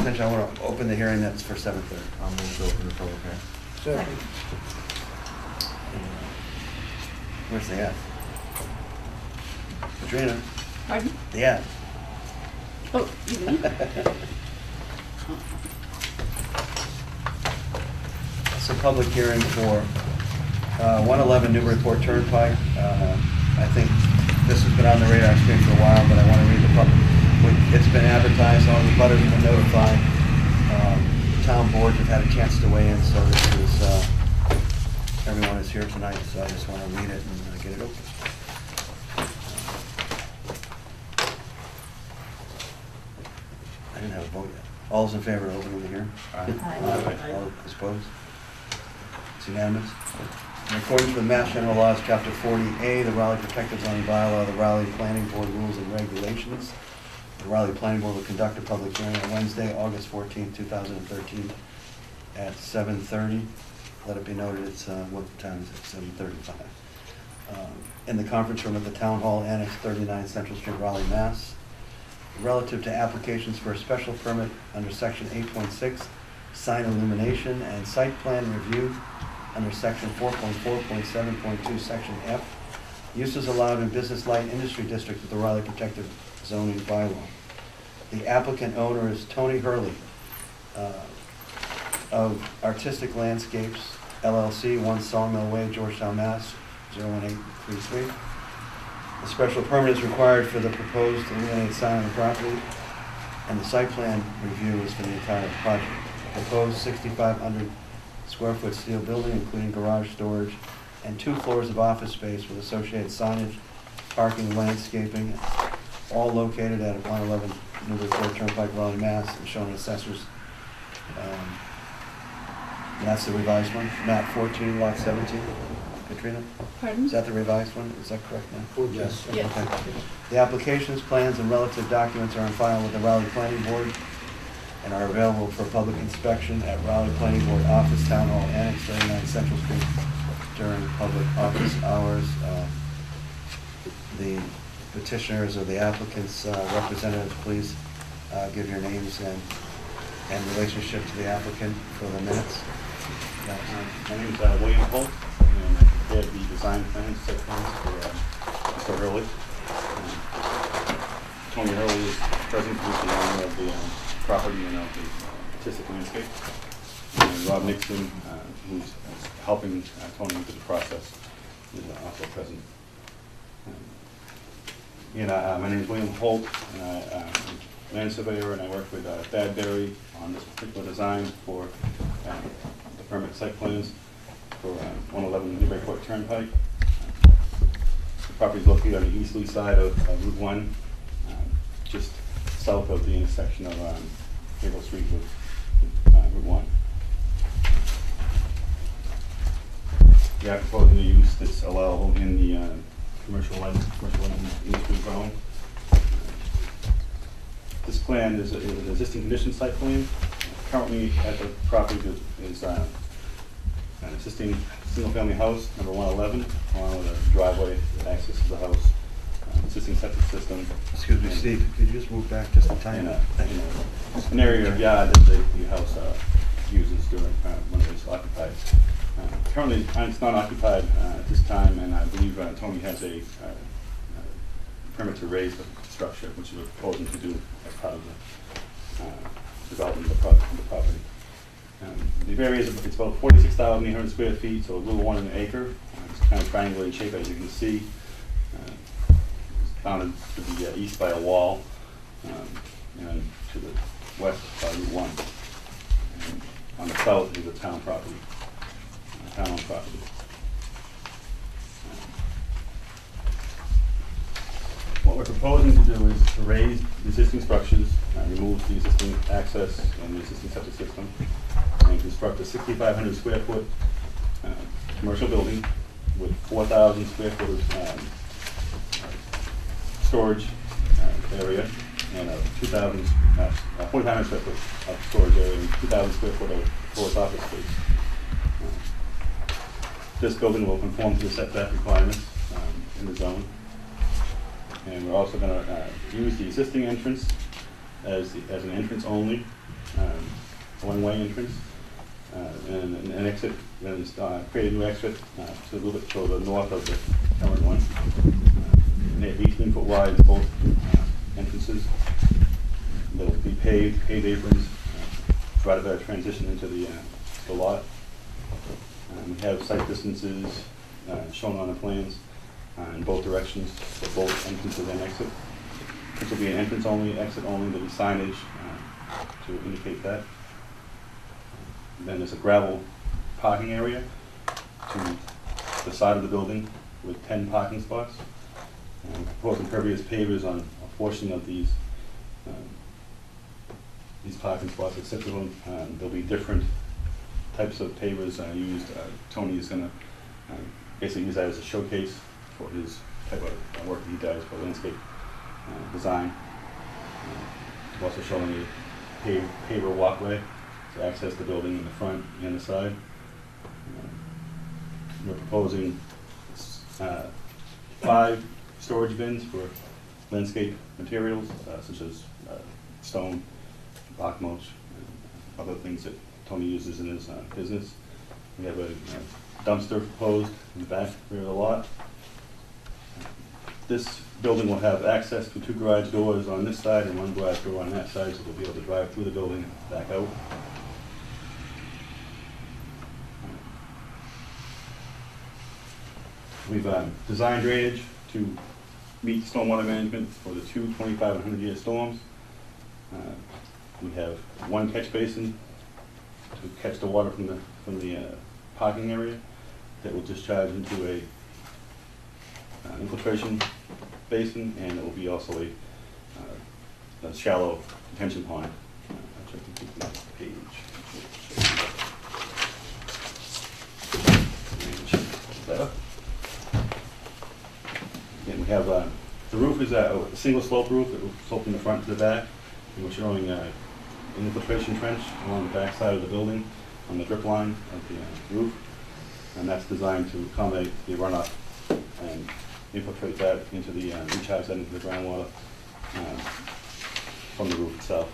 attention, I want to open the hearing that's for 7:30. I'll move to open the public hearing. Second. Where's the F? Katrina, Pardon? the F. Oh, you mean? It's a public hearing for 111 Newburyport Turnpike. I think this has been on the radar screen for a while, but I want to read the public. It's been advertised, all the butters have been notified. Town boards have had a chance to weigh in, so this is, everyone is here tonight, so I just want to read it and get it open. I didn't have a vote yet. All's in favor of opening the hearing? Aye. All opposed? It's unanimous. In accordance with Mass General Laws, Chapter 40A, the Raleigh Protected Zoning Bylaw, the Raleigh Planning Board Rules and Regulations, the Raleigh Planning Board will conduct a public hearing on Wednesday, August 14, 2013, at 7:30. Let it be noted, it's, what time is it? 7:35. In the conference room at the Town Hall, Annex 39 Central Street, Raleigh, Mass. Relative to applications for a special permit under Section 8.6, sign illumination and site plan review under Section 4.4.7.2, Section F, uses allowed in business light industry district of the Raleigh Protected Zoning Bylaw. The applicant owner is Tony Hurley of Artistic Landscapes LLC, 1 Sawmill Way, Georgetown, Mass. 01833. The special permit is required for the proposed illuminated sign on the property, and the site plan review is for the entire project. The proposed 6,500 square foot steel building, including garage storage and 2 floors of office space with associated signage, parking, landscaping, all located at 111 Newburyport Turnpike, Raleigh, Mass, and shown in assessors. And that's the revised one. Map 14, lot 17. Katrina? Pardon? Is that the revised one? Is that correct now? Yes. Yes. Okay. The applications, plans, and relative documents are on file with the Raleigh Planning Board and are available for public inspection at Raleigh Planning Board Office, Town Hall, Annex 39 Central Street during public office hours. The petitioners or the applicants' representatives, please give your names and relationship to the applicant for the minutes. My name is William Holt, and I prepared the design plans, set plans for Mr. Hurley. Tony Hurley is present, who's the owner of the property and of the artistic landscape. And Rob Nixon, who's helping Tony into the process, is also present. My name is William Holt, and I'm a land surveyor, and I work with Thad Berry on this particular design for the permit site plans for 111 Newburyport Turnpike. The property is located on the easterly side of Route 1, just south of the intersection of Haverhill Street with Route 1. We are proposing the use that's allowable in the commercial light industry zone. This plan is an existing condition site plan. Currently at the property is an existing single-family house, number 111, along with a driveway that accesses the house, existing septic system. Excuse me, Steve, could you just move back just a tiny And bit? an area of yard that the house uses during when it is occupied. Currently, it's not occupied at this time, and I believe Tony has a permit to raise the structure, which we're proposing to do as part of the development of the property. The area is about 46,800 square feet, so a little one an acre. It's kind of triangular in shape, as you can see. It's bounded to the east by a wall, and to the west by Route 1. And on the south is a town property, town-owned property. What we're proposing to do is to raise the existing structures, remove the existing access and the existing septic system, and construct a 6,500 square foot commercial building with 4,000 square foot storage area and a 4,500 square foot of storage area and 2,000 square foot of floor office space. This building will conform to the setback requirements in the zone. And we're also going to use the existing entrance as an entrance only one-way entrance, and an exit, then it's create a new exit to a little bit to the north of the current one. And they have 18-foot wide both entrances. They'll be paved aprons, provide a better transition into the lot. We have site distances shown on the plans in both directions for both entrances and exit. This will be an entrance only, exit only. There'll be signage to indicate that. Then there's a gravel parking area to the side of the building with 10 parking spots. And proposed impervious pavers on a portion of these parking spots, at 6 of them. There'll be different types of pavers used. Tony is going to basically use that as a showcase for his type of work that he does for landscape design. We're also showing a paver walkway to access the building in the front and the side. We're proposing 5 storage bins for landscape materials such as stone, rock mulch, and other things that Tony uses in his business. We have a dumpster proposed in the back rear of the lot. This building will have access to 2 garage doors on this side and 1 garage door on that side, so they'll be able to drive through the building and back out. We've designed drainage to meet stormwater management for the 2 25 and 100-year storms. We have 1 catch basin to catch the water from the parking area that will discharge into a infiltration basin, and it will be also a shallow detention pond. I'll check to keep that page. Again, we have the roof is a single slope roof that will slope from the front to the back. And we're showing an infiltration trench along the back side of the building on the drip line of the roof, and that's designed to accommodate the runoff and infiltrate that into the recharge that into the groundwater from the roof itself.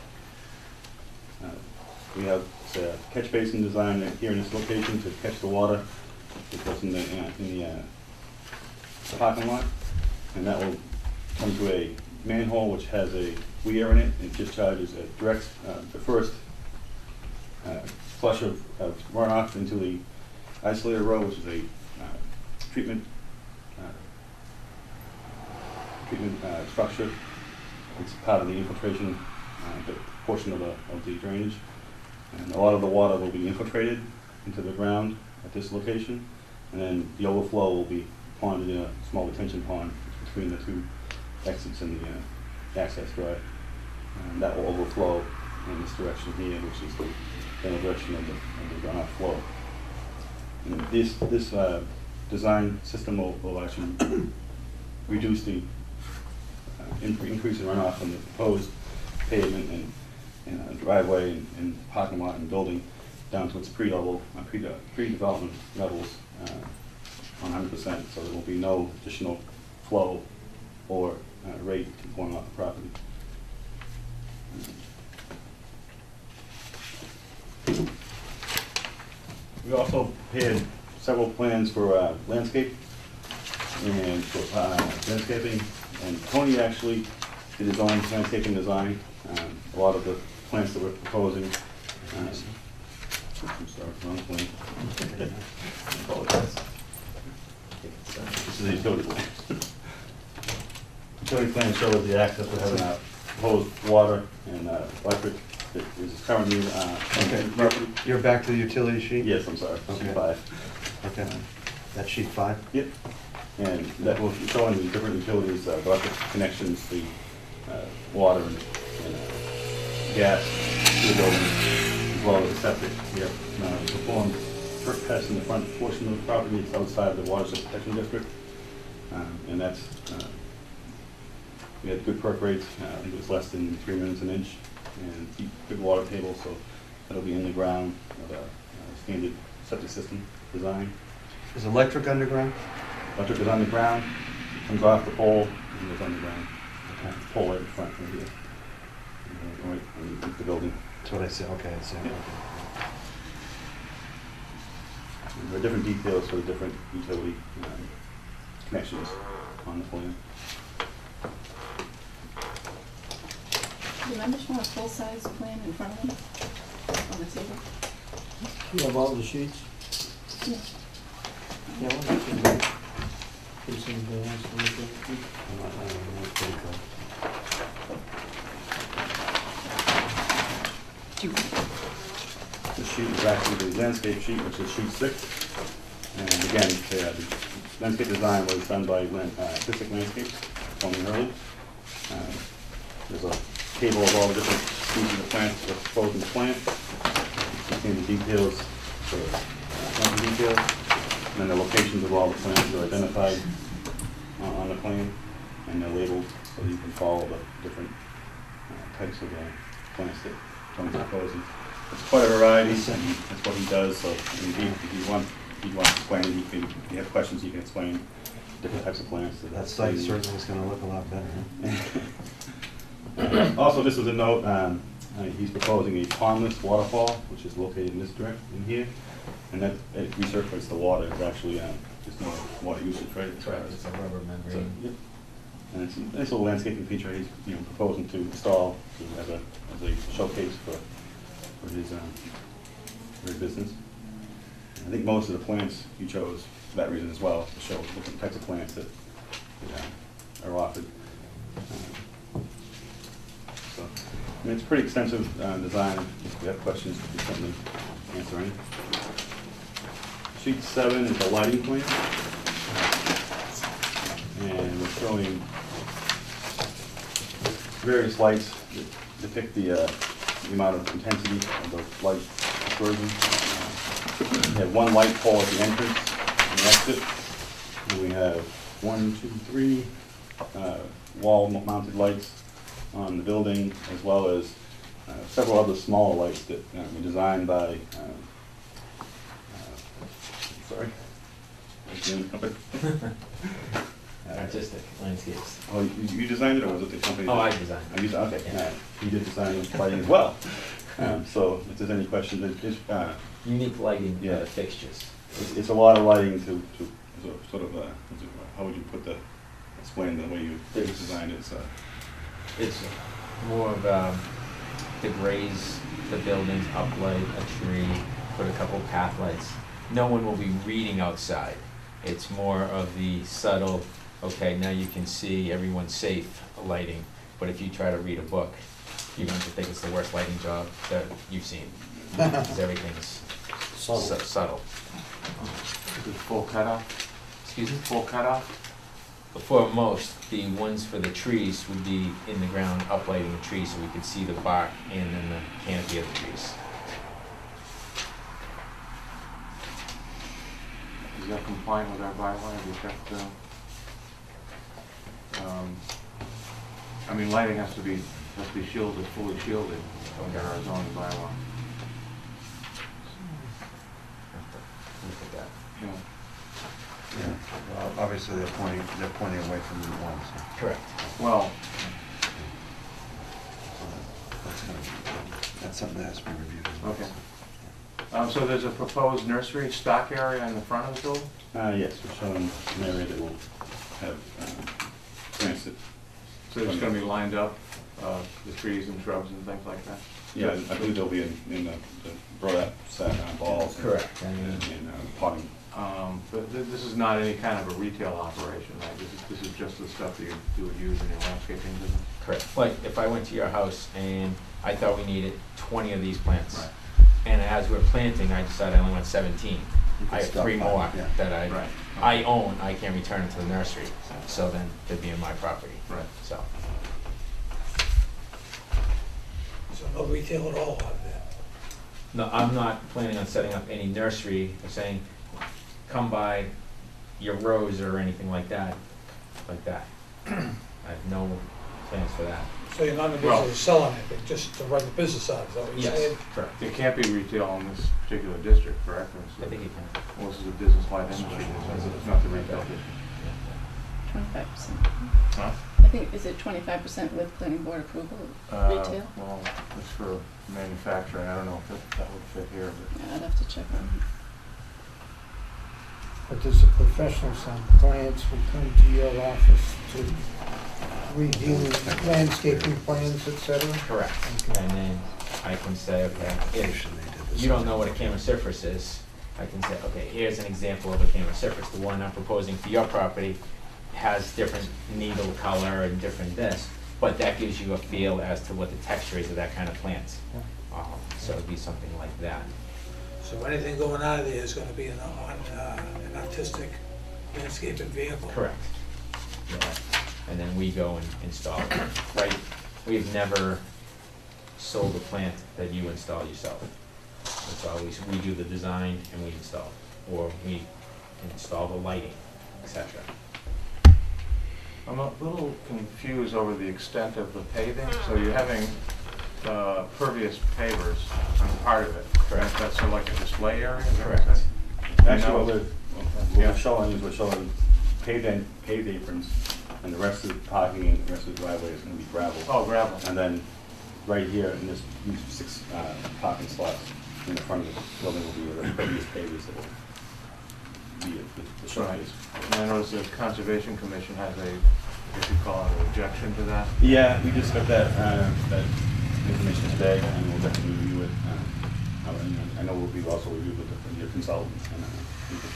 We have a catch basin designed here in this location to catch the water that goes in the parking lot, and that will come to a manhole which has a weir in it, and discharges a direct, the first flush of runoff into the isolator row, which is a treatment structure. It's part of the infiltration portion of the drainage, and a lot of the water will be infiltrated into the ground at this location, and then the overflow will be ponded in a small detention pond between the 2 exits in the access drive, and that will overflow in this direction here, which is the general direction of the runoff flow. And this design system will actually reduce the increase in runoff from the proposed pavement and driveway and parking lot and building down to its pre-development levels on 100%. So there will be no additional flow or rate going off the property. We also prepared several plans for landscape and for landscaping, and Tony actually did his own landscaping design. A lot of the plants that we're proposing. I'm sorry, wrong plan. I apologize. This is a utility plan. Utility plan shows the access to having proposed water and electric that is currently Okay, you're back to the utility sheet? Yes, I'm sorry. Okay. Sheet 5. Okay, that's sheet 5? Yep. And that will show on the different utilities, electric connections, the water and gas to the building, as well as the septic. We have performed perk tests in the front portion of the property. It's outside the watershed protection district, and that's we had good perk rates. I think it was less than 3 minutes an inch, and good water table, so that'll be in the ground with a standard septic system design. Is electric underground? Electric is on the ground, comes off the pole, and goes underground. Pole right in front right here. Right underneath the building. That's what I said, okay, I see, okay. There are different details for the different utility connections on the plan. Do members want a full-size plan in front of them on the table? You have all the sheets? Yeah. Yeah, one of them. Case anybody wants to look at it. That's pretty cool. Do you want? This sheet is actually the landscape sheet, which is sheet 6. And again, the landscape design was done by Artistic Landscapes, Tony Hurley. There's a table of all the different species of plants that are proposed in the plant. Contain the details for planting details, and then the locations of all the plants are identified on the plan, and they're labeled so that you can follow the different types of plants that Tony's proposing. It's quite a variety, and that's what he does, so if he wants to explain it, if you have questions, he can explain different types of plants. That site certainly is gonna look a lot better, huh? Also, just as a note, he's proposing a pondless waterfall, which is located in this direct, in here, and that it recirculates the water. It's actually, there's no water usage, right? It's a rubber So, membrane. yep. And it's a nice little landscaping feature he's, proposing to install as a showcase for his business. I think most of the plants he chose for that reason as well, to show different types of plants that are offered. So, I mean, it's a pretty extensive design. If you have questions, you can certainly answer any. Sheet 7 is the lighting plan. And we're showing various lights that depict the amount of intensity of the light dispersion. We have one light pole at the entrance and the exit. And we have 1, 2, 3 wall-mounted lights on the building, as well as several other smaller lights that were designed by, sorry, what's the name of the company? Artistic landscapes. Oh, you designed it, or was it the company? Oh, that- I designed it. Oh, you designed, okay, Yeah. he did design the lighting as well. So if there's any questions, Unique lighting Yeah. fixtures. it's a lot of lighting to sort of, how would you explain the way you It's- designed it, so. It's more of to graze the buildings, uplight a tree, put a couple path lights. No one will be reading outside. It's more of the subtle, okay, now you can see everyone's safe lighting, but if you try to read a book, you're going to think it's the worst lighting job that you've seen. Because everything's subtle. Full cutoff? Excuse me? Full cutoff? For most, the ones for the trees would be in the ground uplighting the trees so we could see the bark and then the canopy of the trees. Is that compliant with our bylaw? Have you checked, I mean, lighting has to be shielded, fully shielded under our zoning bylaw. Look at that. Yeah. Yeah, well, obviously they're pointing away from Route 1, so. Correct. Well, That's something that has to be reviewed as well. okay. So there's a proposed nursery stock area in the front of the building? Yes, we're showing an area that will have plants that, So it's gonna be lined up, the trees and shrubs and things like that? yeah, I believe they'll be in the burlap sack balls. and- Correct. I mean, And potting. But this is not any kind of a retail operation, right? This is just the stuff that you would use in your landscaping business? correct. Like, if I went to your house and I thought we needed 20 of these plants, Right. and as we're planting, I decided I only want 17. You can I have stop 3 by, more yeah. that Right. I own, I can't return to the nursery, so then they'd be in my property. Right. So, So no retail at all out of that? no, I'm not planning on setting up any nursery, or saying, come by your rose or anything like that. I have no plans for that. So you're not in the Well- business of selling it, but just to run the business out, is that what you're saying? Correct. It can't be retail in this particular district, correct? I think you can. Well, this is a business light industry, it's not the retail district. 25%. Huh? Like think, is it 25% with planning board approval, retail? Well, it's for manufacturing, I don't know if that would fit here, but. Yeah, I'd have to check on But there's a professional, some clients will come to your office to review landscaping plans, et cetera? Correct. Okay. And then I can say, okay, if you don't know what a camera surface is, I can say, okay, here's an example of a camera surface. The one I'm proposing for your property has different needle color and different this, but that gives you a feel as to what the texture is of that kind of plant. So it'd be something like that. So anything going out of there is gonna be an artistic landscaping vehicle. Correct. Yeah. And then we go and install it. Right, we've never sold a plant that you install yourself. It's always, we do the design and we install, or we install the lighting, etc. I'm a little confused over the extent of the paving, so you're having pervious pavers on part of it. Correct. That's sort of like a display area, is that what Correct. you're saying? Actually, No. what we're showing is we're showing paved aprons, and the rest of the parking and the rest of the driveway is gonna be gravel. Oh, gravel. And then, right here, in this, these 6 parking slots in the front of the building will be the previous pavers that will be the showcase. And I noticed the Conservation Commission has a, I guess you call it an objection to that. Yeah, we just got that information today, and we'll definitely review it. I know we'll be also review with your consultant, and we could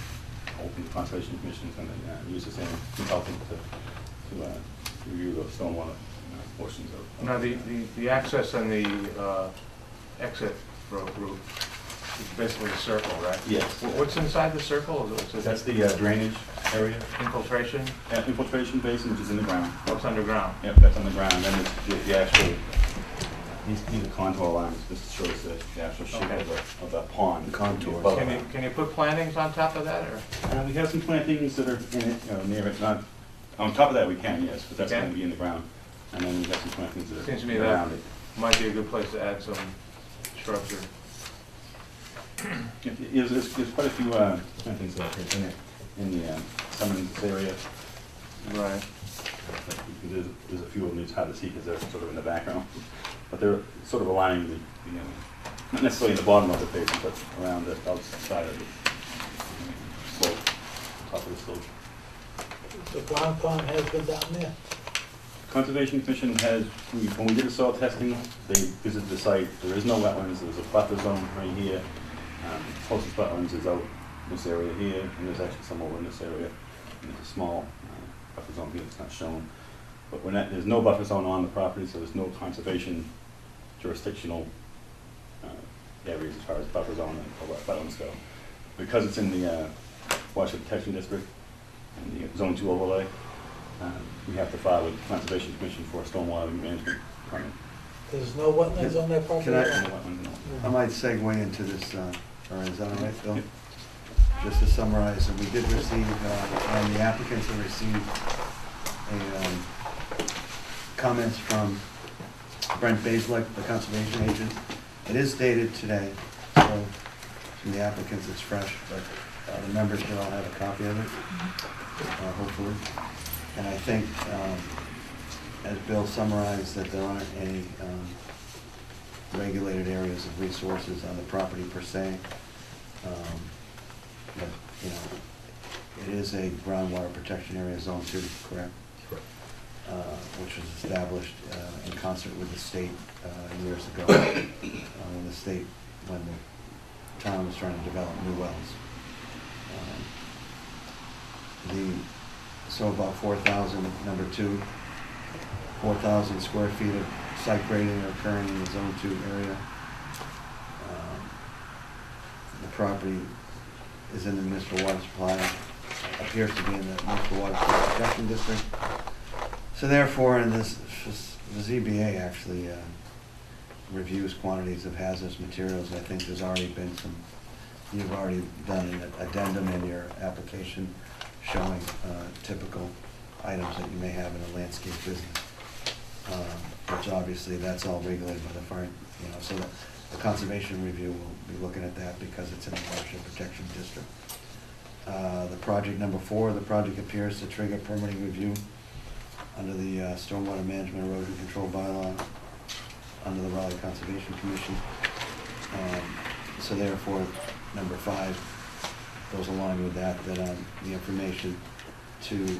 open the Conservation Commission is gonna use the same consultant to review the stormwater portions of. Now, the access and the exit route is basically a circle, right? Yes. What's inside the circle? Is it That's the drainage area, infiltration? infiltration basin, which is in the ground. What's underground? Yep, that's on the ground, then it's the actual, these are contour lines, this shows the actual shape Okay. of the pond. Contours. Above Can it. you put plantings on top of that, or? We have some plantings that are in it, near it, not, on top of that we can, yes, but that's Okay. gonna be in the ground. And then we have some plantings that Seems to me are that around it. might be a good place to add some shrubs or. There's quite a few plantings that are in it, in the Summons area. Right. There's a few of them, it's hard to see because they're sort of in the background. But they're sort of aligning the not necessarily in the bottom of the basin, but around the outside of the slope, top of the slope. The Concom has been down there. Conservation Commission has, when we did the soil testing, they visited the site. There is no wetlands, there's a buffer zone right here. Closest wetlands is out this area here, and there's actually some over in this area. And there's a small buffer zone here that's not shown. But there's no buffer zone on the property, so there's no conservation jurisdictional areas as far as buffer zone and wetlands go. Because it's in the watershed protection district and the zone 2 overlay, we have to file with the Conservation Commission for a stormwater management permit. There's no wetlands on that property? Can I- And the wetlands and all. I might segue into this, or is that all right, Phil? Just to summarize, we did receive, and the applicants have received comments from Brent Baislick, the conservation agent. It is dated today, so from the applicants it's fresh, but the members should all have a copy of it, hopefully. And I think, as Bill summarized, that there aren't any regulated areas of resources on the property per se. But, you know, it is a groundwater protection area, zone 2, correct? Correct. Which was established in concert with the state years ago, when the town was trying to develop new wells. So about 4,000, number 2, 4,000 square feet of site grading are occurring in the zone 2 area. The property is in the municipal water supply, appears to be in the municipal water supply protection district. So therefore, in this, the ZBA actually reviews quantities of hazardous materials. I think there's already been some, you've already done an addendum in your application showing typical items that you may have in a landscape business. Which obviously, that's all regulated by the fire, you know, so the conservation review will be looking at that because it's in the watershed protection district. The project number 4, the project appears to trigger permitting review under the Stormwater Management Erosion Control Bylaw, under the Raleigh Conservation Commission. So therefore, number 5 goes along with that, the information to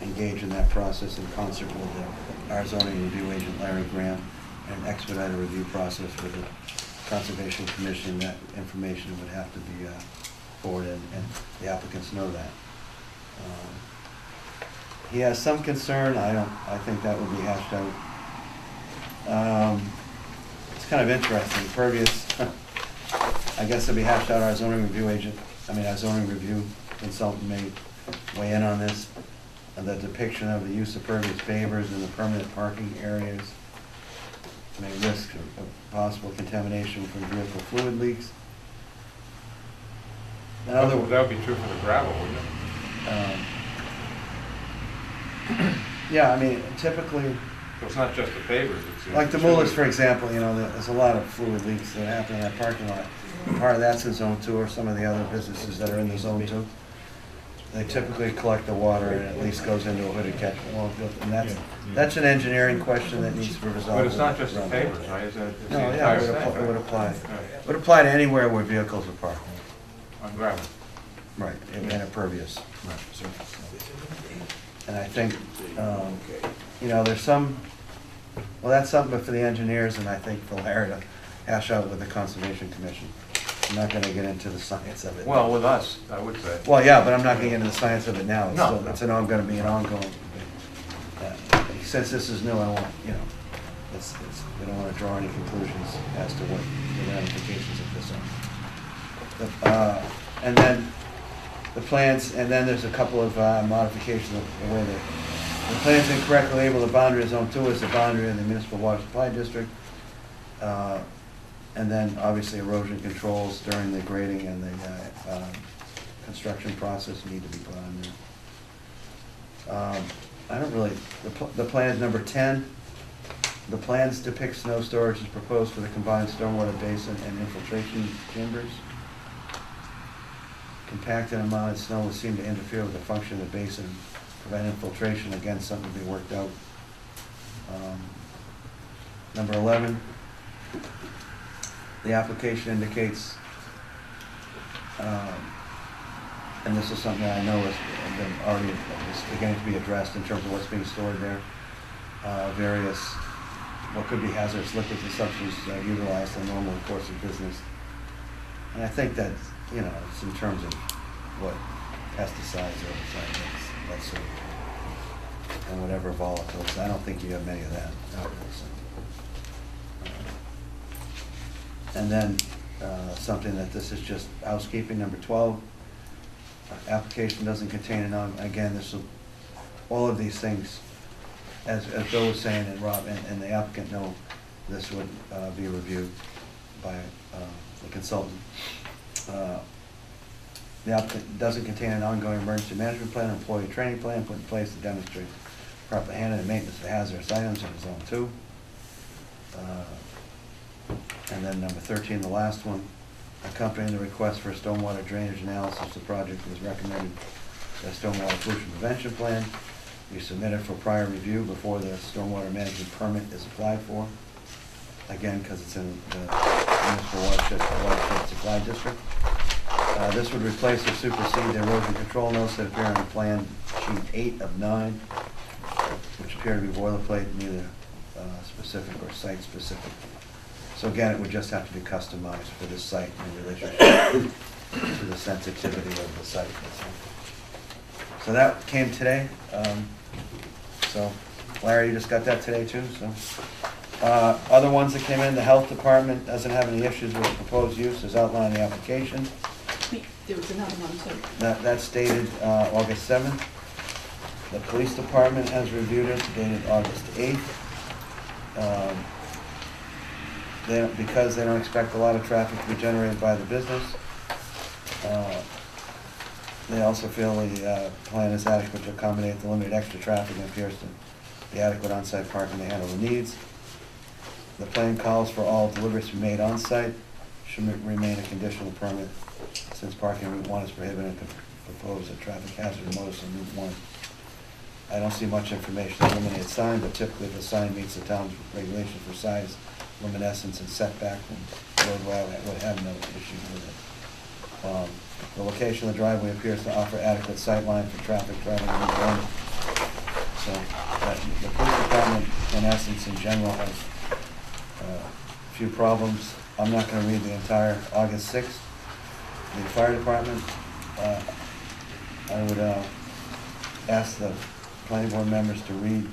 engage in that process in concert with our zoning review agent, Larry Graham, and expedite a review process with the Conservation Commission. That information would have to be forwarded, and the applicants know that. He has some concern, I think that would be hashed out. It's kind of interesting, pervious, I guess it'll be hashed out, our zoning review agent, our zoning review consultant may weigh in on this. The depiction of the use of pervious pavers in the permanent parking areas may risk of possible contamination from vehicle fluid leaks. That would be true for the gravel, wouldn't it? Yeah, typically, So it's not just the pavers, it's. like the Mullers, for example, there's a lot of fluid leaks that happen in that parking lot. Part of that's in Zone 2, or some of the other businesses that are in the Zone 2. They typically collect the water and it at least goes into a hooded catchment wall, and that's an engineering question that needs to be resolved. But it's not just the pavers, right? It's the No, entire yeah, thing, it would right? apply. Right. It would apply to anywhere where vehicles are parked. On gravel. Right, and impervious. And I think, there's some, well, that's something for the engineers, and I think for Larry to hash out with the Conservation Commission. I'm not gonna get into the science of it. Well, with us, I would say. Well, yeah, but I'm not gonna get into the science of it now. It's No. still, it's gonna be an ongoing. Since this is new, I won't, we don't wanna draw any conclusions as to what the ramifications of this are. And then the plans, and then there's a couple of modifications of the way that the plans incorrectly label the boundary of Zone 2 as the boundary of the municipal water supply district. And then obviously erosion controls during the grading and the construction process need to be put on there. I don't really, the plan is number 10. The plans depict snow storage is proposed for the combined stormwater basin and infiltration chambers. Compacted and mounted snow would seem to interfere with the function of the basin, prevent infiltration, again, something to be worked out. Number 11, the application indicates, and this is something that I know has been already is beginning to be addressed in terms of what's being stored there, various, what could be hazardous liquids and substances utilized in the normal course of business. And I think that, it's in terms of what pesticides, herbicides, that sort of, and whatever volatiles. I don't think you have many of that out there, so. And then something that this is just housekeeping, number 12. Application doesn't contain again, all of these things, as Bill was saying, and Rob and the applicant know, this would be reviewed by the consultant. The applicant doesn't contain an ongoing emergency management plan, or employee training plan put in place to demonstrate proper handling and maintenance of hazardous items in Zone 2. And then number 13, the last one, accompanying the request for a stormwater drainage analysis, the project was recommended that a stormwater pollution prevention plan be submitted for prior review before the stormwater management permit is applied for. Again, because it's in the municipal watershed supply district. This would replace or supersede the erosion control notes that appear on the plan sheet 8 of 9, which appear to be boilerplate, neither specific or site specific. So again, it would just have to be customized for this site in relationship to the sensitivity of the site. So that came today. So Larry, you just got that today too, so. Other ones that came in, the health department doesn't have any issues with the proposed use as outlined in the application. There was another one too. That's dated August 7th. The police department has reviewed it, dated August 8th. Because they don't expect a lot of traffic to be generated by the business. They also feel the plan is adequate to accommodate the limited extra traffic and appears to be adequate on-site parking to handle the needs. The plan calls for all deliveries to be made on-site, should remain a conditional permit since parking on Route 1 is prohibited and could propose a traffic hazard to motorists on Route I don't see much information on illuminated sign, but typically the sign meets the town's regulations for size, luminescence, and setback, and roadway would have no issue with it. The location of the driveway appears to offer adequate sightline for traffic driving in the zone. So, the police department, in essence, in general, has a few problems. I'm not gonna read the entire August 6th. The fire department, I would ask the planning board members to read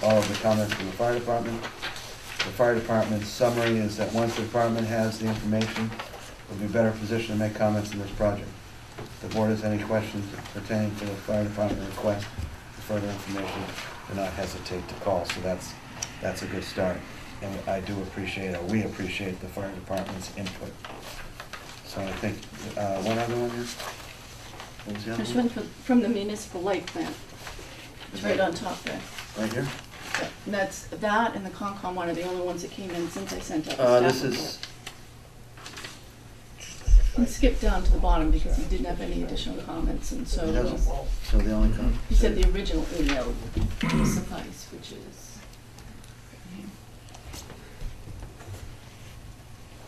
all of the comments from the fire department. The fire department's summary is that once the department has the information, we'll be better positioned to make comments on this project. If the board has any questions pertaining to the fire department request for further information, do not hesitate to call. So that's a good start. And I do appreciate, or we appreciate the fire department's input. So I think, one other one here? What was the other There's one? one from the municipal light plant. It's right on top there. Right here? And that's, that and the Concom one are the only ones that came in since I sent out the staff This report. is, He skipped down to the bottom because he didn't have any additional comments, and so He doesn't. so the only comment. he said the original email would suffice, which is.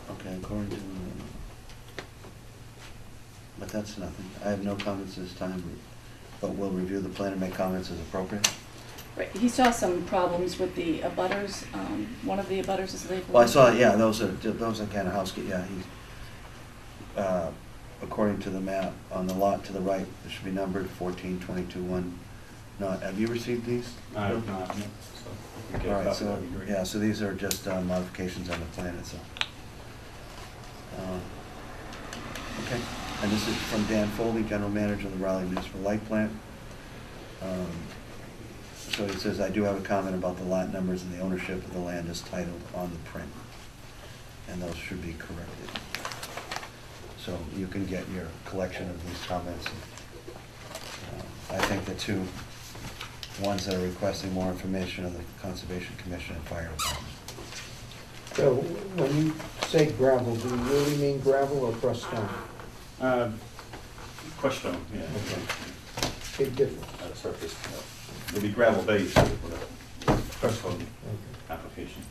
Okay, according to, but that's nothing. I have no comments this time, but we'll review the plan and make comments as appropriate. Right, he saw some problems with the abutters. One of the abutters is labeled. Well, I saw, yeah, those are kind of housekeeping, yeah, he's, according to the map, on the lot to the right, it should be numbered 1422-1. No, have you received these? I Bill? have not, yeah, so if we can get All a right, copy, so, that'd be great. yeah, so these are just modifications on the plan itself. Okay, and this is from Dan Foley, General Manager of the Raleigh Municipal Light Plant. So he says, I do have a comment about the lot numbers and the ownership of the land is titled on the print. And those should be corrected. So you can get your collection of these comments. I think the two ones that are requesting more information are the Conservation Commission and Fire Department. So when you say gravel, do you really mean gravel or crushed stone? Crushed stone, yeah. Okay. Big difference. Surface, it'll be gravel based with a crushed stone Okay. application.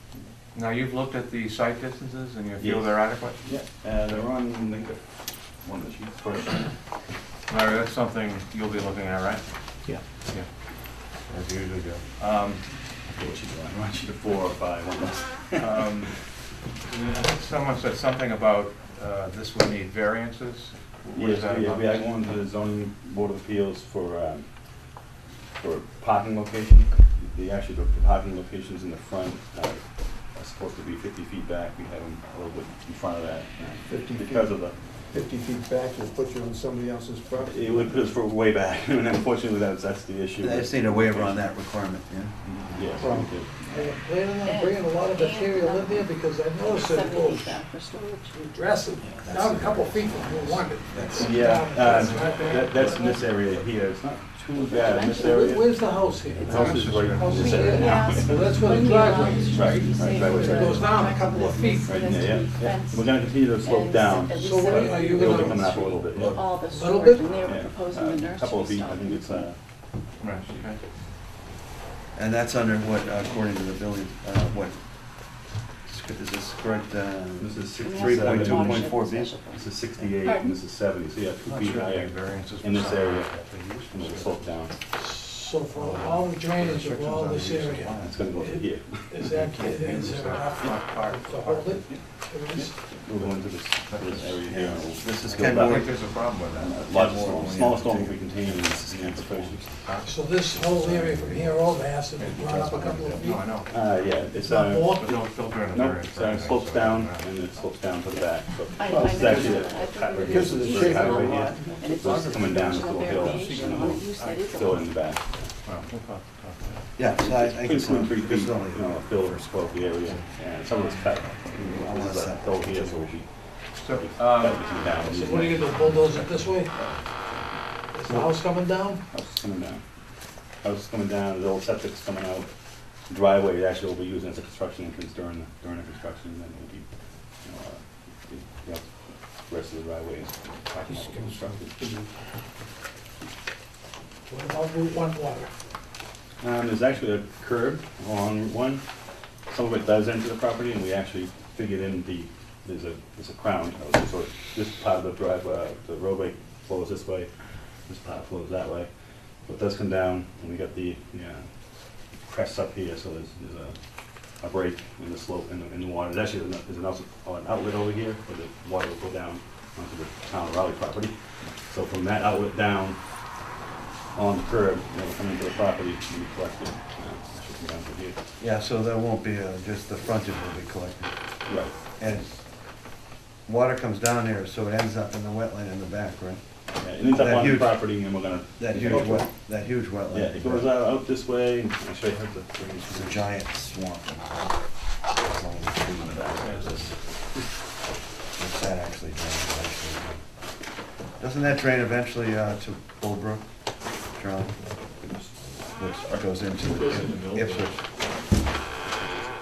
Now, you've looked at the site distances and you feel Yes. they're adequate? Yeah, they're on, I think, one of the sheets first. Larry, that's something you'll be looking at, right? Yeah. Yeah. As you usually do. What sheet do I want? Sheet of 4 or 5, one less. I think someone said something about this would need variances. What is Yes, that we about? are going to the zoning board of appeals for parking location. Actually, the parking locations in the front are supposed to be 50 feet back. We have them a little bit in front of that. 50 feet. Because of the, 50 feet back will put you on somebody else's property. it would put us for way back, and unfortunately, that's the issue. I just need a waiver on that requirement, yeah? Yes, Right. we do. Are you planning on bringing a lot of material in there? Because I noticed that it 70 goes feet back for storage. drastic, down a couple feet from where you wanted. Yeah, that's in this area here. It's not too bad in this area. Where's the house here? The house is right in House this is area here? now. So that's where the driveway is. Right, driveway's It right. goes down a couple of feet. Right in there, yeah. We're gonna continue to slope down. So what are you It'll be gonna, coming up a little bit, yeah. All the Little storage, bit? and they were Yeah, proposing the nursery couple of feet, I stuff. think it's, Right, okay. And that's under what, according to the building, what, is this correct? this is And 3.2.4B. This is 68 and this is 70, so yeah, 2 feet higher Variances. in this area, and it'll slope down. so for all the drainage of all this area, It's gonna go to here. is there enough to hold it? There is? We'll go into this area here. and we'll This is go Ken back. I Moore. think there's a problem with that. Largest storm, smallest storm we contain in this application. So this whole area from here over has to be brought up a couple of feet? No, I know. Yeah, it's, Not more? But don't filter in a no, variance. it slopes down, and it slopes down to the back, so. I This is know actually that. I a thought we were Because of the using shape a of the lot, lot. and it's So it's also coming down this dimensional little hill, variation and on we'll the use that is fill it in allowed. the back. Well, we'll talk about that. Yeah, so I can Between 2 and 3 this feet, is only, fill or spoke the area, and some of it's cut. This is a hill here, so we'll be So, cut between down. So what are you gonna do, bulldoze it this way? Is the house coming down? House is coming down. House is coming down, the old septic's coming out. Driveway actually will be used as a construction entrance during the construction, and then it'll be, the rest of the driveway is constructed. What about Route 1 water? There's actually a curb along Route 1. Some of it does enter the property, and we actually figured in there's a crown. So this part of the driveway, the roadway flows this way, this part flows that way. So it does come down, and we got the crests up here, so there's a break in the slope in the water. There's actually an outlet over here where the water will go down onto the town of Raleigh property. So from that outlet down on the curb, it'll come into the property and be collected. It should come down to here. Yeah, so there won't be, just the frontage will be collected. Right. And water comes down here, so it ends up in the wetland in the back, right? Yeah, it ends up That on the huge- property, and we're gonna. That huge wetland. Yeah, it goes out this way, and I'll show you how to. It's a giant swamp. It's only a tree in the back. What's that actually drain eventually? Doesn't that drain eventually to Bullbrook, Charlie? Which goes into Ipswich,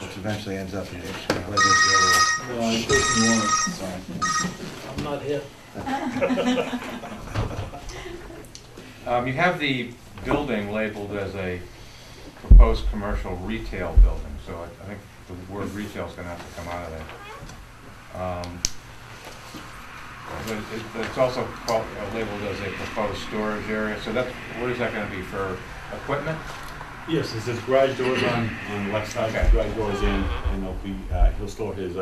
which eventually ends up in Ipswich. Where goes the other one? I'm not here. You have the building labeled as a proposed commercial retail building, so I think the word retail is gonna have to come out of there. But it's also labeled as a proposed storage area, so that's, what is that gonna be, for equipment? Yes, there's garage doors on the left side, Okay. garage doors in, and he'll store his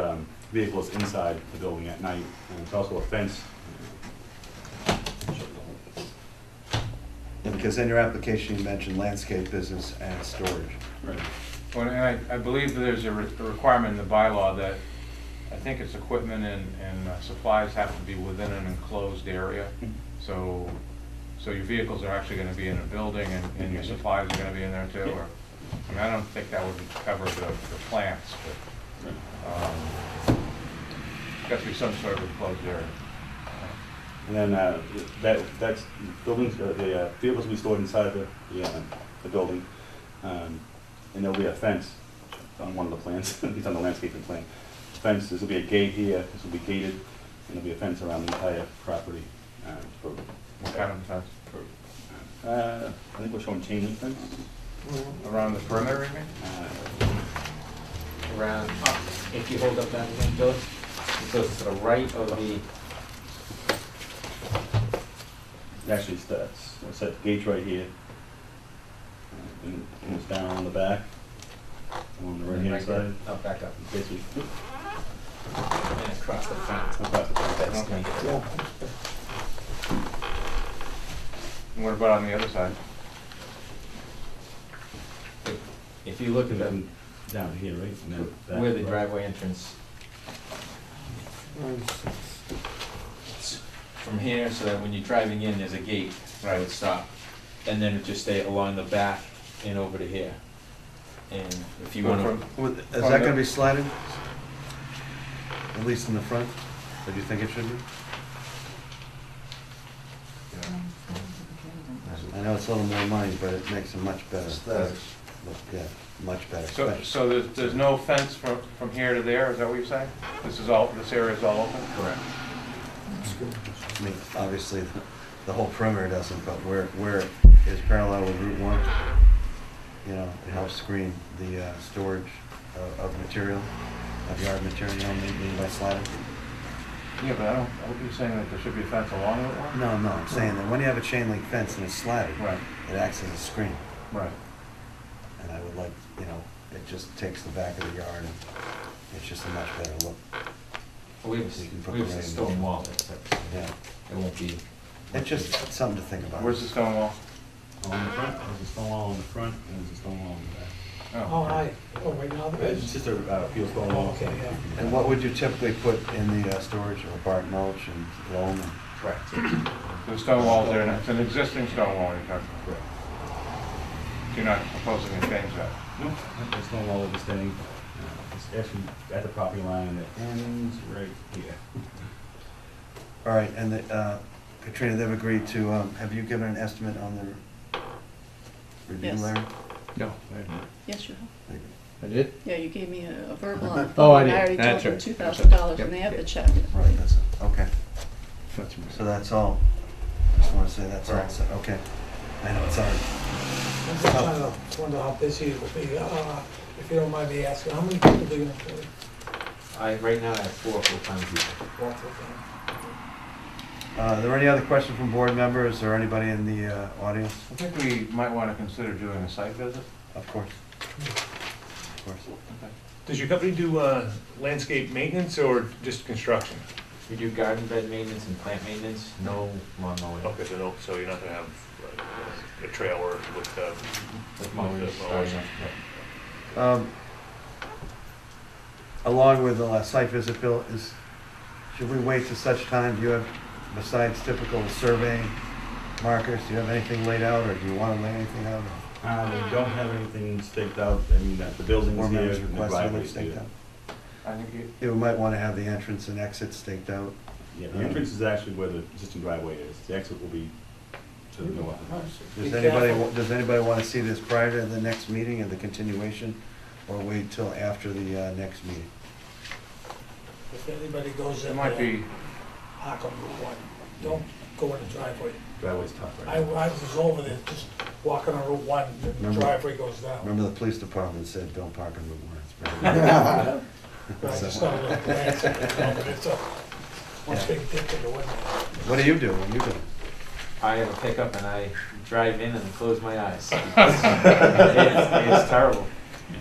vehicles inside the building at night, and it's also a fence. Yeah, because in your application, you mentioned landscape business and storage. Right. Well, and I believe that there's a requirement in the bylaw that, I think it's equipment and supplies have to be within an enclosed area. So your vehicles are actually gonna be in a building and your supplies are gonna be in there too, or, I mean, I don't think that would cover the plants, but, got to be some sort of enclosed area. And then that's buildings, the vehicles will be stored inside the building, and there'll be a fence on one of the plans. It's on the landscaping plan. Fence. This will be a gate here. This will be gated, and there'll be a fence around the entire property. For What kind of fence? I think we're showing chain link fence. Around the perimeter, you mean? Around, if you hold up that one, Bill, it goes to the right of the, Actually, it's set the gates right here, and it's down on the back, on the right hand side. Oh, back up, Basically, and across the front. across the front. That's Okay. me. Yeah. And what about on the other side? If you look at the, Down here, right? And then back where the right. driveway entrance, from here, so that when you're driving in, there's a gate, right, would stop. And then it just stay along the back and over to here. And if you Go want from- to, Is that gonna be slided? At least in the front? Or do you think it should be? I know it's a little more money, but it makes a much better. Yeah, much better. So there's no fence from here to there, is that what you're saying? This area is all open? Correct. I mean, obviously, the whole perimeter doesn't, but where is parallel with Route 1, you know, it helps screen the storage of material, of yard material, maybe by sliding. Yeah, but I would be saying that there should be a fence along Route 1? No, I'm saying that when you have a chain link fence and it's slatted, Right, it acts as a screen. right. And I would like, you know, it just takes the back of the yard and it's just a much better look. we have You can put a the stone rain. wall, that's it Yeah, won't be. it's just something to think about. Where's the stone wall? On the front, there's a stone wall on the front, and there's a stone wall on the back. Oh, hi. Oh, right now there It's is? just a peel stone Oh, wall. okay, yeah. And what would you typically put in the storage, or bark mulch and loam? And Correct. The stone wall's there, and it's an existing stone wall you're talking about. You're not proposing to change that? No, the stone wall will be staying, it's actually at the property line, and it ends right here. All right, and Katrina, they've agreed to, have you given an estimate on the review, Yes. Larry? No. Yes, you have. I did? Yeah, you gave me a verbal on the Oh, I phone, did. I already That's told them right. $2,000, Yep. and they have the check. Right, that's it, okay. That's So that's all, just wanna say that's all, Right. set. Okay. I know, it's hard. I'm just trying to wonder how busy it will be. If you don't mind me asking, how many people do you employ? Right now I have 4 full-time people. Four full-time. Are there any other questions from board members or anybody in the audience? I think we might want to consider doing a site visit. Of course. Of course. Does your company do landscape maintenance or just construction? We do garden bed maintenance and plant maintenance, no lawn mowing. Okay, so no, so you're not gonna have a trailer with With mowers, with mowers. Along with the site visit, Bill, should we wait to such time? Do you have, besides typical surveying markers, do you have anything laid out, or do you want to lay anything out? We don't have anything staked out, I mean, the building's Board here, members and the requested it driveway's staked here. out? I think you, You might want to have the entrance and exit staked out. Yeah, the entrance is actually where the existing driveway is, the exit will be to the north. Does Be anybody, careful. does anybody want to see this prior to the next meeting and the continuation, or wait till after the next meeting? If anybody goes it in might there, be, park on Route 1. Don't go in the driveway. Driveway's tough I right now. was over there, just walking on Route 1, the Remember- driveway goes down. Remember the police department said, don't park on Route 1. It's very- I just got a little glance at it, but it's a, one big dip to go in there. What do you do when you do? I have a pickup and I drive in and close my eyes. It's terrible.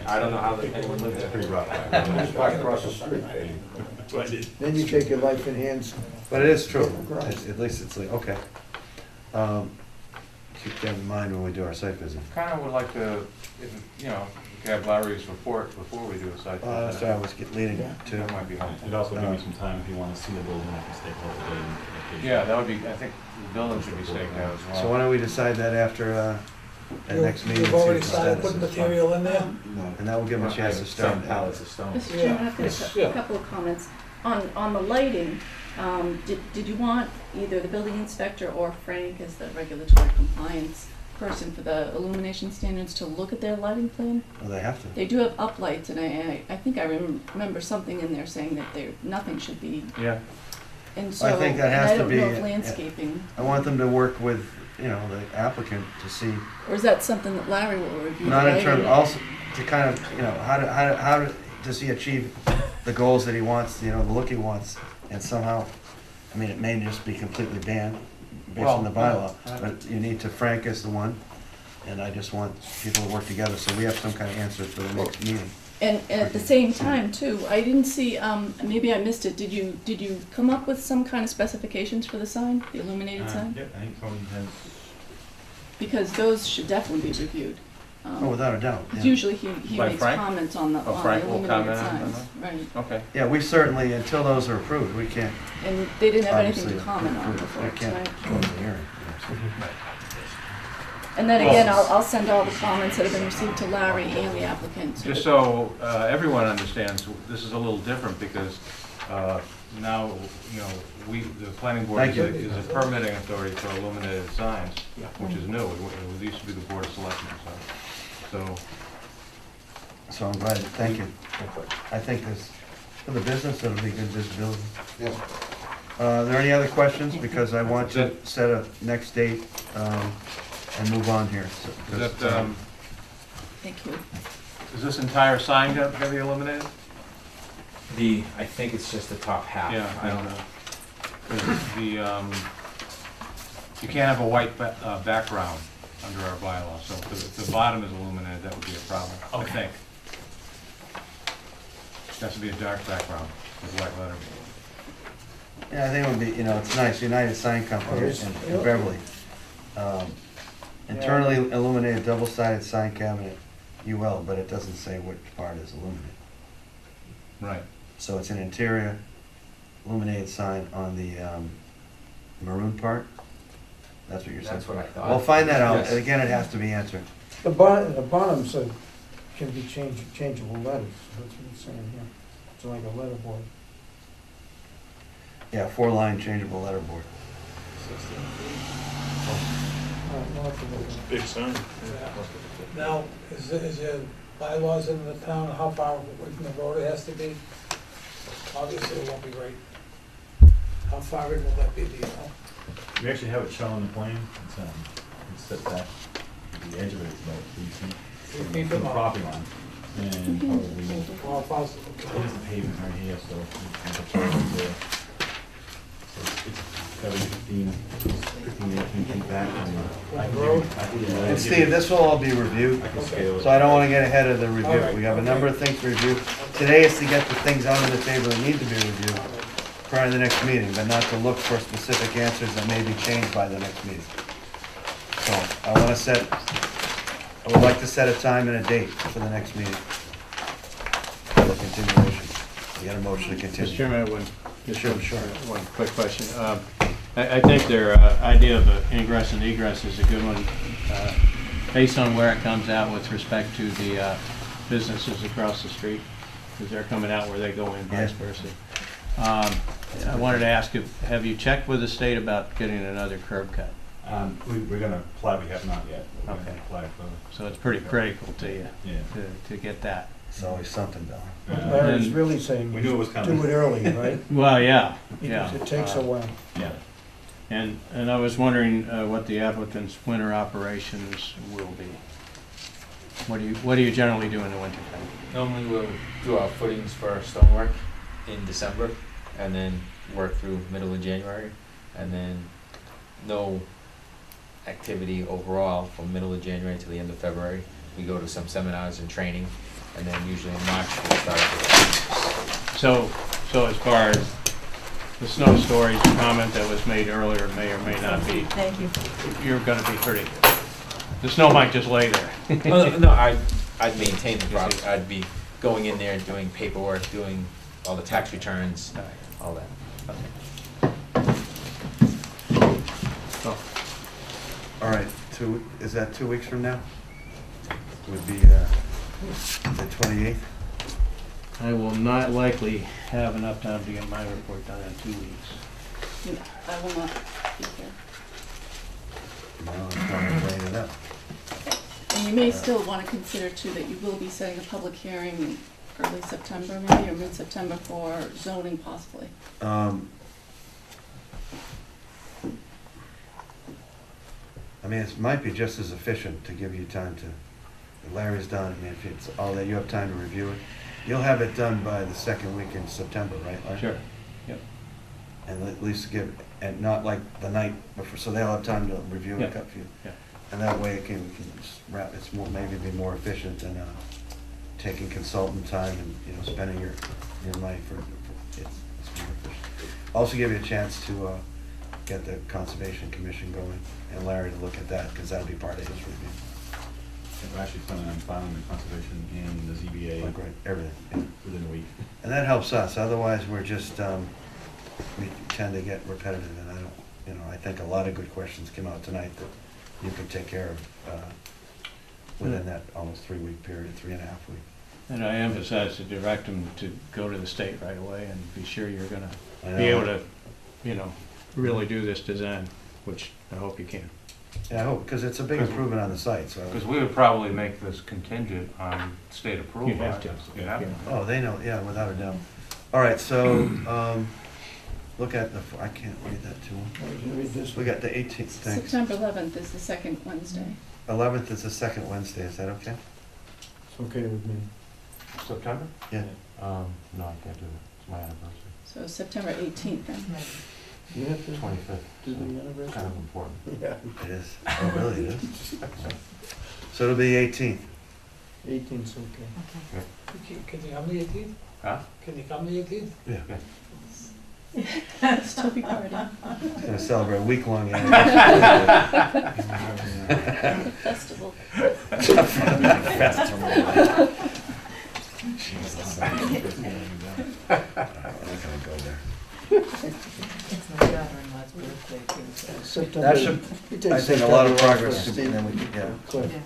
I don't know how anyone lives It's pretty there. rough. Across the street. Then you take your life in hands. But it is true, Right. at least it's like, okay. Keep that in mind when we do our site visit. kind of would like to, if, you know, we could have Larry's report before we do a site That's visit. what I was leading to. That might be helpful. It'd also give you some time if you want to see the building, I can stay close to the. Yeah, that would be, I think the building should be staked out as well. So why don't we decide that after, at next meeting? You've see what already the started status putting is. material in there? And that will give them a chance to start. Some pallets of stone. Mr. Chairman, I've got Yeah. a couple of comments. On the lighting, did you want either the building inspector or Frank as the regulatory compliance person for the illumination standards to look at their lighting plan? Well, they have to. They do have uplights, and I think I remember something in there saying that nothing should be, Yeah, and so, I and think that has I to don't be- know if landscaping, I want them to work with, you know, the applicant to see, or is that something that Larry will review? not in right? terms, also to kind of, you know, how does he achieve the goals that he wants, you know, the look he wants, and somehow, I mean, it may just be completely banned based on the bylaw, but you need to, Frank is the one, and I just want people to work together, so we have some kind of answer for the next meeting. And at the same time, too, I didn't see, maybe I missed it, did you come up with some kind of specifications for the sign, the illuminated sign? Yep, I think Tony has. Because those should definitely be reviewed. Oh, without a doubt, yeah. Usually he By makes Frank? comments on the Oh, Frank will illuminated comment on signs, right. okay. Yeah, we certainly, until those are approved, we can't And they didn't have anything obviously to comment on approve. before We can't tonight. close the hearing. And then again, I'll send all the comments that have been received to Larry and the applicant. Just so everyone understands, this is a little different because now, you know, the planning board Thank you. is a permitting authority for illuminated signs, which is new. It used to be the board of selectmen, so. So I'm glad, thank you. I think this, for the business, it'll be good visibility. Are there any other questions? Because I want to set a next date and move on here. So- Is because, that, Thank you. is this entire sign gonna be illuminated? I think it's just the top half. Yeah, I don't know. 'Cause you can't have a white background under our bylaw, so if the bottom is illuminated, that would be a problem, I think. It has to be a dark background with white lettering. Yeah, I think it would be, you know, it's nice, United Sign Company in Beverly. Internally illuminated double-sided sign cabinet, UL, but it doesn't say which part is illuminated. Right. So it's an interior illuminated sign on the maroon part? That's what you're saying? That's what I thought. We'll find that out, Yes. and again, it has to be answered. The bottom said can be changeable letters, that's what it's saying here. It's like a letterboard. Yeah, 4-line changeable letterboard. All right, we'll have to look at it. Big sign. Now, is there bylaws in the town, how far away from the road it has to be? Obviously, it won't be right. How far in will that be, do you know? We actually have it shown on the plan, it's setback, the edge of it is about 3 feet 3 feet from from the the property line. And probably, Well, possible. there's the pavement right here, so it's a chance there. So it's probably 15, 18 feet back from the. I can Road? give you- I can- And Steve, this will all be reviewed, I can scale it. so I don't wanna get ahead of the review. Alright, We have a okay. number of things to review. Today is to get the things out on the table that need to be reviewed prior to the next meeting, but not to look for specific answers that may be changed by the next meeting. So, I would like to set a time and a date for the next meeting. For the continuation. You got a motion to continue? Mr. Chairman, I have one, just Sure, sure. one quick question. I think their idea of ingress and egress is a good one, based on where it comes out with respect to the businesses across the street, because they're coming out where they go in, vice Yeah. versa. I wanted to ask, have you checked with the state about getting another curb cut? We're gonna apply, we have not yet. We're gonna Okay. apply for, So it's pretty critical to you yeah. to get that. It's always something, Bill. Larry's And- really saying, We knew it was coming. do it early, right? Well, yeah, Because yeah. it takes a while. Yeah. And I was wondering what the applicant's winter operations will be. What do you generally do in the wintertime? Normally we'll do our footings for stonework in December, and then work through middle of January, and then no activity overall from middle of January to the end of February. We go to some seminars and training, and then usually in March we'll start. So as far as the snow storage comment that was made earlier may or may not be, Thank you. you're gonna be pretty, the snow might just lay there. No, I'd maintain the property. I'd be going in there and doing paperwork, doing all the tax returns, all that. So, All right, is that 2 weeks from now? Would be the 28th? I will not likely have enough time to get my report done in 2 weeks. I will not be here. No, I'm trying to lay it up. And you may still want to consider too that you will be setting a public hearing in early September maybe, or mid-September for zoning possibly. I mean, it might be just as efficient to give you time to, Larry's done, I mean, if it's all that, you have time to review it. You'll have it done by the second week in September, right, Larry? Sure, yep. And at least give, and not like the night before, so they'll have time to review Yeah. and cut for you. Yeah. And that way it can just wrap, it's more, maybe be more efficient than, taking consultant time and, you know, spending your money for, it's more efficient. Also give you a chance to, get the Conservation Commission going, and Larry to look at that, because that'll be part of his review. We're actually planning on filing the conservation and the ZBA Like, right, everything, yeah. within a week. And that helps us, otherwise we're just, we tend to get repetitive, and I don't, you know, I think a lot of good questions came out tonight that you can take care of, within that almost 3-week period, 3.5 weeks. And I emphasize to direct them to go to the state right away and be sure you're gonna I be know. able to, you know, really do this design, which I hope you can. Yeah, I hope, because it's a big improvement on the site, so. Because we would probably make this contingent on state approval. You have to. You have to. Oh, they know, yeah, without a doubt. All right, so, look at the, I can't read that too I read this We one. got the 18th, thanks. September 11th is the second Wednesday. 11th is the second Wednesday, is that okay? It's okay with me. September? Yeah. No, I can't do that. It's my anniversary. So September 18th then. You have to 25th. do the anniversary? Kind of important. Yeah, It is, oh, really, it is? So it'll be 18th. 18th's okay. Can you come the 18th? Huh? Can you come the 18th? Yeah. Still be party. Gonna celebrate a week-long anniversary. Festival. I'm not gonna go there. It's my daughter-in-law's birthday too, so. September. That should, He takes I think a lot of September off progress, for and then we can, yeah. Cliff. Yeah.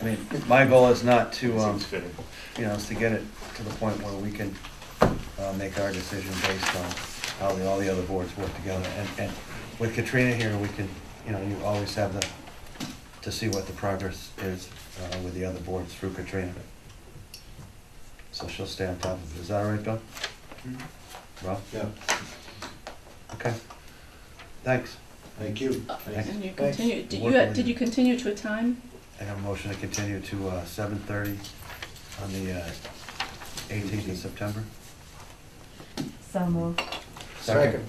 I mean, my goal is not to, Seems fitting. you know, is to get it to the point where we can make our decision based on how all the other boards work together. And with Katrina here, we can, you know, you always have to see what the progress is with the other boards through Katrina. So she'll stay on top of it. Is that all right, Bill? Rob? Yeah. Okay. Thanks. Thank you. And you Thanks. continue, did Work you, with did you. you continue to a time? I have a motion to continue to 7:30 on the 18th of September. So moved. Second.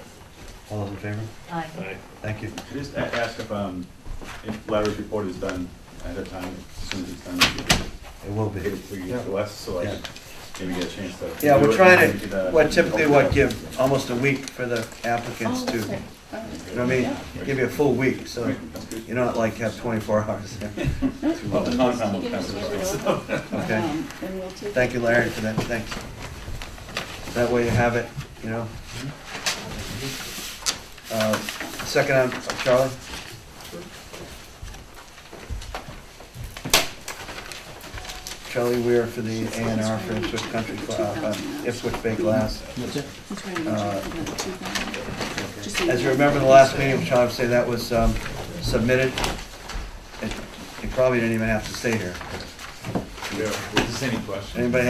All those in favor? Aye. Aye. Thank you. Could I just ask if Larry's report is done ahead of time, as soon as it's done, It will be. we can get to us, so I Yeah. maybe get a chance to. Yeah, do we're it trying and to, then what typically what give almost a week for the applicants Oh, to, okay. All right. you know what I mean? Yeah. Give you a full week, so That's good. you don't like have 24 hours. Well, the compound will He can pass just it switch it over. over. Okay. And we'll take. Thank you, Larry, for that, thanks. That way you have it, you know? Second on, Charlie? Charlie Weir for the A and R for Ipswich Country, Ipswich Bay Glass. He's writing a check for the 2,000. Just so As you know. remember the last meeting, Charlie would say that was submitted. You probably didn't even have to stay here. Yeah, is this any question? Anybody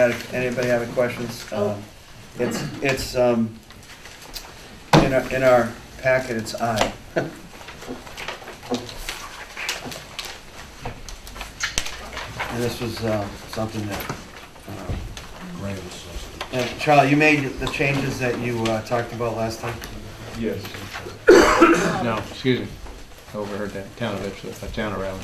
have any questions? Oh. It's in our packet, it's I. And this was something that, and Charlie, you made the changes that you talked about last time? Yes. No, excuse me. Overheard that. Town of Ipswich, town of Raleigh.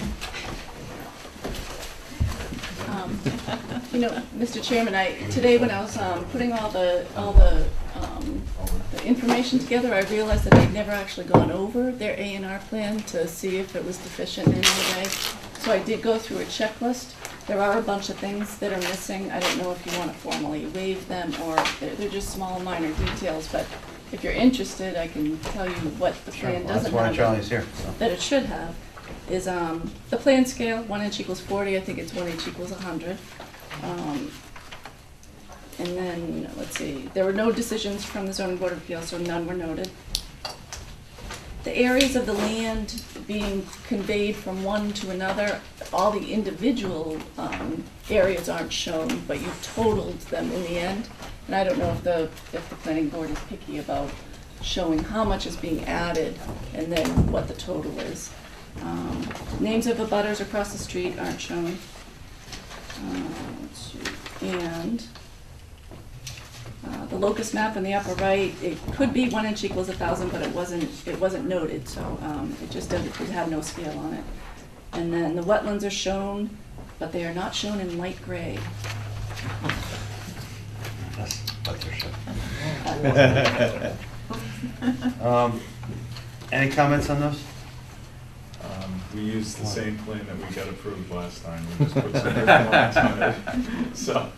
You know, Mr. Chairman, today when I was putting all the information together, I realized that I'd never actually gone over their A&R plan to see if it was deficient in any way. So I did go through a checklist. There are a bunch of things that are missing. I don't know if you want to formally waive them or they're just small minor details, but if you're interested, I can tell you what the plan Well, doesn't that's have. why Charlie's here, so. That it should have is the plan scale, 1 inch equals 40, I think it's 1 inch equals 100. And then, let's see, there were no decisions from the zoning board of appeals, so none were noted. The areas of the land being conveyed from one to another, all the individual areas aren't shown, but you totaled them in the end. And I don't know if the planning board is picky about showing how much is being added and then what the total is. Names of the abutters across the street aren't shown. Let's see. And the locust map in the upper right, it could be 1 inch equals 1,000, but it wasn't noted, so it just doesn't, it had no scale on it. And then the wetlands are shown, but they are not shown in light gray. That's like your shit. Any comments on those? We used the same plan that we got approved last time, we just put some different lines on it, so.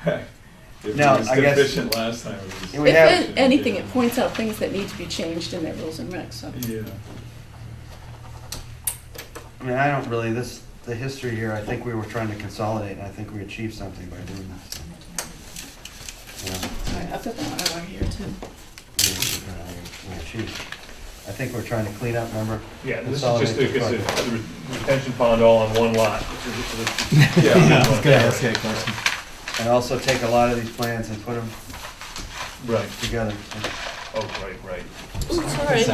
If it Now, was I guess- deficient last time, it was. We have- If anything, it points out things that need to be changed in their rules and regs, so. Yeah. I mean, I don't really, the history here, I think we were trying to consolidate, and I think we achieved something by doing this. You know, All right, I've got the Mylar here too. we achieved. I think we're trying to clean up, remember? Yeah, this is Consolidate just the it's project. a retention pond all on one lot. Yeah. And also take a lot of these plans and put them Right. together. Oh, right. Sorry.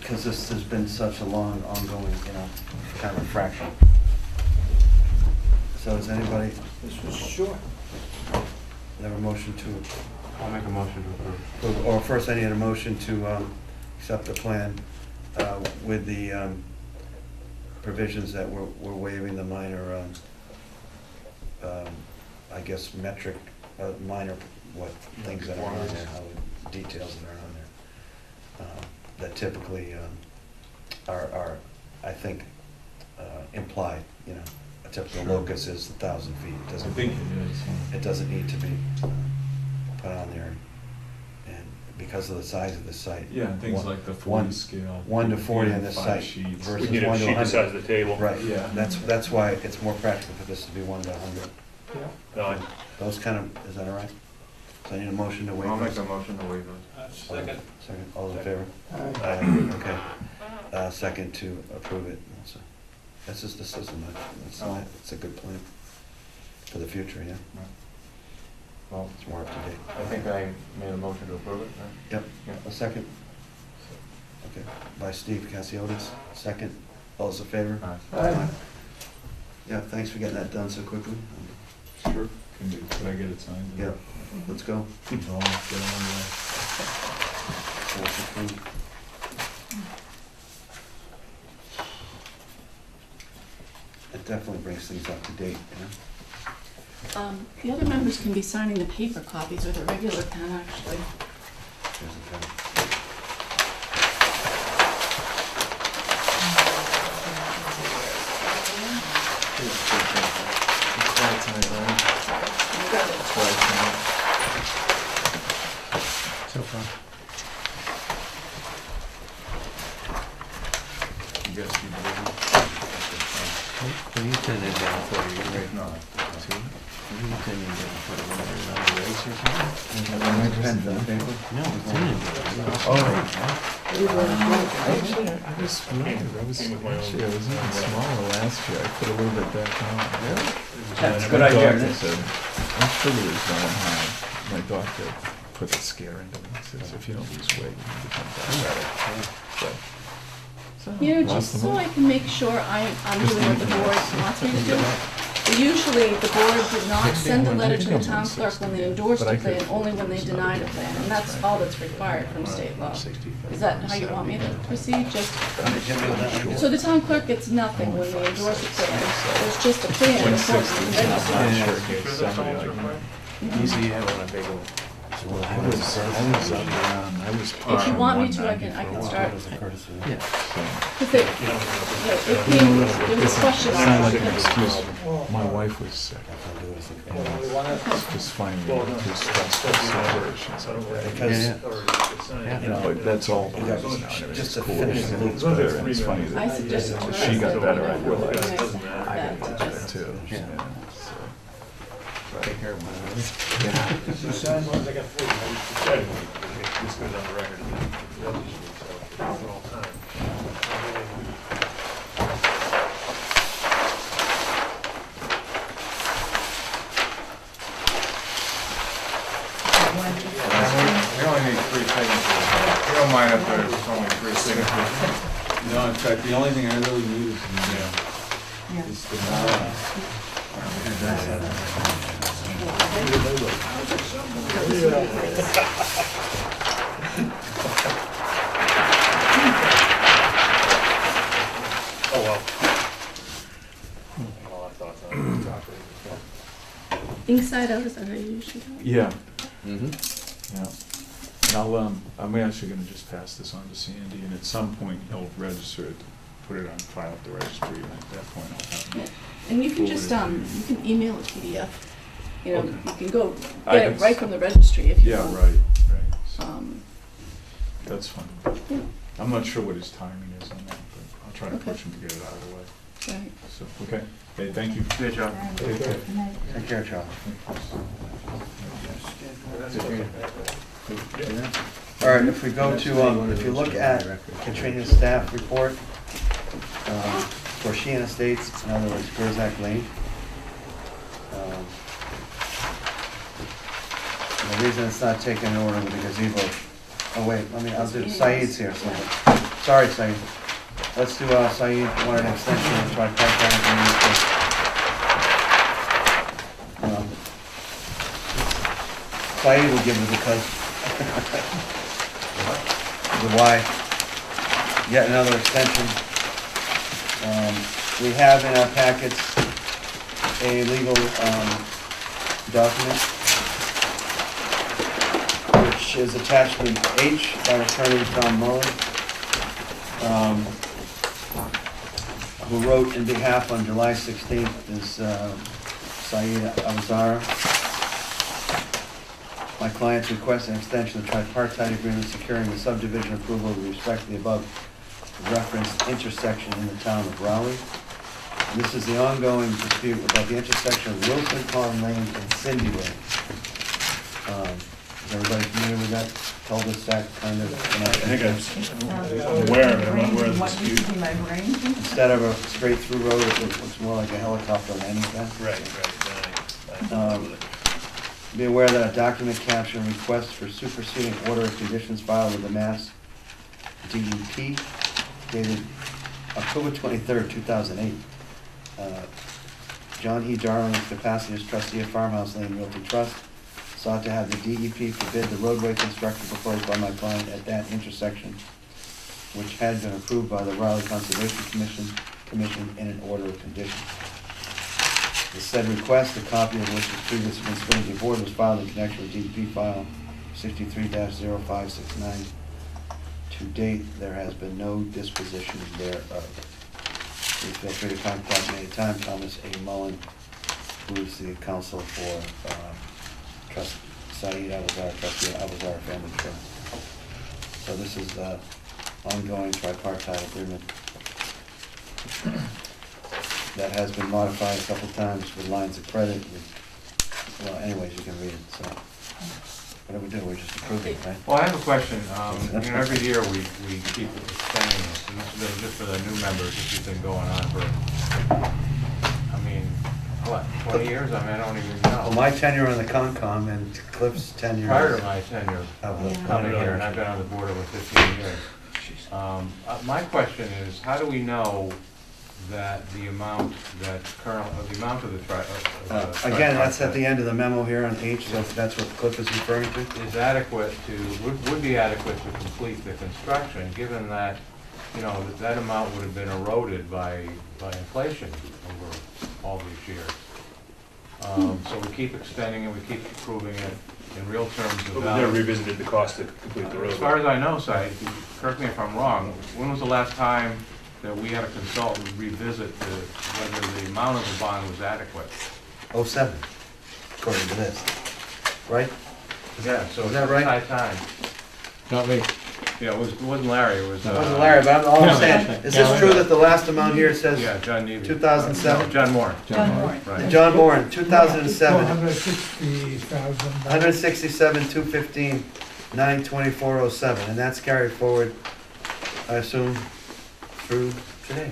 Because this has been such a long, ongoing, you know, kind of fraction. So does anybody This was short. have a motion to I'll make a motion to approve. Or first, I need a motion to accept the plan with the provisions that we're waiving the minor, I guess, metric, minor, what things that are on there, how details that are on there. That typically are, I think, implied, you know. A typical locus is 1,000 feet. It I doesn't, think it is. it doesn't need to be put on there. And because of the size of the site. Yeah, and things one- like the one- 40 scale. 1 to 40 on this 5 site sheets. versus We need 1 a to sheet the 100. size of the table. Right, Yeah. that's why it's more practical for this to be 1 to 100. No, Those kind of, is that all right? So I need a motion to waive. I'll make those. a motion to waive those. Second. Second, all in favor? Aye. Okay. Second to approve it also. That's just the system, it's a good plan for the future, yeah? Well, It's more up to date. I think I made a motion to approve it, right? Yep, Yeah. a second? Okay, by Steve Cassiotis, second. All those in favor? Aye. Yeah, thanks for getting that done so quickly. Sure. Can I get it signed? Yeah, let's go. Get on the way. That's approved. It definitely brings things up to date, you know? The other members can be signing the paper copies with a regular pen, actually. There's a pen. So far. You guys keep it over? What are you turning down for? You right? No. See? What are you turning down for? One of those on the race or something? My pen for the paper? No, it's turning down. Oh, Actually, I was smaller. Actually, I was even smaller last year. I put a little bit back on. Really? That's a My good idea. doctor said, my sugar is going high. My doctor put a scare into me. He says, if you don't lose weight, you can become diabetic. So, You know, lost just the so weight. I can make sure I'm doing what the board wants me to do. Usually, the board did not send a letter to the town clerk when they endorsed a plan, only when they denied a plan, and that's all that's required from state law. Is that how you want me to proceed? Just, so the town clerk gets nothing when they endorse a plan, there's just a plan, of course, in the registry. Usually you have on a big one. I was up. If you want me to, I can start. Yeah. Because it came, there was a question It's not on like it. an excuse. My wife was sick. Well, Just finding too stressful situations like that. Because, you know, But that's all. Yeah, just to finish the loop. It's better, and it's funny I that suggested to her. she got better, I it would be realized. nice to have I that, got to better just- too. Yeah. So. Take care of one. This goes on the record. For all time. We only need 3 signatures. You don't mind if there's only 3 signatures? No, in fact, the only thing I really need is the Oh, well. I'll have thoughts on it. Inside out, is that how you usually do it? Yeah, Mm-hmm. yeah. And I'm actually gonna just pass this on to Sandy, and at some point, he'll register it, put it on file at the registry, and at that point, I'll have Yeah. him. And you can Forward just, it to you. you can email a PDF. You know, Okay. you can go I get can it right from the registry if you Yeah, want. right. So Um, That's fine. yeah, I'm not sure what his timing is on that, but I'll try to Okay. push him to get it out of the way. right. So, okay, hey, thank you. Good job. Take care. Take care, Charles. All right, if we go to, if you look at Katrina's staff report, for Sheehan Estates, in other words, Gerzac Lane. And the reason it's not taken in order with the gazebo, oh wait, I'll do Saeed's here, so, sorry Saeed. Let's do, Saeed wanted an extension of tripartite agreement. Saeed will give it because. The why. Yet another extension. We have in our packets a legal document, which is attachment H by Attorney Tom Mullen, who wrote in behalf on July 16th is Saeed Awazara. My clients request an extension of tripartite agreement securing the subdivision approval with respect to the above referenced intersection in the town of Raleigh. And this is the ongoing dispute about the intersection of Wilson Pond Lane and Cindy Lane. Is everybody familiar with that? Cul-de-sac kind of? I think I'm aware of it, I'm aware of the dispute. My brain? Instead of a straight-through road, it looks more like a helicopter landing pad. Right. Be aware that a document caption request for superseding order of conditions filed with the Mass DEP dated October 23rd, 2008. John E. Darling's capacity as trustee of Farmhouse Lane Realty Trust sought to have the DEP forbid the roadway construction proposed by my client at that intersection, which had been approved by the Raleigh Conservation Commission in an order of conditions. The said request, a copy of which was previously been submitted to the board, was filed in connection with DEP file 63-0569. To date, there has been no disposition thereof. Please feel free to contact me anytime. Thomas A. Mullen, who is the counsel for Trust Saeed Abazar, trustee of Abazar Family Trust. So this is the ongoing tripartite agreement that has been modified a couple times with lines of credit. Well, anyways, you can read it, so. What do we do? We just approve it, right? Well, I have a question. You know, every year we keep extending this, and this has been just for the new members, this has been going on for, I mean, what, 20 years? I mean, I don't even know. Well, my tenure on the Concom and Cliff's tenure. Prior to my tenure of the coming here, and I've been on the board over 15 years. My question is, how do we know that the amount that the amount of the again, that's at the end of the memo here on H, so if that's what Cliff is referring to. is adequate to, would be adequate to complete the construction, given that, you know, that amount would have been eroded by inflation over all these years. So we keep extending it, we keep improving it in real terms of But we've value. never revisited the cost to complete the road. As far as I know, Said, correct me if I'm wrong, when was the last time that we had a consultant revisit whether the amount of the bond was adequate? 07, according to this, right? Yeah, so Is it's that right? high time. Not me. Yeah, it wasn't Larry, it was. It wasn't Larry, but all I'm saying, is this true that the last amount here says Yeah, John Nevey. 2007? John Moore. John Moore. Right. John Moore in 2007, 260,000. 167, 215, 92407, and that's carried forward, I assume, through today.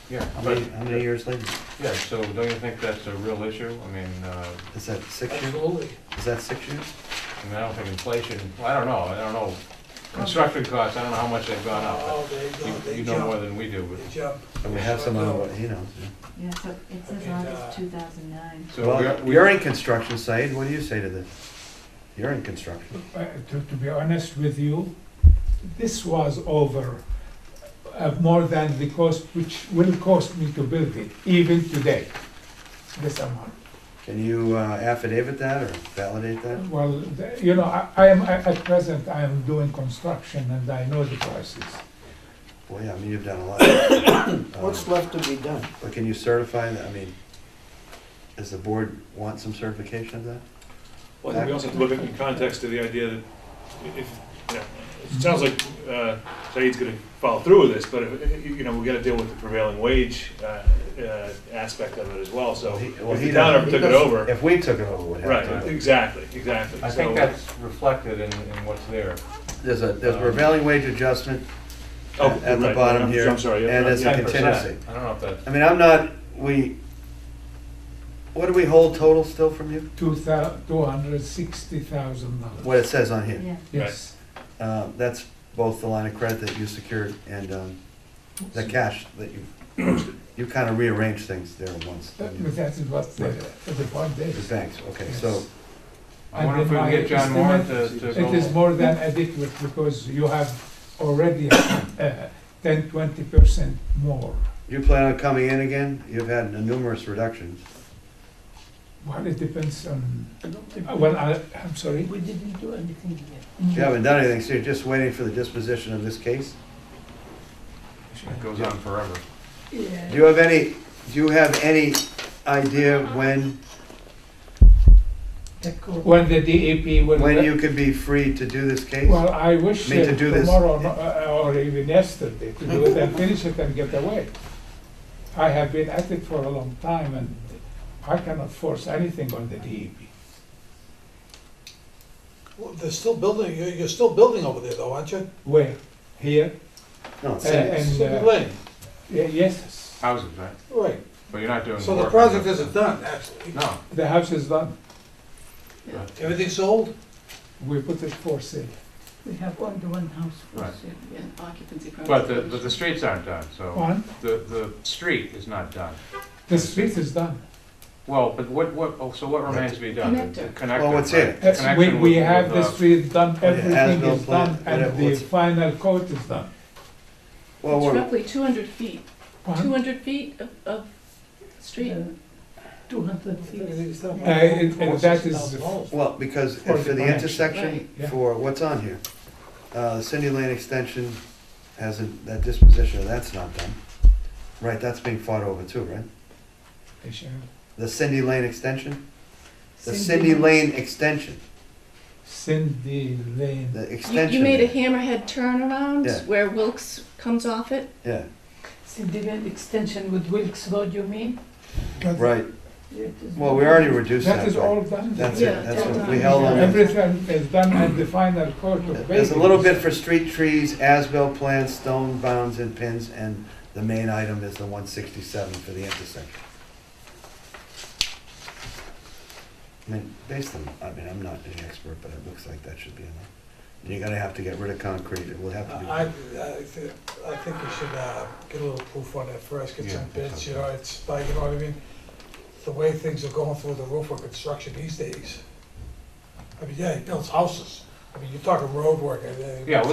Yeah, How but, many years later? yeah, so don't you think that's a real issue? I mean, Is that 6 years? Absolutely. Is that 6 years? I don't think inflation, well, I don't know. Construction costs, I don't know how much they've gone up, Oh, they go, but they you know more jump, than we do, they but. jump. And we have some on what he knows. Yeah, so it says Okay, August 2009. So Well, we- you're in construction, Said, what do you say to this? You're in construction. To be honest with you, this was over more than the cost, which will cost me to build it, even today, this amount. Can you affidavit that or validate that? Well, you know, I am, at present, I am doing construction and I know the prices. Well, yeah, I mean, you've done a lot. What's left to be done? But can you certify that, I mean, does the board want some certification of that? Well, I think we also have to look at in context to the idea that if, you know, it sounds like Saeed's gonna follow through with this, but if, you know, we gotta deal with the prevailing wage aspect of it as well, so Well, if he the town doesn't- ever took it over. If we took it over, we'd have Right, to. exactly. I So- think that's reflected in what's there. There's a prevailing wage adjustment Oh, at the right, bottom I'm- here, I'm sorry, yeah, and there's a 10%. contingency. I don't know if that's. I mean, what do we hold total still from you? $260,000. What it says on here. Yeah. Yes. That's both the line of credit that you secured and the cash that you kind of rearranged things there once. didn't you? But that is what the bond The is. banks, okay, Yes. so, I wonder if we can get John Moore to go. It is more than adequate because you have already 10-20% more. you plan on coming in again? You've had numerous reductions. Well, it depends on, I don't think, well, I'm sorry. we didn't do anything yet. You haven't done anything, so you're just waiting for the disposition of this case? It goes on forever. Yeah. Do you have any idea when When the DEP will. you could be free to do this case? Well, I wish Me to do this- tomorrow or even yesterday to do it and finish it and get away. I have been at it for a long time and I cannot force anything on the DEP. Well, they're still building, you're still building over there though, aren't you? Where? Here? No, it's And, Civic Lane, yes, Houses, right? right. But you're not doing. So the work. project isn't done, actually. No, the house is done. Yeah. Everything sold? We put it for sale. We have only one house for Right. sale. Yeah, occupancy permit. But the streets aren't done, so. One, The street is not done. the street is done. Well, but so what remains to be done? Connector. The connector, Well, what's here? right. Connection We with- have the with, street done, Yeah, everything as-built is plan, done, and whatever, the what's- final coat is done. Well, It's we're, roughly 200 feet. One, 200 feet of street. 200 feet. and that is, well, because For for the the Right, intersection, yeah. for what's on here, the Cindy Lane extension hasn't, that disposition, that's not done. Right, that's being fought over too, right? The Cindy Lane extension? The Cindy Lane extension, Cindy Lane. the You, extension. you made a there. hammerhead turnaround Yeah. where Wilkes comes off it? Yeah, Cindy Lane extension with Wilkes Road, you mean? right. It is- Well, we already reduced that. That is by- all done. That's Yeah, it, that's all what we done. held on. to. Everything is done and the final coat of There's a little bit paving. for street trees, as-built plans, stone bounds and pins, and the main item is the 167 for the intersection. I mean, based on, I mean, I'm not an expert, but it looks like that should be enough. You're gonna have to get rid of concrete, it will have to be. I think you should get a little proof on that first, get Yeah, some bids, that's you know, it's like, you know what I mean? The way things are going through the roof of construction these days. I mean, yeah, he builds houses. I mean, you're talking road work. Yeah, well,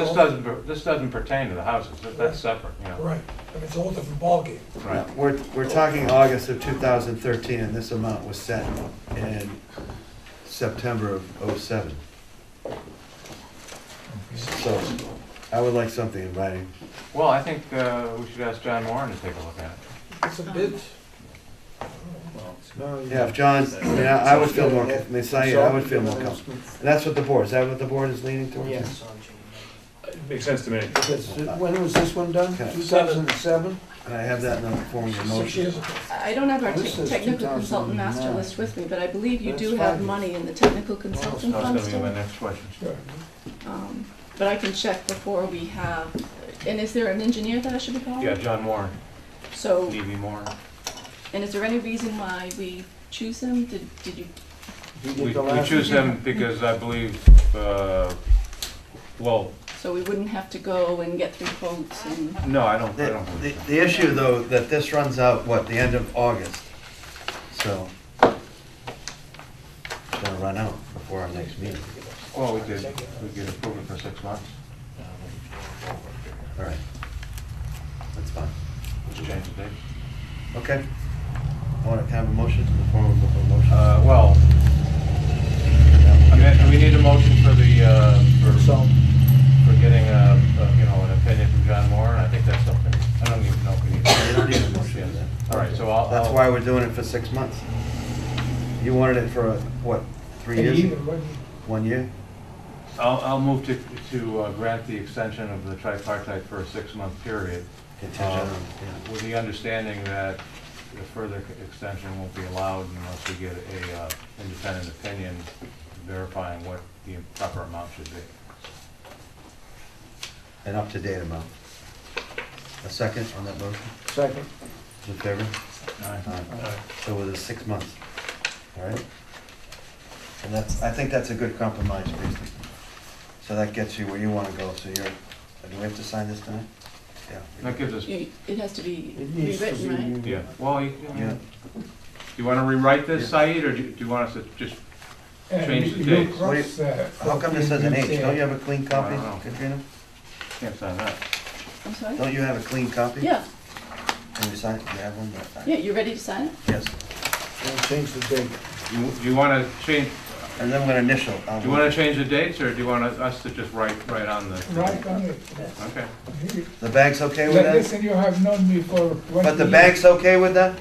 this doesn't pertain to the houses, that's separate, you know. Right, I mean, it's a whole different ballgame. Right. We're talking August of 2013, and this amount was set in September of '07. So, I would like something in writing. Well, I think we should ask John Warren to take a look at it. Get some bids. Yeah, if John, I mean, I would feel more, I mean, Saeed, I would feel more comfortable. And that's what the board, is that what the board is leaning towards? Yes. Makes sense to me. Because when was this one done? Okay. 2007? And I have that in the form of a 6 motion. years ago. I don't have our This is technical consultant master 2009. list with me, but I believe you That's do 5 have years. money in the technical consultant That fund was gonna be my still. next question. Sure. But I can check before we have, and is there an engineer that I should be calling? Yeah, John Warren, So, D.B. Warren. and is there any reason why we choose him? Did you, You We did the last choose one? him because I believe, well, so we wouldn't have to go and get 3 quotes and, no, I don't The, believe the issue though, that this runs out, what, the end of August? So, it's gonna run out before our next meeting. so. Well, we could approve it for 6 months. All right. That's fine. Just change the date. Okay. I want to have a motion in the form of a motion. Well, I mean, we need a motion for the, for getting you know, an opinion from John Warren. I think that's something, I don't even know if we need. You don't need a motion on that. All right, so I'll. That's why we're doing it for 6 months. You wanted it for, what, 3 A years? year, 1 year. 1 year? I'll move to grant the extension of the tripartite for a 6-month period, Contingent on, yeah. with the understanding that the further extension won't be allowed unless we get a independent opinion verifying what the proper amount should be. An up-to-date amount. A second on that motion? Second. In favor? Aye. Aye. So with 6 months, all right? And that's, I think that's a good compromise, basically. So that gets you where you want to go, so you're, do we have to sign this tonight? Yeah. That gives us, it has to be It needs to rewritten, right? be. yeah, well, do Yeah. you want to rewrite this, Yeah. Said, or do you want us to just, And Change the you dates. cross, How come this says an H? Don't you have a clean copy, I don't know. Katrina? can't sign that? I'm sorry? Don't you have a clean copy? Yeah, Can you sign it? You have one? yeah, you ready to sign it? Yes. Don't change the date. Do you want to change, And then we're gonna initial. do you want to change the dates, or do you want us to just write on the? Right on it. Okay. The bank's okay with that? Listen, you have known me for 20 But the years. bank's okay with that?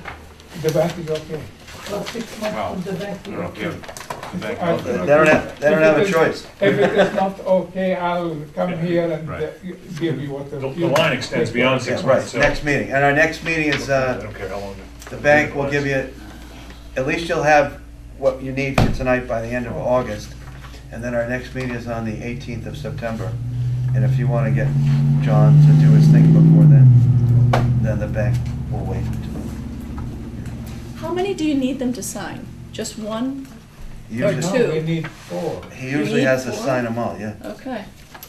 The bank is okay. For 6 Wow. months from the back. I don't know if you have, the bank I- knows They or not. don't have, they don't have a choice. If it is not okay, I'll come here and Right. give you what. The line extends beyond 6 Yeah, months, right, so. next meeting. And our next meeting is, I don't care how long. the bank will give you, at least you'll have what you need for tonight by the end of August. And then our next meeting is on the 18th of September. And if you want to get John to do his thing before then the bank will wait until. How many do you need them to sign? Just one? Usually, No, Two. we need 4. he You usually need has to 4? sign them all, yeah. Okay.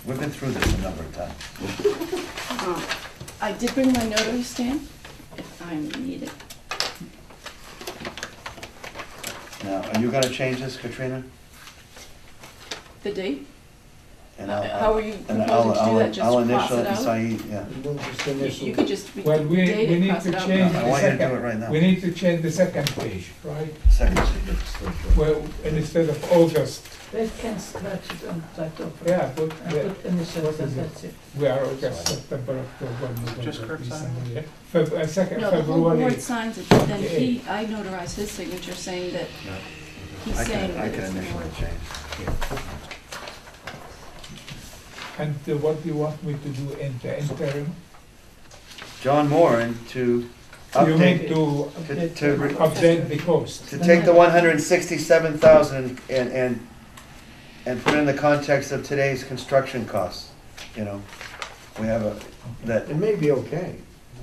We've been through this a number of times. I did bring my notary stamp, if I need it. Now, are you gonna change this, Katrina? The date? And How are you and proposing to do that? Just I'll cross initial it it, out? Saeed, yeah. We'll just You initial. could just Well, we date it, need cross to it out. change I the want you to do it second. right now. We need to change the second page, right? Second signature. Well, instead of August, They can scratch it and try to. yeah, but Put initials, what is and it? that's it. we are August, September, October, Just November, Kirk signing December. it? Second No, the whole February. board signs it, but then he, I notarize his signature saying that, he's I saying can, I that can it's initial more. the change. And what do you want me to do in the interim? John Moran to You mean update, to update the cost? to take the 167,000 and put in the context of today's construction costs, you know? We have a, that It may be okay.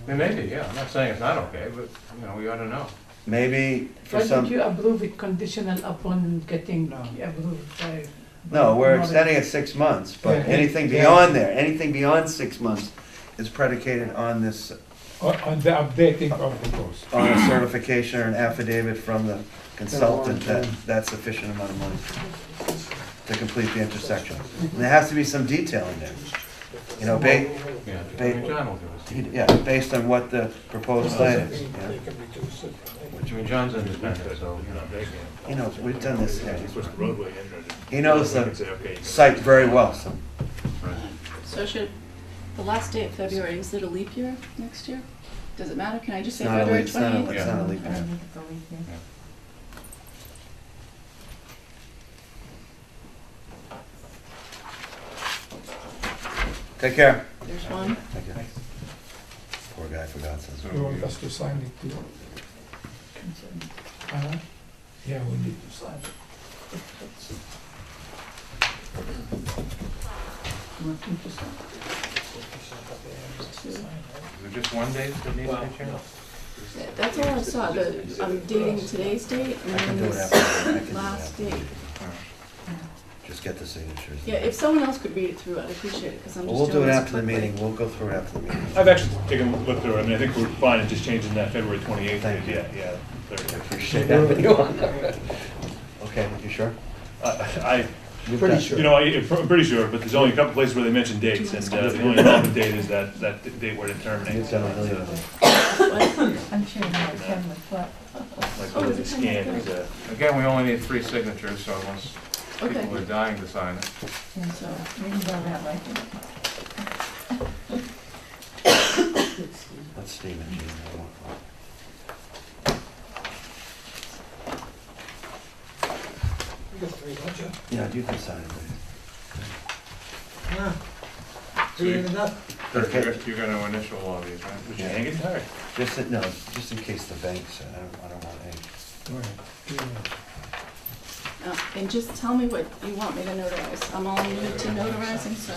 It may be, yeah, I'm not saying it's not okay, but, you know, we ought to know. maybe for Why don't some, you approve it conditional upon getting No. approved by? no, we're by- extending it 6 months, but Yeah. anything Yeah. beyond there, anything beyond 6 months is predicated on this, On the updating of the cost. on a certification or an affidavit from the consultant that long-term. that's sufficient amount of money to complete the intersection. And there has to be some detail in there. You know, Yeah, Ba- John will give us. yeah, based on what the proposed plan is, yeah. They can reduce it. I mean, John's independent, so, you know, they can. He knows, we've done this, yeah. It's just the roadway in there. He knows They the can say, okay, you can- site very well, so. So should, the last day of February, is it a leap year next year? Does it matter? Can I just say It's not a February leap- it's not a- 28th? it's not a leap year. Take care. There's one. Thank you. Poor guy forgot something. You want us to sign it too? Yeah, we need to sign it. Two. Is there just one date that needs to be changed? Yeah, that's all I saw, I'm dating today's date and I can then do it this after, I can do it last after. date. Just get the signatures. Yeah, if someone else could read it through, I'd appreciate it, because I'm Well, just we'll do doing it this after the quickly. meeting, we'll go through it after the meeting. I've actually taken a look through it, I mean, I think we're fine in just changing that February 28th. Thank you. Yeah, I third. appreciate having you on. Okay, you sure? You've Pretty got- sure. You know, I'm pretty sure, but there's only a couple places where they mention dates, and the only relevant date is that date where it terminates. You've done a million of them. I'm sure now it can with what? Like, what is it scanned, Again, we only need 3 signatures, so unless Okay. people are dying to sign it. And so, maybe they'll have like Let's Steve and Jean. You got 3, don't you? Yeah, you can sign it. Yeah. 3 ain't enough? Okay. You're gonna initial all these, right? Would you hang it hard? Just, no, just in case the banks, I don't want any. And just tell me what you want me to notarize. I'm all new to notarizing, so,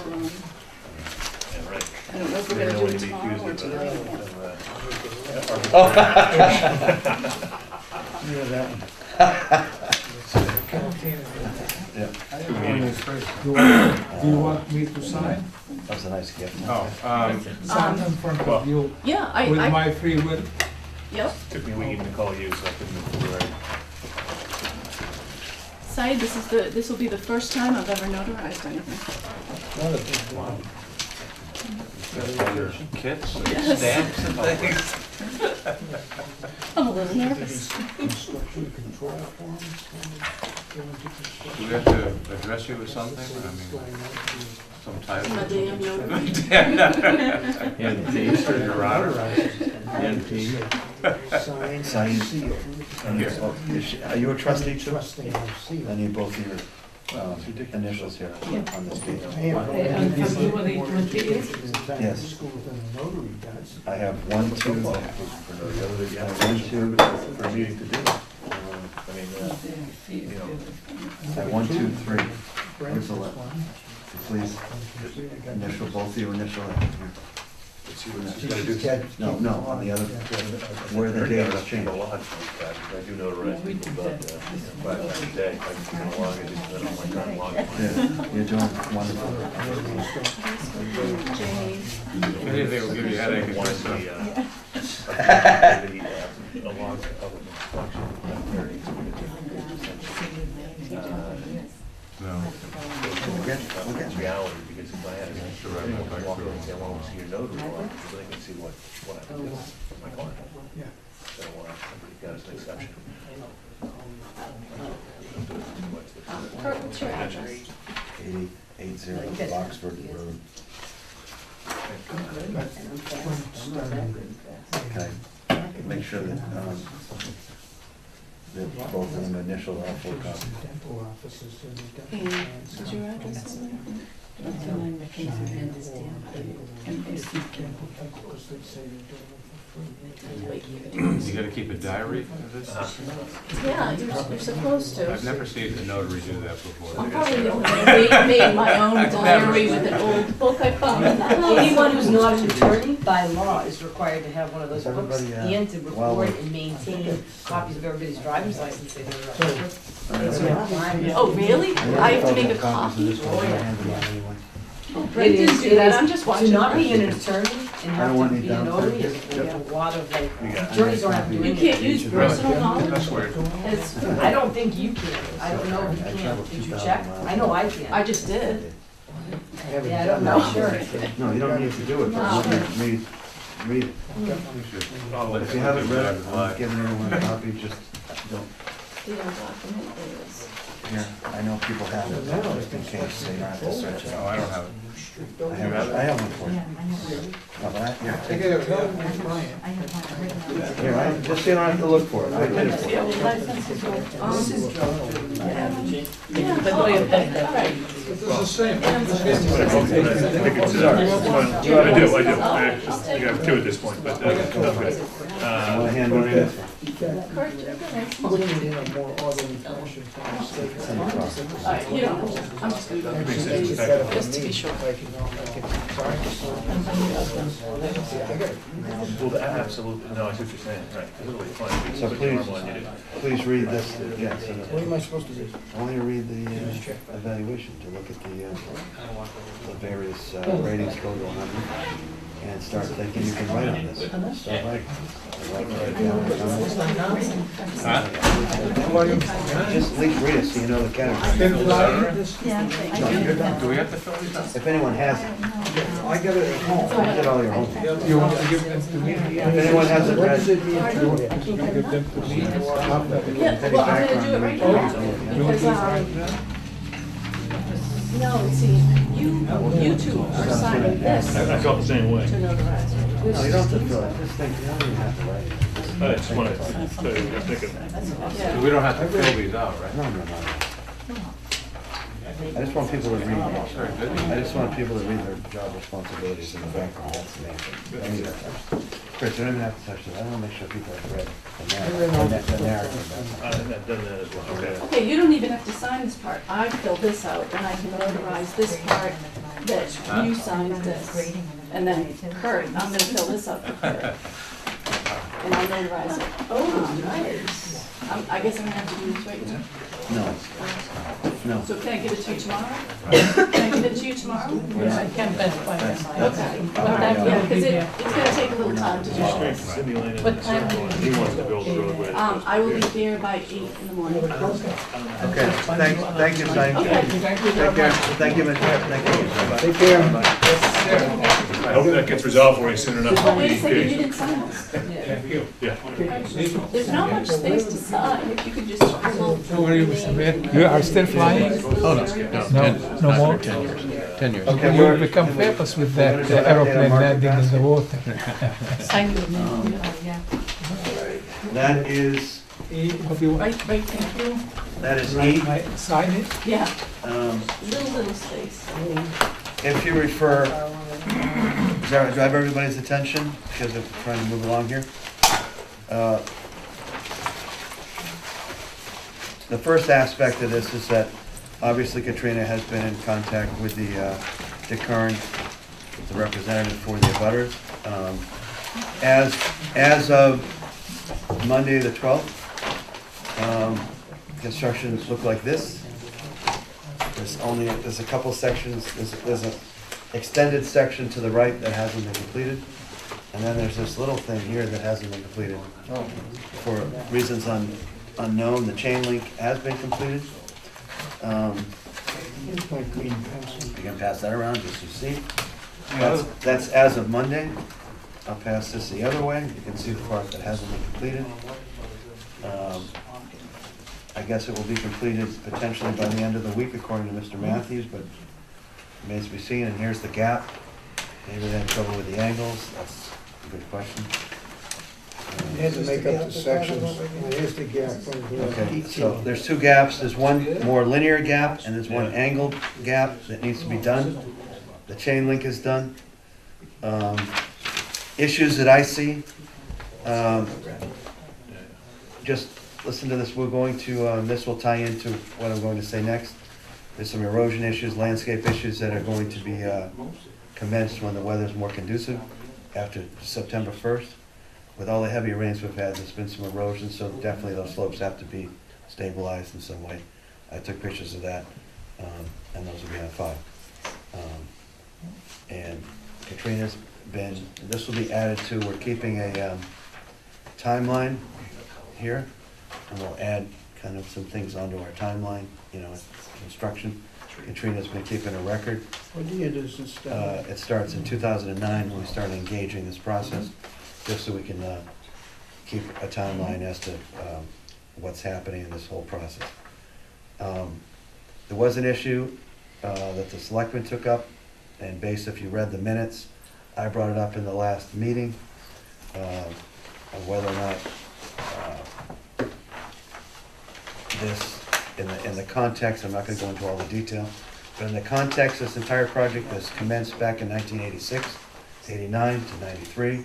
Yeah, right. I don't know if we're gonna do it tomorrow or tonight. Yeah, that one. Yeah, Do you want me to sign? that was a nice gift. Oh, Sign in front of you Yeah, with I, my free will? yep. Took me a week even to call you, so I couldn't move forward. Said, this will be the first time I've ever notarized anything. Kits and Yes. stamps and things. I'm a little nervous. Do we have to address you with something? I mean, some title? Madame notary. NP, Your Honor. NP. Sign, Sign. seal. Are you a trustee too? Trusting and seal. I need both of your initials here on this page. I am. And February 28th? Yes. School than the notary does. I have 1, 2, I have 1, 2 for a meeting to do. I have 1, 2, 3. Where's the left? Please, initial, both of you initial it. Let's see what she's gonna do. No, on the other, where the date has changed. I do notarize people, but 5 times a day, I can no longer just put on my current log. Yeah, you're doing wonderful. Jane. Anything will give you a headache if One it's of not. the logs of the No. It's reality, because if I had an extra revenue, if I walk in and say, I want to see your notary log, so they can see what I can do with my client. Yeah. So, somebody got us an exception. Kurt, what's your address? 8080 Boxford Road. Okay, make sure that, that both of them initial are full copy. Dental offices and the dental And plans. is your address on there? Because they say you're doing it for free. You gotta keep a diary of this? Yeah, you're supposed to. I've never seen a notary do that before. I'm probably the only one who made my own diary with an old book I found in the house. Anyone who's not an attorney by law is required to have one of those Does books everybody, and to well, record and maintain copies of everybody's driver's license. They don't have. Oh, really? I have to make a Copies of copy? this one, I hand them out anyway. Oh, Brent didn't do that, I'm just watching. To not be an attorney and I don't have want to any be a notary is downstairs. a lot of like, attorneys don't have to do You anything. can't use personal knowledge? That's weird. It's, I don't think you can. I don't know if you can. Did you check? I know I can. I just did. Yeah, I don't know, sure. No, you don't need to do it, but read it. Oh, If you haven't read it, I'm giving everyone a copy, just don't, They don't document this. here, I know people have it, but just in case, they don't have to search it Oh, out. I don't have it. I have one for you. Oh, that? Here, I take get it. a bill from my client. Here, just so you don't have to look for it, I did it for you. This is Yeah, oh, okay, all right. This is the same. I do, I have two at this point, but, that's good. Want to hand one in? Kurt, you're good. Putting it in a more orderly fashion from the state. Send it across. All right, you don't, I'm just gonna go. Makes sense. Just to be sure. Like, you know, like it's practice. I got it. Well, absolutely, no, I see what you're saying, right, totally fine. So Put please, your arm on, you do. please read this, yes, What am I supposed to do? only read the evaluation, to look at the various ratings go to 100, and start thinking you can write on this. Start writing. Just at least read it so you know the category. Do we have to fill these out? If anyone has it, I got it at home, I did all your homework. You want to give them to me? If anyone hasn't What read does it mean to Give them to me. Yeah, well, I'm gonna do it right now, because, no, see, you two are signing this I felt the same way. to notarize. No, you don't have to fill it, just think, you don't even have to write it. I just wanted to tell you, I'm thinking. Yeah. We don't have to fill these out, right? No. I just want people to read, I just want people to read their job responsibilities in the background, that's the main thing. Chris, you don't even have to touch it, I want to make sure people have read the narrative. I've done that as well, okay. Okay, you don't even have to sign this part. I fill this out and I can notarize this part that you signed this. And then Kurt, I'm gonna fill this out for Kurt. And I'll notarize it. Oh, nice. I guess I'm gonna have to do this right now. No. So can I give it to you tomorrow? Can I give it to you tomorrow? I can bet by Okay. Yeah, because it's gonna take a little time to do this. What time do you? He wants to build a roadway. I will be there by 8 in the morning. Okay, thank you, Sonny. Okay. Take care, thank you, Mr. Thank you. Take care. I hope that gets resolved for you soon enough. Oh, wait a second, you didn't sign this. Yeah. There's not much space to sign, if you could just scribble. How are you, Mr. Mayor? You are still flying? Oh, no, No more? 10 years. 10 years. Okay, You will become famous with that aeroplane landing in the water. Sign your name. That is, What do you want? Right, thank you. that is E. Sign it? Yeah, Um, little space. If you refer, does that drive everybody's attention, because we're trying to move along here? The first aspect of this is that, obviously Katrina has been in contact with the current the representative for the abutters. As of Monday the 12th, constructions look like this. There's a couple sections, there's an extended section to the right that hasn't been completed. And then there's this little thing here that hasn't been completed. For reasons unknown, the chain link has been completed. Here's my green pencil. You can pass that around just to see. That's as of Monday. I'll pass this the other way. You can see the part that hasn't been completed. I guess it will be completed potentially by the end of the week, according to Mr. Matthews, but remains to be seen. And here's the gap. Maybe they had trouble with the angles. That's a good question. You had to make up the sections. Here's the gap. Okay, so there's two gaps. There's one more linear gap and there's one angled gap that needs to be done. The chain link is done. Issues that I see, just listen to this. We're going to, this will tie into what I'm going to say next. There's some erosion issues, landscape issues that are going to be commenced when the weather's more conducive after September 1st. With all the heavy rains we've had, there's been some erosion, so definitely those slopes have to be stabilized in some way. I took pictures of that, and those will be on file. And Katrina's been, this will be added to, we're keeping a timeline here, and we'll add kind of some things onto our timeline, you know, construction. Katrina's been keeping a record. What year does this start? It starts in 2009 when we started engaging this process, just so we can keep a timeline as to what's happening in this whole process. There was an issue that the selectmen took up, and based, if you read the minutes, I brought it up in the last meeting, of whether or not this, in the context, I'm not going to go into all the detail, but in the context, this entire project was commenced back in 1986, 89 to 93.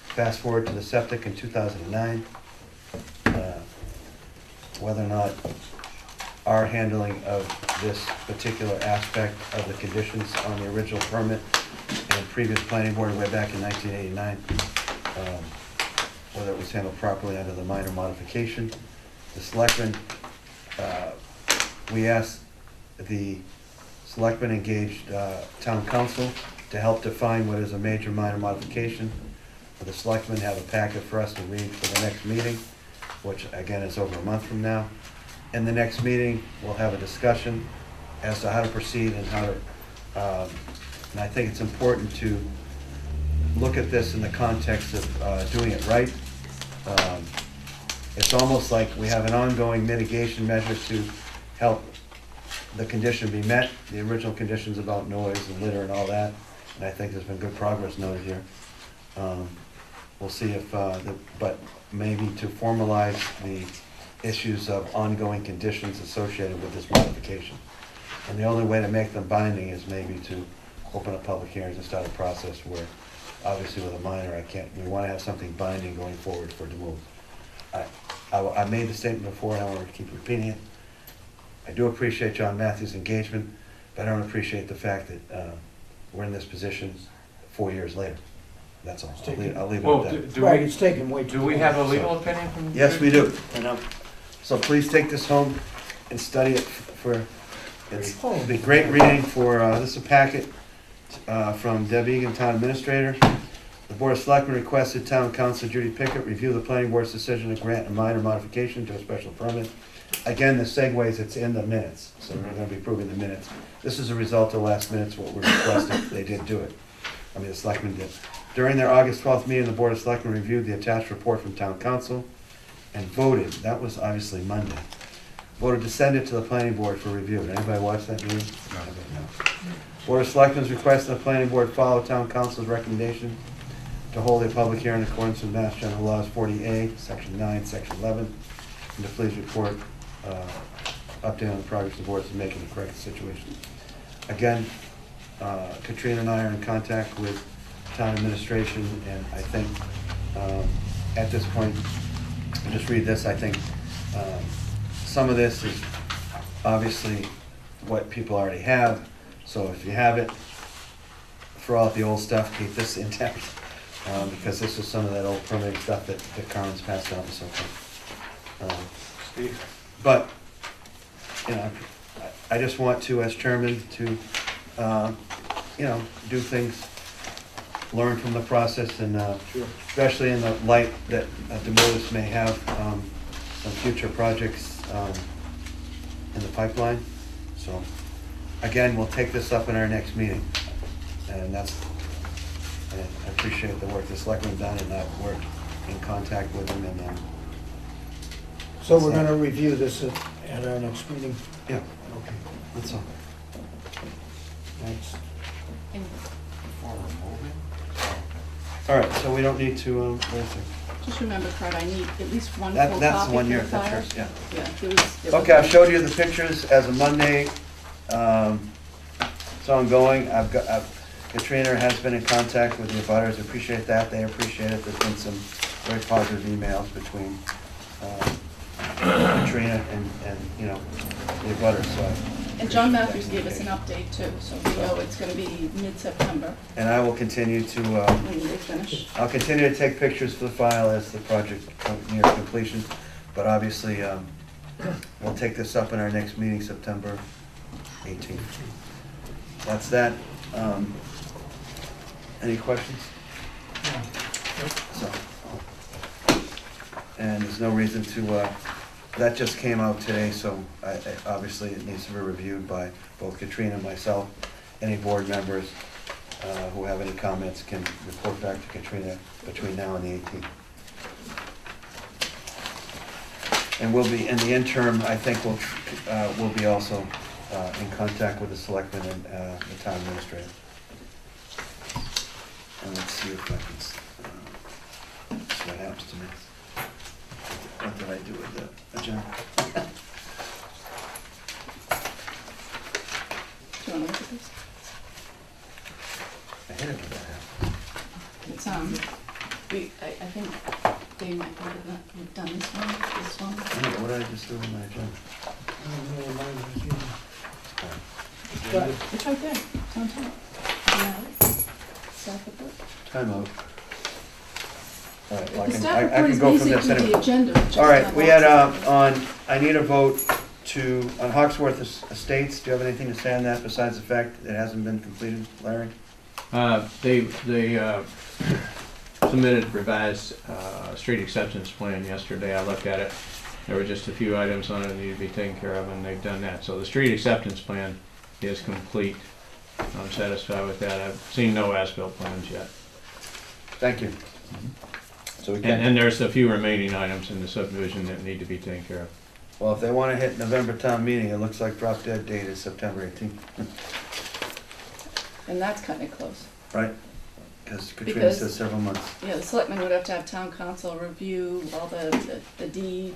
Fast forward to the septic in 2009, whether or not our handling of this particular aspect of the conditions on the original permit and previous planning board way back in 1989, whether it was handled properly under the minor modification. The selectmen, we asked the selectmen engaged town council to help define what is a major minor modification. The selectmen have a packet for us to read for the next meeting, which again is over a month from now. In the next meeting, we'll have a discussion as to how to proceed and how to, and I think it's important to look at this in the context of doing it right. It's almost like we have an ongoing mitigation measure to help the condition be met, the original conditions about noise and litter and all that, and I think there's been good progress noted here. We'll see if, but maybe to formalize the issues of ongoing conditions associated with this modification. And the only way to make them binding is maybe to open up public hearings and start a process where, obviously with a minor, we want to have something binding going forward for DeMove. I made the statement before and I want to keep repeating it. I do appreciate John Matthews' engagement, but I don't appreciate the fact that we're in this position 4 years later. That's all. I'll leave it Well, at that. Right, it's taken way too do long. we have a legal opinion from? Yes, we do. And, so please take this home and study it for, it'll be great reading for, this is a packet from Deb Egan, Town Administrator. The Board of Selectmen requested Town Council Judy Pickett review the planning board's decision to grant a minor modification to a special permit. Again, the segues, it's in the minutes, so we're going to be approving the minutes. This is a result of last minutes, what we requested. They did do it. I mean, the Selectmen did. During their August 12th meeting, the Board of Selectmen reviewed the attached report from Town Council and voted, that was obviously Monday, voted to send it to the planning board for review. Did anybody watch that meeting? No. Board of Selectmen's request the planning board follow Town Council's recommendation to hold a public hearing in accordance with Mass General Laws 40A, Section 9, Section 11, and to please report update on the progress the board is making to correct the situation. Again, Katrina and I are in contact with town administration, and I think at this point, I'll just read this, I think some of this is obviously what people already have, so if you have it, throw out the old stuff, keep this intact, because this is some of that old permitting stuff that Karen's passed on and so forth. Steve? But, you know, I just want to, as chairman, to, you know, do things, learn from the process, and Sure. especially in the light that Demodis may have some future projects in the pipeline. So, again, we'll take this up in our next meeting. And I appreciate the work the selectmen done, and I've worked in contact with them, and So we're gonna review this at our next meeting. yeah, okay, that's all. Next. And All right, so we don't need to, what is it? just remember, Kurt, I need at least one full copy That's the one for year, the that's file. yours, yeah. Yeah, there was. Okay, I've showed you the pictures as of Monday. It's ongoing. Katrina has been in contact with the abutters. Appreciate that. They appreciate it. There's been some very positive emails between Katrina and you know, the abutters, so. And John Matthews gave us an update too, so we know it's gonna be mid-September And I will continue to, when they finish. I'll continue to take pictures for the file as the project nears completion. But obviously, we'll take this up in our next meeting, September 18th. That's that. Any questions? So, and there's no reason to, that just came out today, so obviously it needs to be reviewed by both Katrina and myself. Any board members who have any comments can report back to Katrina between now and the 18th. And we'll be, in the interim, I think we'll be also in contact with the selectmen and the town administrator. And let's see if I can, see what happens to me. What did I do with the agenda? Do you wanna look at this? I hit it with that. It's, I think they might have done this one. I don't know, what did I just do with my agenda? It's right there, it's on top. Yeah. Staff report. Time out. All right, well, The I staff can report is go from this basically anyway. the agenda. which All is right, not we had, lots. I need a vote on Hawksworth Estates. Do you have anything to say on that besides the fact it hasn't been completed, Larry? They submitted revised street acceptance plan yesterday. I looked at it. There were just a few items on it that needed to be taken care of, and they've done that. So the street acceptance plan is complete. I'm satisfied with that. I've seen no as-built plans yet. Thank you. So we can, And there's a few remaining items in the subdivision that need to be taken care of. well, if they want to hit November town meeting, it looks like drop dead date is September 18th, And that's kinda close. right? Because Katrina Because- says several months. Yeah, the selectmen would have to have town council review all the deed,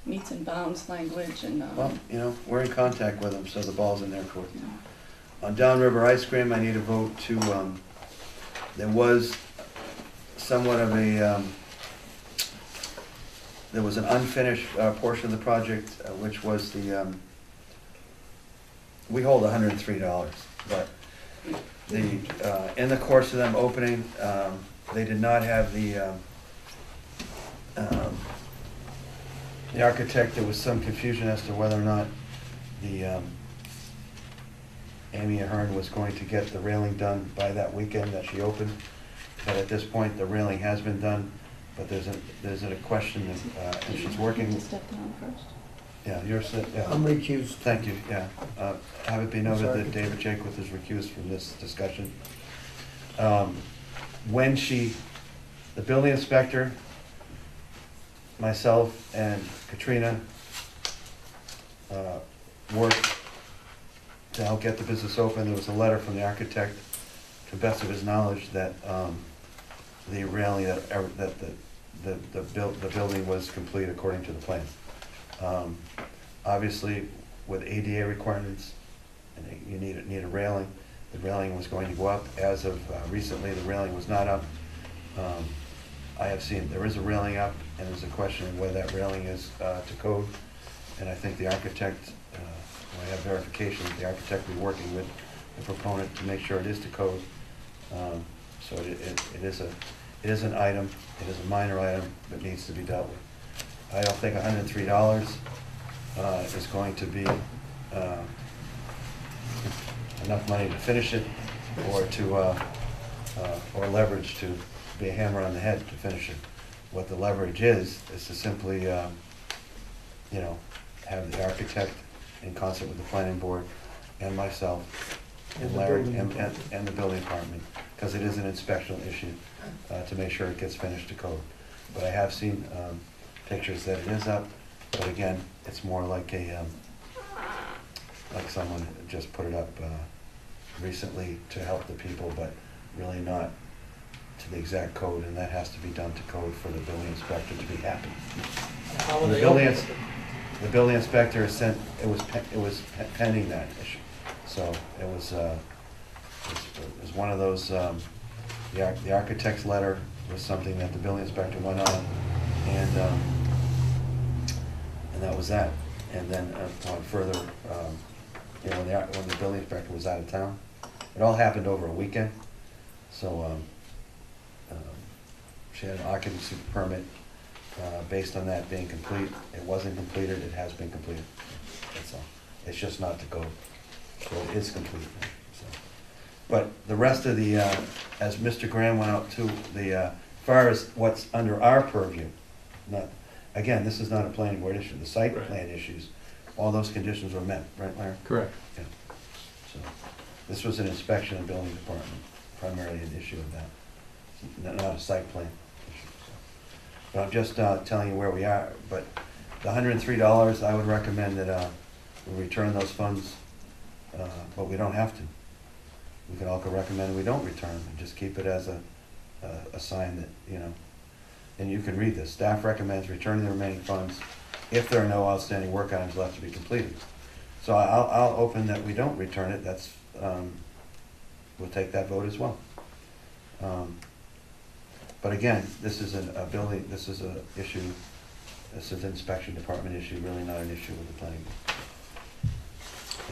meets and bounds language and, Well, you know, we're in contact with them, so the ball's in their court. you know. On Downriver Ice Cream, I need a vote to, there was somewhat of a, there was an unfinished portion of the project, which was the, we hold $103, but the, in the course of them opening, they did not have the architect. There was some confusion as to whether or not the, Amy Ahern was going to get the railing done by that weekend that she opened. But at this point, the railing has been done, but there's a question, and she's working, To step down first. yeah, you're, yeah. I'm recused. Thank you, yeah. Have it be noted that David Jaquith is recused from this discussion. When the building inspector, myself, and Katrina worked to help get the business open, there was a letter from the architect, to the best of his knowledge, that the railing, that the building was complete according to the plan. Obviously, with ADA requirements, and you need a railing, the railing was going to go up. As of recently, the railing was not up. I have seen, there is a railing up, and there's a question of whether that railing is to code. And I think the architect, when I have verification, the architect will be working with the proponent to make sure it is to code. So it is an item, it is a minor item that needs to be dealt with. I don't think $103 is going to be enough money to finish it, or to, or leverage to be a hammer on the head to finish it. What the leverage is to simply, you know, have the architect in concert with the planning board and myself and And the Larry building and the building department, because it is an inspectional issue, to make sure it gets finished to code. But I have seen pictures that it is up, but again, it's more like a, like someone just put it up recently to help the people, but really not to the exact code, and that has to be done to code for the building inspector to be happy. How will The they building, open ins- it? the building inspector sent, it was pending that issue. So it was one of those, the architect's letter was something that the building inspector went on, and that was that. And then on further, you know, when the building inspector was out of town, it all happened over a weekend. So she had an occupancy permit based on that being complete. It wasn't completed, it has been completed. That's all. It's just not to go. So it is complete now, so. But the rest of the, as Mr. Graham went out to, as far as what's under our purview, not, again, this is not a planning board issue, the site Right. plan issues, all those conditions were met, right, Larry? Correct. Yeah. So, this was an inspection and building department, primarily an issue of that, not a site plan issue. So. But I'm just telling you where we are, but the $103, I would recommend that we return those funds, but we don't have to. We can also recommend we don't return them, and just keep it as a sign that, you know, and you can read this. Staff recommends returning the remaining funds if there are no outstanding work items left to be completed. So I'll open that we don't return it. That's, we'll take that vote as well. But again, this is a building, this is a issue, this is an inspection department issue, really not an issue with the planning board.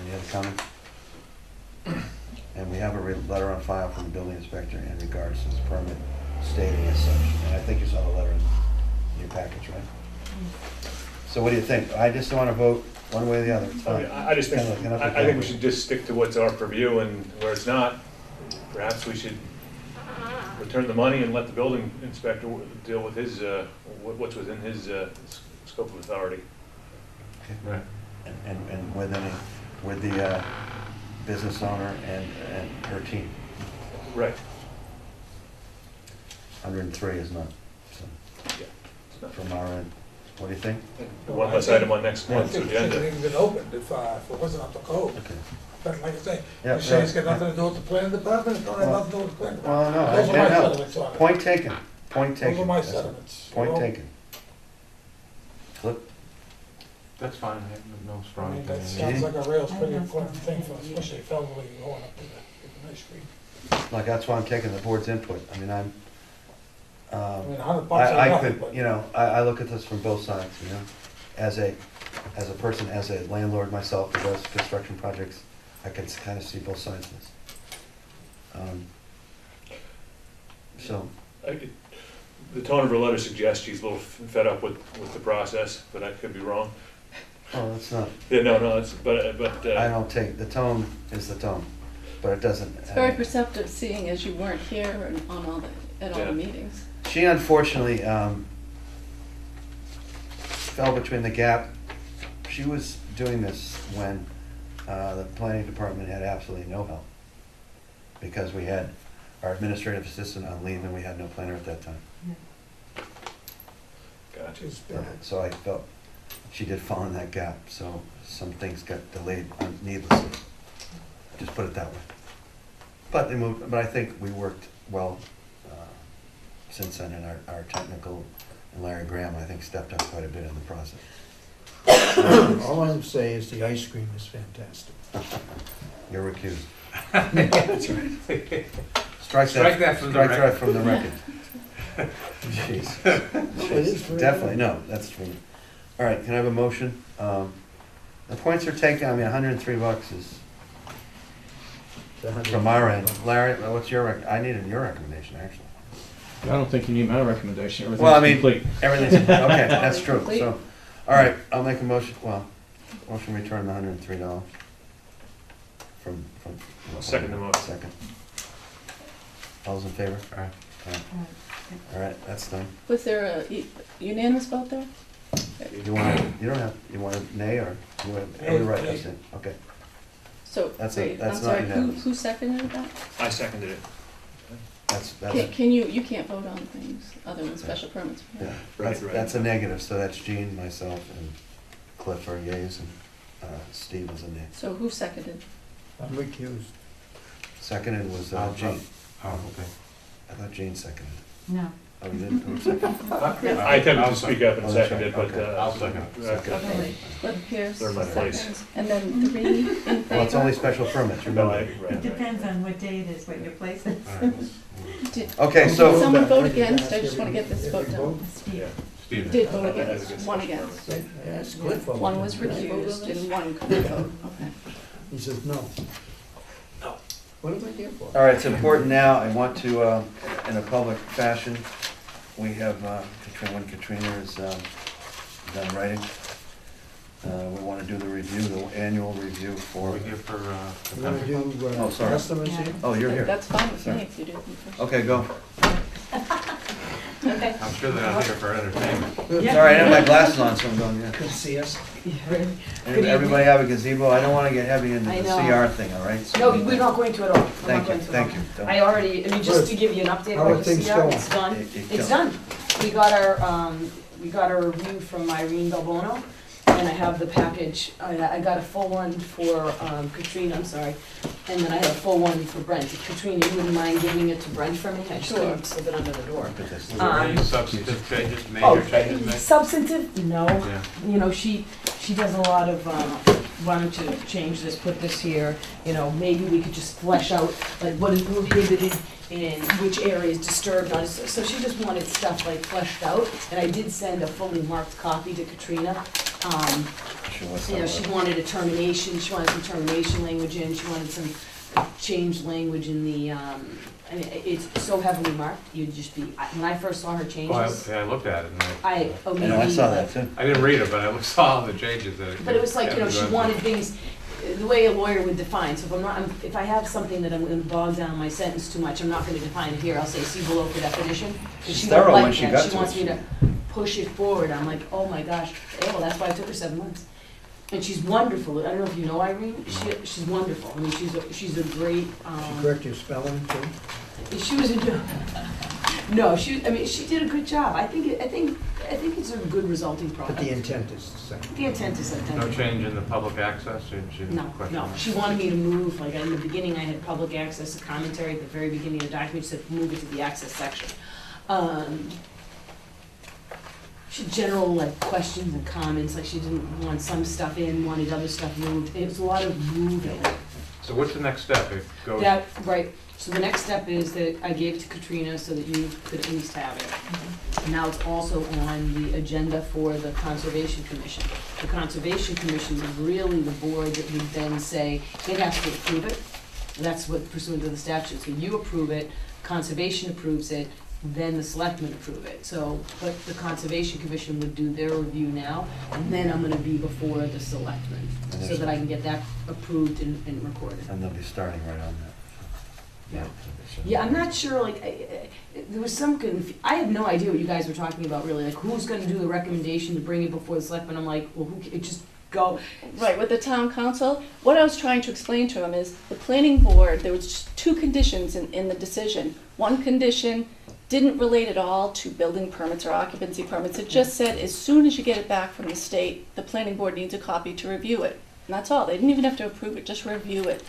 Any other comments? And we have a letter on file from the building inspector in regards to this permit stating as such. And I think you saw the letter in your package, right? So what do you think? I just don't want to vote one way or the other. It's I mean, fine. I just think, Kinda like I think we should just stick to what's our purview, and where it's not, perhaps we should return the money and let the building inspector deal with his, what's within his scope of authority. Okay. And with the business owner and her team. Right. 103 is not, so, Yeah. It's not- from our end. What do you think? One less item on next I month's think it shouldn't agenda. even been opened if it wasn't up to code. Okay. But like I say, Yeah, you say it's yeah. got nothing to do with the planning department, it don't have nothing to do with the planning Well, department. no, Those are my no. sentiments on it. Point taken, point taken. Those are my That's all. sentiments. you Point know? taken. Flip. That's fine, I have no I strong mean, that opinion. sounds like a real pretty important thing for, especially if elderly going up to the nice street. Like, that's why I'm taking the board's input. I mean, I'm, I mean, $100 ain't I nothing, could, but. you know, I look at this from both sides, you know? As a person, as a landlord myself who does construction projects, I can kind of see both sides of this. So, The tone of her letter suggests she's a little fed up with the process, but I could be wrong. oh, it's not, Yeah, no, it's, but, I don't take, the tone is the tone, but it doesn't. It's very perceptive, seeing as you weren't here and on all at all Yeah. the meetings. She unfortunately fell between the gap. She was doing this when the planning department had absolutely no help, because we had our administrative assistant on leave and we had no planner at that time. gotcha. It's bad. So I felt she did fall in that gap, so some things got delayed needlessly. Just put it that way. But they moved, but I think we worked well since then, and our technical, and Larry Graham, I think, stepped up quite a bit in the process. All I'm saying is the ice cream is fantastic. You're recused. That's right. Strike that from the Strike that record. from the record. Jeez. No, it is very Definitely, good. no, that's true. All right, can I have a motion? The points are taken, I mean, $103 is, from our end. Larry, what's your, I needed your recommendation, actually. I don't think you need my recommendation, Well, I everything's mean, complete. everything's, okay, that's true, Complete. so, all right, I'll make a motion, motion to return the $103 from. I'll second the motion. Second. All those in favor? All right. All right, that's done. Was there a unanimous vote there? You want, you don't have, you want a nay, or you want, every right, that's it, okay. So, That's wait, that's I'm not sorry, unanimous. who seconded that? I seconded it. That's, Can you can't vote on things other than special permits. yeah, Right, that's, right. that's a negative, so that's Gene, myself, and Cliff are yeas, and Steve is a nay. So who seconded? I'm recused. Seconded was Gene. Oh, okay. I thought Gene seconded. No. Oh, you didn't? Who seconded? I attempted to speak up and Oh, that's second it, right. but, Okay. I'll second. Okay, Cliff Pierce They're my place. seconds, and then 3 in favor? Well, it's only special permits, no, remember? right. It depends on what day it is, what your place is. All right. Did Okay, did so, someone vote against? I just want to get this vote done. Yeah. Steve. Did vote against, one against. Yes, Cliff voted. One was recused and one couldn't vote, okay. He says no. No. What am I here for? all right, it's important now, I want to, in a public fashion, we have, Katrina, when Katrina is done writing, we want to do the review, the annual review for, We're here for, You wanna do, Oh, sorry. estimates here? oh, you're here. That's fine with Sorry. me if you do them first. Okay, go. Okay. I'm sure they're not here for entertainment. Sorry, I have my glasses on, so I'm going, yeah. Could see us. Everybody have a gazebo? I don't want to get heavy into I the know. CR thing, all right? No, we're not going to at all. We're Thank not you, going to at thank all. you. Don't- I already, I mean, just to give you an update How are about the things CR, going? it's done. It's It's done. We got our review from Irene Balbono, and I have the package. I got a full one for Katrina, I'm sorry, and then I have a full one for Brent. If Katrina, you wouldn't mind giving it to Brent for me? I just Sure. couldn't slip it under the door. Look at this. Was there any substantive changes, Oh, major changes made? substantive? No. Yeah. You know, she does a lot of, why don't you change this, put this here, you know, maybe we could just flesh out, like, what is prohibited and which area is disturbed, not, so she just wanted stuff like fleshed out, and I did send a fully marked copy to Katrina. Sure, what's You know, up she with- wanted a termination, she wanted some termination language in, she wanted some changed language in the, I mean, it's so heavily marked, you'd just be, when I first saw her Well, changes, I looked at it and I I immediately. know, I saw that too. I didn't read it, but I saw all the changes that. But it was like, you know, she Kevin wanted things, the way a lawyer would define, so if I'm not, if I have something that I'm gonna bog down my sentence too much, I'm not gonna define it here, I'll say, see below for definition. 'Cause she Thorough don't when like she that, got she to wants it. me to push it forward, I'm like, oh my gosh, yeah, well, that's why it took her 7 months. And she's wonderful, I don't know if you know Irene, she's wonderful, I mean, she's a great, Correct your spelling too? she was a, no, I mean, she did a good job, I think it's a good resulting But product. the intent is the same. The intent is identical. No change in the public access, or she didn't No, question no, that? she wanted me to move, like in the beginning, I had public access, a commentary at the very beginning of the document, she said, move it to the access section. She had general like questions and comments, like she didn't want some stuff in, wanted other stuff moved, it was a lot of moving. So what's the next step? It goes, That, right, so the next step is that I gave to Katrina so that you could at least have it. Now it's also on the agenda for the Conservation Commission. The Conservation Commission is really the board that would then say, it has to approve it. That's what pursuant to the statute, so you approve it, Conservation approves it, then the selectmen approve it. So, but the Conservation Commission would do their review now, and then I'm gonna be before the selectmen, so that I can get that approved and recorded. And they'll be starting right on that. Yeah. Yeah, I'm not sure, like, there was some, I had no idea what you guys were talking about, really, like, who's gonna do the recommendation to bring it before the selectmen, I'm like, well, it just go. Right, with the town council, what I was trying to explain to him is, the planning board, there was just 2 conditions in the decision. One condition didn't relate at all to building permits or occupancy permits, it just said, as soon as you get it back from the state, the planning board needs a copy to review it. And that's all, they didn't even have to approve it, just review it.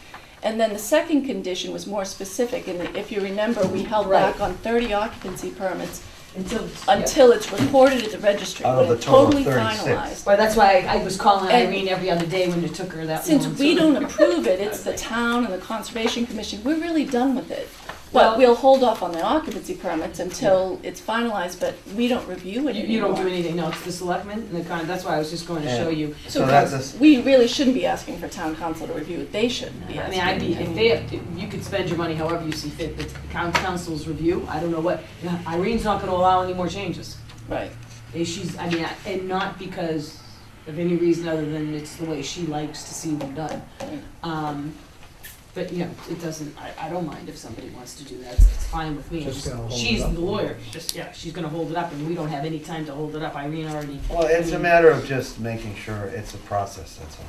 And then the second condition was more specific, and if you remember, we held back on 30 occupancy permits until it's recorded at the registry, Out of when the it's total of totally 36. finalized. Well, that's why I was calling And- Irene every other day when it took her that long. Since we don't approve it, it's the town and the Conservation Commission, we're really done with it. But we'll hold off on the occupancy permits until it's finalized, but we don't review it You don't do anymore. anything, no, it's the selectmen and the that's why I was just going to show you. So that's, We really shouldn't be asking for town council to review it, they shouldn't be I asking. mean, I'd be, if you could spend your money however you see fit, but council's review, I don't know what, Irene's not gonna allow any more changes. Right. She's, I mean, and not because of any reason other than it's the way she likes to see them done. But, you know, it doesn't, I don't mind if somebody wants to do that, it's fine with me. Just gonna hold it She's up. the lawyer, she's gonna hold it up, and we don't have any time to hold it up, Irene already. well, it's a matter of just making sure it's a process, that's all.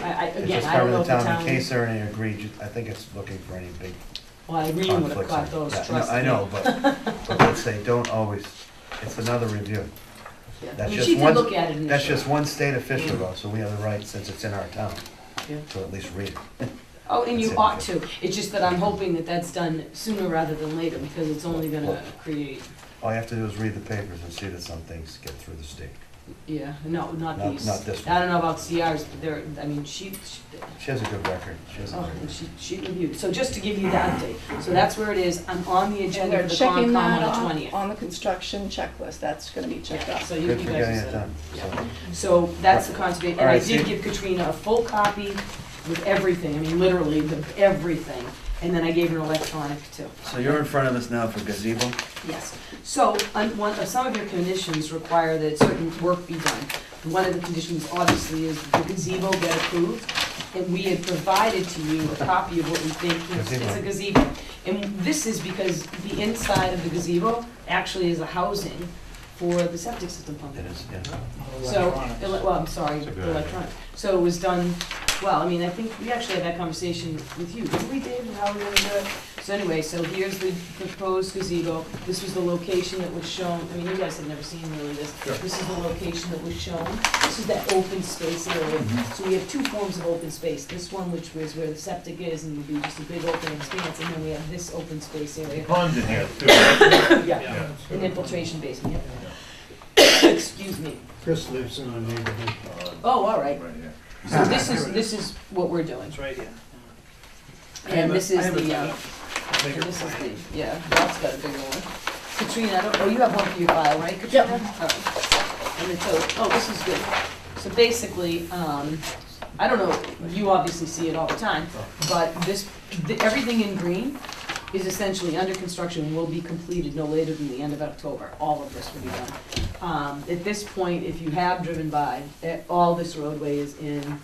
Yeah, It's again, just I don't covering know the if the town, town. in case there are any egregious, I think it's looking for any big Well, Irene would have conflicts. caught those, Yeah, trust no, me. I know, but let's say, don't always, it's another review. Yeah. I That's mean, just she did one- look at it initially. That's just one state official though, so we have the right, since it's in our town, Yeah. to at least read it. Oh, and you That's it. ought to. It's just that I'm hoping that that's done sooner rather than later, because it's only gonna create, All you have to do is read the papers and see that some things get through the state. yeah, no, not Not- these. not this I one. don't know about CRs, but they're, I mean, she She has a good record, she has a oh, very and good. she reviewed. So just to give you the update, so that's where it is. I'm on the And agenda we're for the checking Concom that on the off 20th. on the construction checklist, that's gonna be checked Yeah, off. so you Good you for guys getting are it set. done, Yeah. so. So that's the conservation, All and I right, did see- give Katrina a full copy with everything, I mean, literally, everything. And then I gave her an electronic too. So you're in front of us now for gazebo? Yes. So, some of your conditions require that certain work be done. One of the conditions, obviously, is the gazebo get approved, and we had provided to you a copy of what we think is it's a gazebo. And this is because the inside of the gazebo actually is a housing for the septic system pump. It is, yeah. So, Electronics. well, I'm sorry, electronic. So it was done, well, I mean, I think we actually had that conversation with you, didn't we, David, how we were gonna do it? So anyway, so here's the proposed gazebo. This was the location that was shown, I mean, you guys have never seen really this. This is the location that was shown. This is that open space area. So we have two forms of open space. This one, which was where the septic is, and would be just a big open expanse, and then we have this open space area. Pond in here, too. right? Yeah, an infiltration basin, yeah. Excuse me. Chris lives in the neighborhood. Oh, all right. Right here. So this is what we're doing. It's right here. And this is I have a the, bigger this is the, yeah, Bob's got a bigger one. Katrina, I don't, oh, you have one for your file, right, Katrina? Yep. All right. And it's, oh, this is good. So basically, I don't know, you obviously see it all the time, but everything in green is essentially under construction and will be completed no later than the end of October. All of this will be done. At this point, if you have driven by, all this roadway is in,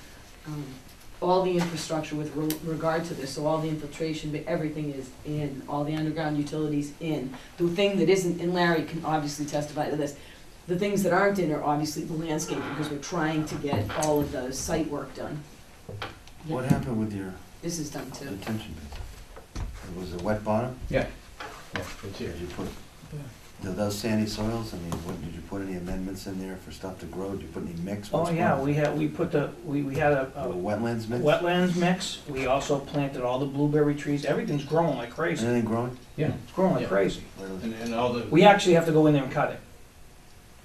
all the infrastructure with regard to this, so all the infiltration, but everything is in, all the underground utilities in. The thing that isn't, and Larry can obviously testify to this, the things that aren't in are obviously the landscaping, because we're trying to get all of the site work done. What happened with your This is done too. detention basin? Was it wet bottom? Yeah. Yeah, it's here. Did you put, those sandy soils, I mean, what, did you put any amendments in there for stuff to grow? Did you put any mix? Oh, yeah, we had a A wetlands mix? wetlands mix. We also planted all the blueberry trees. Everything's growing like crazy. Anything growing? Yeah, it's growing like Yeah. crazy. And all the. We actually have to go in there and cut it.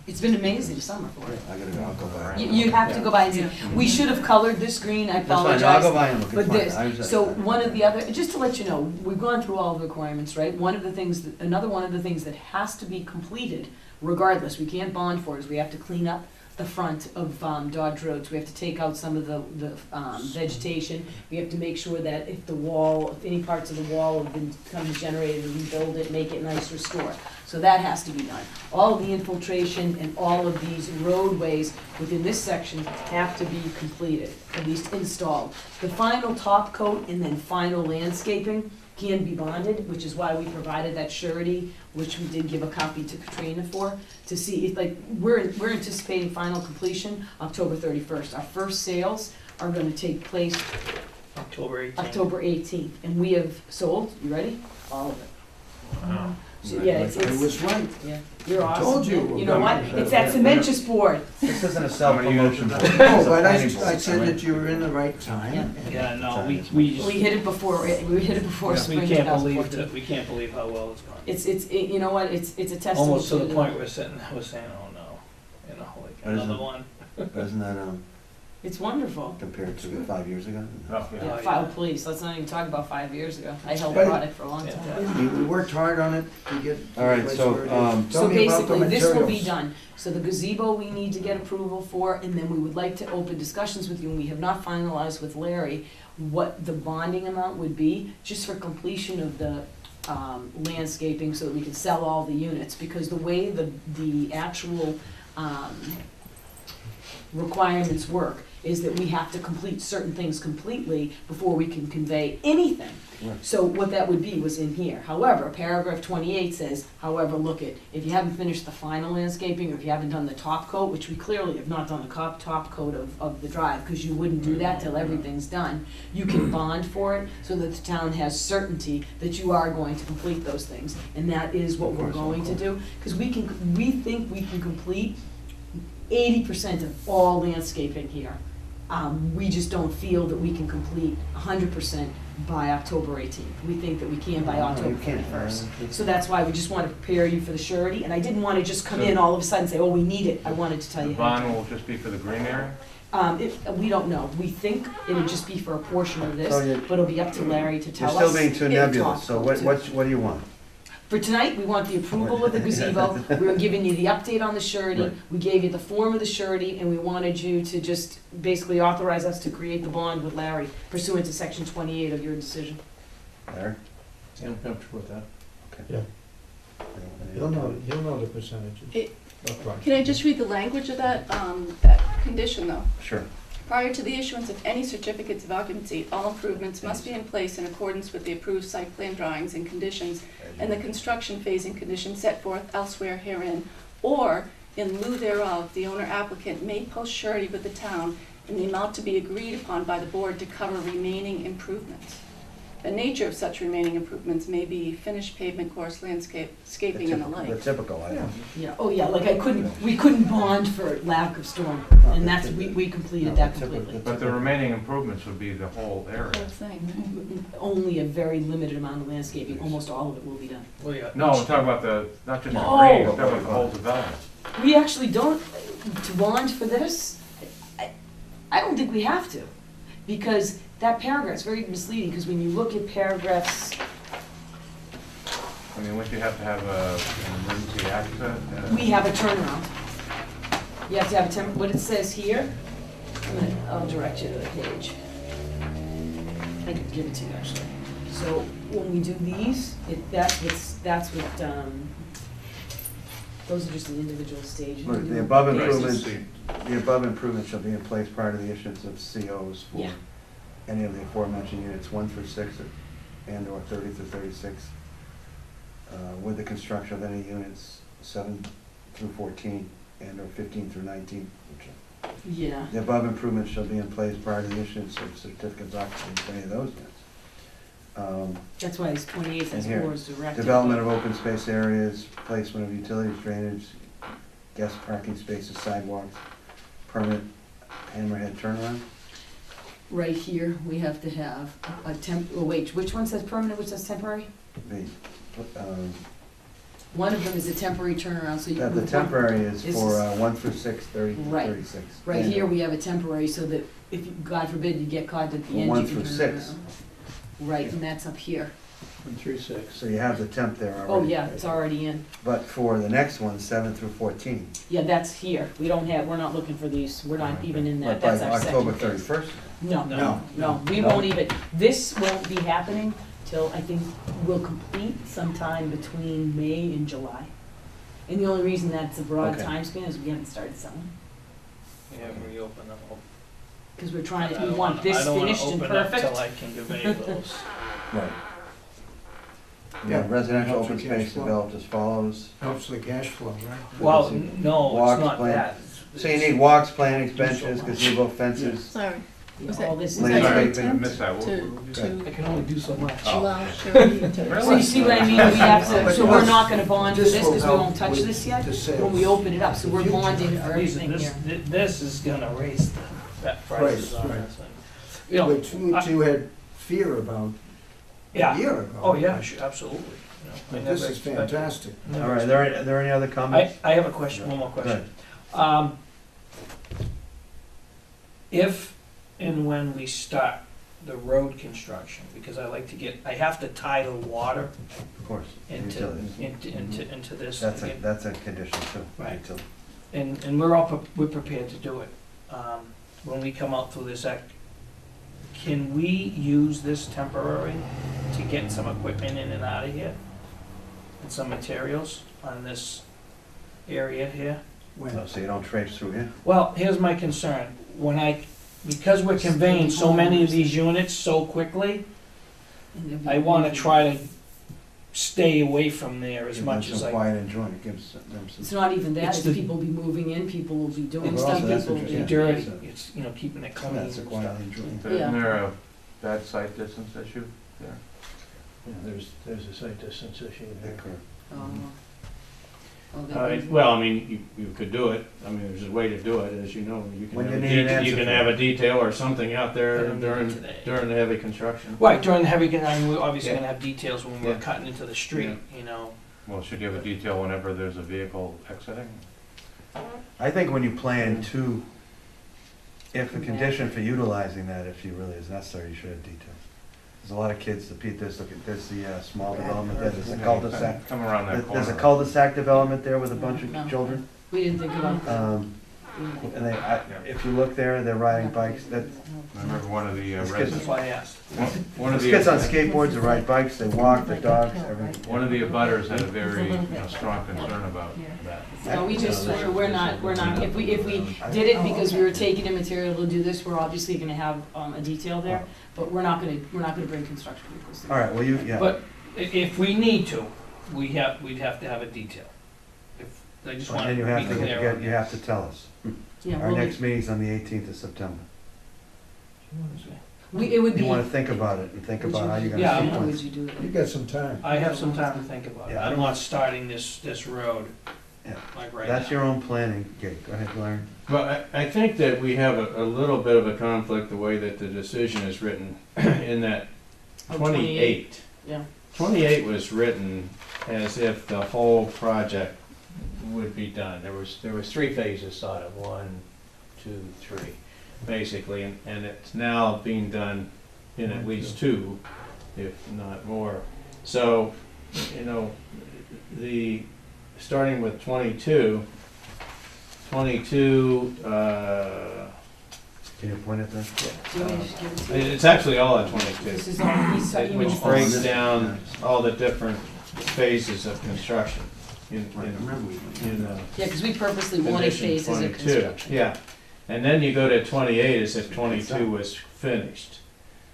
It's been amazing summer for it. I gotta go, I'll go by. You have to go by and see. We should have colored this green, I That's fine, apologize. I'll go by and look, But it's fine. this, I was- so one of the other, just to let you know, we've gone through all the requirements, right? One of the things, another one of the things that has to be completed regardless, we can't bond for, is we have to clean up the front of Dodge Road. So we have to take out some of the vegetation. We have to make sure that if the wall, if any parts of the wall have been kind of degenerated, rebuild it, make it nice, restore. So that has to be done. All of the infiltration and all of these roadways within this section have to be completed, at least installed. The final top coat and then final landscaping can be bonded, which is why we provided that surety, which we did give a copy to Katrina for, to see if, like, we're anticipating final completion October 31st. Our first sales are gonna take place October 18th. October 18th, and we have sold, you ready? All of it. Wow. So, yeah, it's, I was right. yeah, you're I awesome. told you. You know what? It's that cementous board. This isn't a self-promotion. board. No, It's a but planning board, I said right? that you were in the right time. and- Yeah, no, we We just, hit it before, we hit it before we spring can't 2014. believe that, we can't believe how well it's gone. You know what, it's a testament to. Almost to the point we're saying, oh no, you know, like But isn't- another one. But isn't that, It's wonderful. compared to 5 years ago? Oh, yeah. Yeah, please, let's not even talk about 5 years ago. I held Right. product for a long time. We worked hard on it to get. All right, to so, where it is. Tell So me about the basically, this will be materials. done. So the gazebo we need to get approval for, and then we would like to open discussions with you, and we have not finalized with Larry what the bonding amount would be, just for completion of the landscaping, so that we can sell all the units, because the way the actual requirements work is that we have to complete certain things completely before we can convey anything. Right. So what that would be was in here. However, paragraph 28 says, however, look at, if you haven't finished the final landscaping, or if you haven't done the top coat, which we clearly have not done the top coat of the drive, because you wouldn't do that till everything's done, you can bond for it so that the town has certainty that you are going to complete those things. And that is what we're going to do, because we think we can complete 80% of all landscaping here. We just don't feel that we can complete 100% by October 18th. We think that we can by October 31st. So that's why we just want to prepare you for the surety, and I didn't want to just come in all of a sudden and say, oh, we need it. I wanted to tell The you. how to bond do will just be for the green area? we don't know. We think it'll just be for a portion of this, So you- but it'll be up to Larry to You're tell us. still being too if the nebulous, top so coat what too. do you want? For tonight, we want the approval of the gazebo, we were giving you the update on the surety, Right. we gave you the form of the surety, and we wanted you to just basically authorize us to create the bond with Larry pursuant to section 28 of your decision. Larry? I'm comfortable with that. You'll know the percentages. It- upfront. Can I just read the language of that, that condition though? Sure. Prior to the issuance of any certificates of occupancy, all improvements must be in place in accordance with the approved site plan drawings and conditions and the construction phasing conditions set forth elsewhere herein, or in lieu thereof, the owner applicant may post surety with the town in the amount to be agreed upon by the board to cover remaining improvements. The nature of such remaining improvements may be finished pavement course, landscaping, and the The like. typical item. Yeah, oh yeah, like we couldn't bond for lack of storm, and that's, we completed that completely. But the remaining improvements would be the whole area. Whole thing. Only a very limited amount of landscaping, almost all of it will be done. Well, yeah. No, we're talking about not just the Oh. green, we're talking about the whole development. We actually don't, to bond for this, I don't think we have to, because that paragraph's very misleading, because when you look at paragraphs, I mean, wouldn't you have to have an emergency access? we have a turnaround. You have to have what it says here, I'll direct you to the page. I can give it to you actually. So when we do these, that's what, those are just the individual stages. Look, the above improvements shall be in place prior to the issuance of COs for Yeah. any of the aforementioned units 1 through 6 and/or 30 through 36. With the construction of any units 7 through 14 and/or 15 through 19. Yeah. The above improvements shall be in place prior to the issuance of certificates of occupancy for any of those units. That's why it's 28 says And here, boards directed. development of open space areas, placement of utilities, drainage, guest parking spaces, sidewalks, permanent hammerhead turnaround. Right here, we have to have a wait, which one says permanent, which says temporary? The, One of them is a temporary turnaround, so you. the temporary is This for is- 1 through 6, 30 through Right. 36. Right And here, we have a temporary, so that if, God forbid, you get caught at the Well, end, 1 you can through turn 6. around. Right, and that's up here. 1 through 6. So you have the temp there already. Oh, yeah, it's already in. But for the next one, 7 through 14. Yeah, that's here. We're not looking for these, we're not even in that, But by that's our second October phase. 31st. No, we won't even, this won't be happening till, I think, we'll complete sometime between May and July. And the only reason that's a broad Okay. time span is we haven't started selling. We haven't reopened them. Because we're trying I to, don't we want wanna- this I don't wanna finished and open up perfect. till I can convey those. Right. Yeah, Yeah, residential helps open with cash space flow. developed as follows. Helps the cash flow, right? Well, no, Walks, it's not plan- that. So you need walks, plantings, benches, gazebo, fences. Sorry. Yeah, Was all that, this is is. that your Landscaping, intent missed that. to I can only do so much. allow surety to? So you see what I mean? We have to, so we're not gonna bond for This this will because we help won't touch with this yet the sales. when we open it up. So we're Future. bonding for everything This, here. this is gonna raise the prices on right. this thing. You know, Which you had fear about yeah. a year ago. Oh, yeah, sure, absolutely. You know, I But never this is expected- fantastic. never All right, are there any other comments? I have a question, one more Go question. ahead. if and when we start the road construction, because I have to tie the water Of course. into, Utilities. into this. That's a condition too. Right. Utilities. And we're prepared to do it. When we come out through this act, can we use this temporary to get some equipment in and out of here? And some materials on this area here? Oh, so you don't traipse through here? Well, here's my concern. Because we're conveying so many of these units so quickly, I wanna try to stay away from there as Give much them as some I. quiet enjoyment, gives them It's some. not even that, It's it's the- people will be moving in, people will be doing Well, stuff, also that's people will be. interesting. Dirty, Yeah. it's, keeping it clean and That's a stuff. quiet enjoyment. Isn't Yeah. there a bad site distance issue there? Yeah, there's a site distance issue there. Oh. Oh, that would- Well, I mean, you could do it, I mean, there's a way to do it, as you know, you can When have you a need an detail, answer you can for have it. a detail or something out there Put 'em during, today. during the heavy construction. Right, during the heavy, I mean, we're obviously Yeah. gonna have details when we're Yeah. cutting into the street, you know. Well, should you have a detail whenever there's a vehicle exiting? I think when you plan to, if a condition for utilizing that, if you really is necessary, you should have details. There's a lot of kids, there's the small development there, there's a cul-de-sac. Come around that corner. There's a cul-de-sac development there with a bunch No. of children. We didn't think about that. And if you look there, they're riding bikes, I remember one of the It's residents, That's why I asked. one of there's kids on the, skateboards, they ride bikes, they walk, the dogs, everything. one of the abutters had a very, strong concern about that. No, we're not, if we did it because we were taking in material to do this, we're obviously gonna have, a detail there, but we're not gonna bring construction vehicles. All right, well, yeah. But if we need to, we'd have to have a detail. I just want And to you be have to, clear on you have to tell us. Yeah, Our well, next meeting's on the 18th of September. it would be. You wanna think about it and think Would about how you're Yeah, gonna How would sequence. you do it? You got some time. I have some time to think about it. Yeah, I I'm don't- not starting this road Yeah. like right now. That's your own planning, gig. Go ahead, Larry. Well, I think that we have a little bit of a conflict the way that the decision is written, in that Oh, 28. Yeah. 28 was written as if the whole project would be done. There was 3 phases thought of, 1, 2, 3, basically, and it's now being done in at least 2, if not more. So, you know, starting with 22, Can you point it there? Do you want me to just give it to you? it's actually all at 22. This is all, Which breaks down all the different phases of construction in Yeah, because we purposely wanted condition phases of 22. construction. Yeah, and then you go to 28 as if 22 was finished.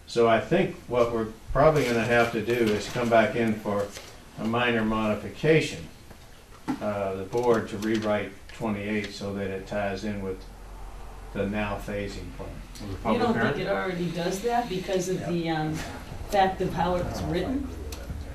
So I think what we're probably gonna have to do is come back in for a minor modification, the board to rewrite 28 so that it ties in with the now phasing plan. You don't think it already does that because of the fact of how it's written?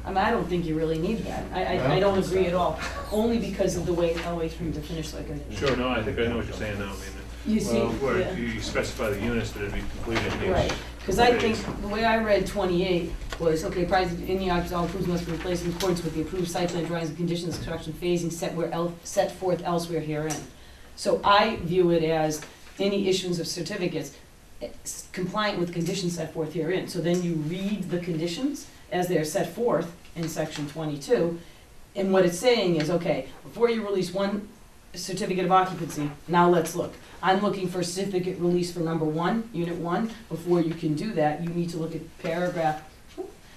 I mean, I don't think you really need that. I don't agree at all, only because of the way, how it's from to finish like a. Sure, no, I think I know what you're saying now, I mean, You see, where yeah. you specify the units that would be completed in each. Right, because I think, phase. the way I read 28 was, okay, prior to any objects, all approved must be replaced in accordance with the approved site plan drawings and conditions of construction phasing set forth elsewhere herein. So I view it as any issuance of certificates compliant with conditions set forth herein. So then you read the conditions as they're set forth in section 22, and what it's saying is, okay, before you release one certificate of occupancy, now let's look. I'm looking for certificate release for number 1, unit 1. Before you can do that, you need to look at paragraph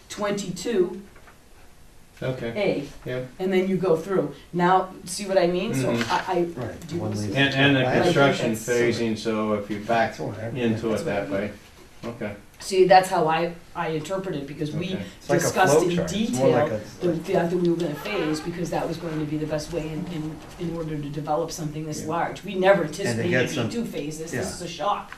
22A, Okay. Yep. and then you go through. Now, see what I mean? So Mhm. I Right. do you one wanna see leads- that? And the I think construction that's- phasing, so if you back into That's it what that I way, okay. See, that's how I interpret it, because we Okay. It's like a discussed flow in chart. It's more like detail a- the fact that we were gonna phase, because that was going to be the best way in order to develop something this Yeah. large. We never get anticipated some- being 2 phases, yeah. this is a shock.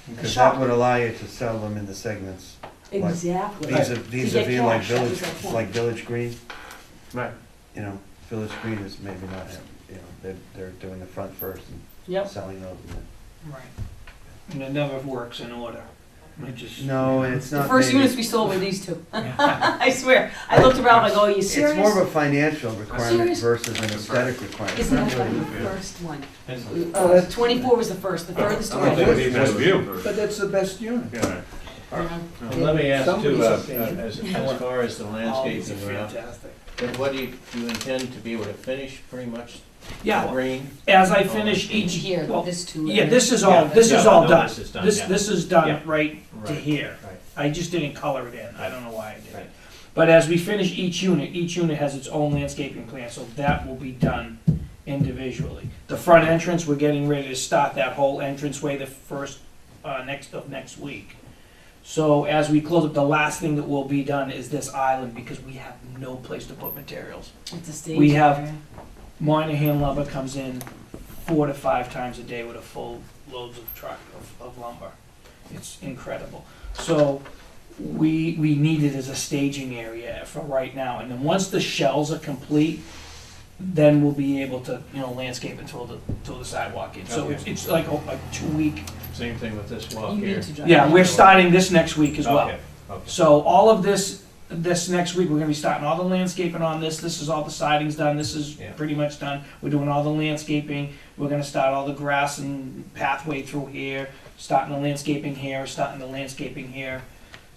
Because that would allow you to sell them in the segments. Like, Exactly. These are To these get are being like cash, that Village, was our point. like Village Green. Right. You know, Village Green is maybe not, you know, they're doing the front first and Yep. selling those. And then- Right. And it never works in order. I just. No, it's The not. first maybe. units we sold were these two. I swear. I looked around, I go, are you It's serious? more of a financial requirement Serious? versus an aesthetic requirement. Isn't that like the first one? And- 24 was the first, the furthest I think away. we need best view. But that's the best unit. Yeah. And let me ask too, Somebody's opinion. as far as the All these are landscaping, Ralph, fantastic. what do you intend to be able to finish pretty much Yeah, green? as I finish each. Here, well, this two. Yeah, this is all, this Yeah, is I all know done. this is done, This, yeah. this is done Yeah. right to Right, here. right. I just didn't color it in, I don't know why I did Right. it. But as we finish each unit has its own landscaping plan, so that will be done individually. The front entrance, we're getting ready to start that whole entranceway the first, next week. So as we close up, the last thing that will be done is this island, because we have no place to put materials. It's a stage. We have- area. Moynihan Lumber comes in 4 to 5 times a day with a full loads of truck of lumber. It's incredible. So we need it as a staging area for right now. And then once the shells are complete, then we'll be able to, landscape until the sidewalk in. So Okay. it's like a 2-week. Same thing with this walk You here. need to drive. Yeah, we're starting this next week as well. Okay, okay. So all of this next week, we're gonna be starting all the landscaping on this. This is all the siding's done. This is Yeah. pretty much done. We're doing all the landscaping. We're gonna start all the grass and pathway through here, starting the landscaping here, starting the landscaping here.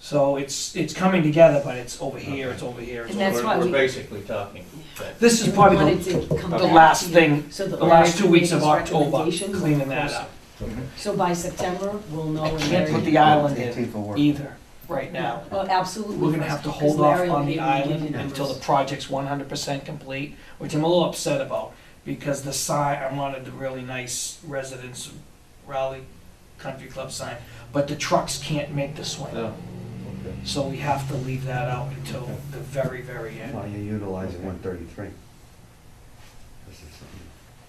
So it's coming together, but it's over here, it's over here. It's And over that's here. why We're we- basically talking that. This is probably Wanted the to come the back last to you. thing, So the last 2 weeks of Larry October, recommendations cleaning and that of up. So by September, we'll know. I and can't Larry put the can- island 18th will in work. either, right now. Well, absolutely. We're gonna first, have to because hold off Larry will on be the able to give island you until the numbers. project's 100% complete, which I'm a little upset about, because the sign, I wanted the really nice residence Raleigh Country Club sign, but the trucks can't make the swing. No. So we have to leave that out until the very, very end. Well, you're utilizing 133. This is,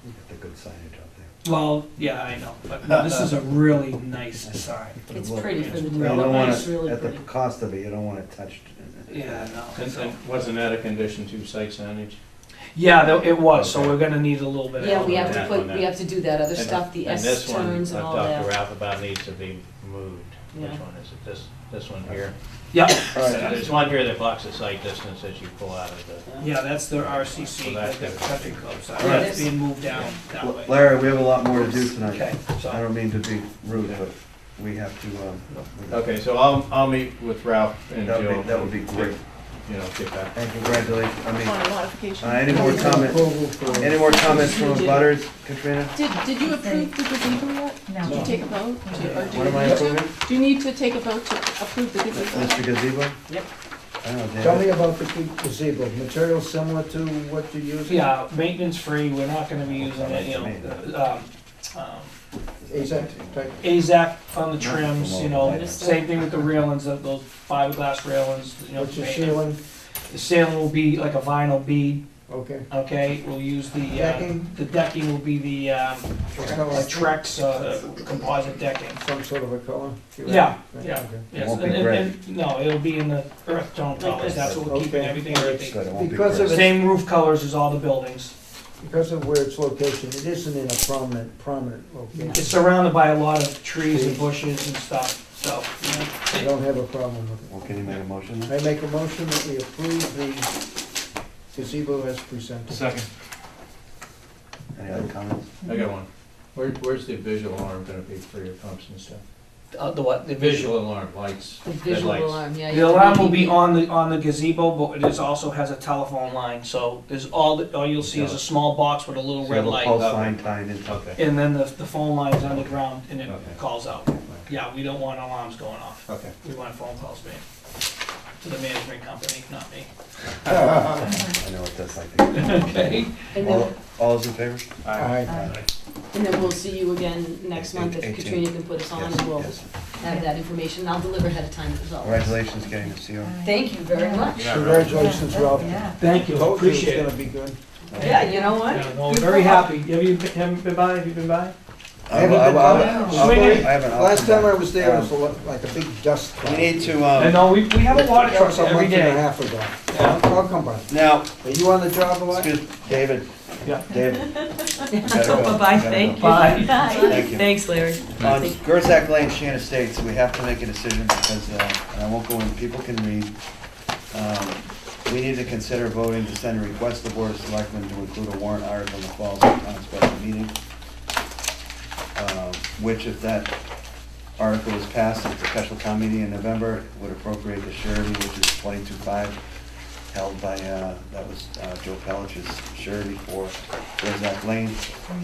you got the good signage out there. Well, yeah, I know, but no, this is a really nice sign. It's pretty for the You don't want development, it's it, really at the pretty. cost of it, you don't want it touched. Yeah, no. And wasn't that a condition to site signage? Yeah, it was, so Okay. we're gonna need a little bit of. Yeah, we have to that put, on that. we have to do that other And- stuff, the and S this one, turns and all I've talked to that. Ralph about needs to be moved. Which Yeah. one is it? This one here? Yeah, There's one here that blocks the sight distance as you pull out of the. yeah, that's the RCC, So that's the good. country club side, All right. that's being moved down that way. Larry, we have a lot more to do tonight. Okay, I so, don't mean to be rude, but we have to, Okay, so I'll meet with Ralph and That would Jill. be, that would be great. Get back. And congratulations, I mean, On a modification. any more comments, Approval for- any more comments from the butters, Katrina? Did you approve the gazebo yet? Did you No. take a vote? Or do What you am I need to? approving? Do you need to take a vote to approve the gazebo? Mr. Gazebo? Yep. I don't know, Tell me David. about the gazebo, material similar to what you're using? yeah, maintenance free, we're not gonna be using it, AZAC type? AZAC on the trims, same thing with the railings, those fiberglass railings, What's your maintenance. ceiling? The ceiling will be like a vinyl bead, Okay. okay, we'll use Decking? the decking will be the, Trex, composite decking. Some sort of a color? Yeah, yeah. Okay. Yes, won't be and- gray. and- no, it'll be in the earth tone colors, that's what we're keeping Okay. everything Good, earthy. it won't be Because gray. of it- Same roof colors as all the buildings. Because of where it's located, it isn't in a prominent location. It's surrounded by a lot of trees and bushes and stuff, so, I don't have a problem with Well, can you make a motion then? it. I make a motion that we approve the gazebo as presented. Second. Any other comments? I got one. Where's the visual alarm gonna be for your pumps and stuff? the what, the Visual alarm, lights, The visual headlights. alarm, yeah. The you have to alarm will be- be on the gazebo, but it also has a telephone line, so there's all you'll see is a small box with a little So red the light. pulse line tied into. Okay, And then the phone line is underground and it Okay. calls out. Yeah, we don't want alarms going off. okay. We want phone calls made to the management company, not me. I know what that's like. Okay. And All, then, all's in favor? Aye. and then we'll see you again next month if 18. Katrina can put us on, Yes, and we'll yes. have that information. I'll deliver ahead of time as well. Congratulations getting the CO. Thank you very much. Congratulations, Ralph. Yeah. Thank you, Told you appreciate it's it. gonna be good. Yeah, you know what? Yeah, no, Good very call. happy. Haven't been by? Have you been by? I haven't been by. I haven't. I'll Last come time I back. was there, it was like a big dust We cloud. need to, I know, we have a water That truck was a every month and a day. half ago. Yeah. I'll come by. now, Are you on the job a lot? excuse, David, Yeah. Dave? you gotta go. Bye-bye, You gotta thank go. you. Bye. Thank you. Thanks, Larry. On Gerzac Lane, Shan Estates, we have to make a decision because, and I won't go in, people can read. We need to consider voting to send a request to the Board of Selectmen to include a warrant article in the fall town special meeting. Which if that article is passed at the special town meeting in November, would appropriate the surety, which is 22.5, held by, that was Joe Pelich's surety for Gerzac Lane.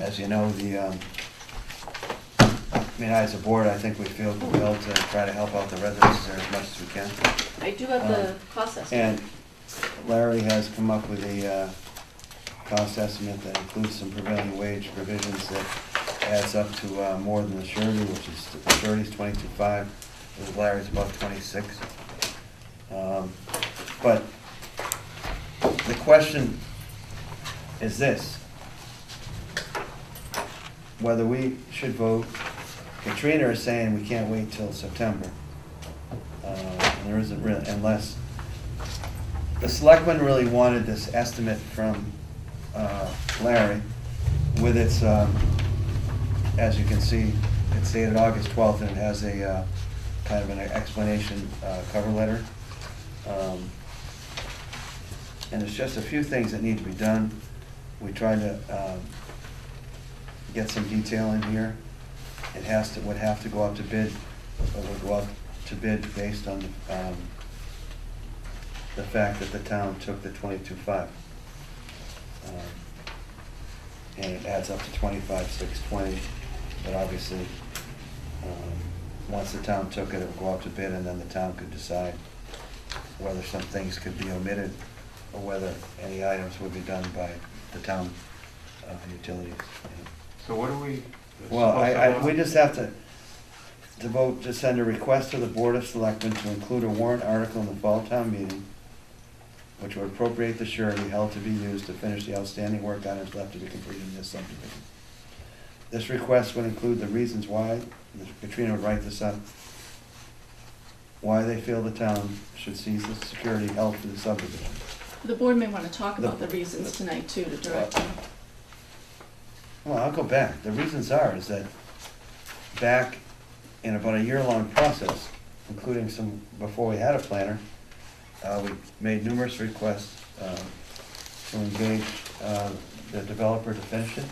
As you know, as a board, I think we feel compelled to try to help out the residents there as much as we can. I do have the cost estimate. And Larry has come up with a cost estimate that includes some prevailing wage provisions that adds up to more than the surety, which is, the surety's 22.5, with Larry's about 26. But the question is this: whether we should vote. Katrina is saying we can't wait till September. And there isn't really, unless the selectmen really wanted this estimate from Larry with its, as you can see, it's dated August 12th and it has a kind of an explanation cover letter. And there's just a few things that need to be done. We tried to get some detail in here. It would have to go out to bid, but would go out to bid based on the fact that the town took the 22.5. And it adds up to 25,620, but obviously, once the town took it, it would go out to bid, and then the town could decide whether some things could be omitted, or whether any items would be done by the town utilities. So what do we? Well, we just have to vote to send a request to the Board of Selectmen to include a warrant article in the fall town meeting, which would appropriate the surety held to be used to finish the outstanding work items left to be completed in this subdivision. This request would include the reasons why, Katrina would write this up, why they feel the town should seize the security held for the subdivision. The board may want to talk about the reasons tonight too, to direct them. Well, I'll go back. The reasons is that back in about a year-long process, including some, before we had a planner, we made numerous requests to engage the developer to finish it.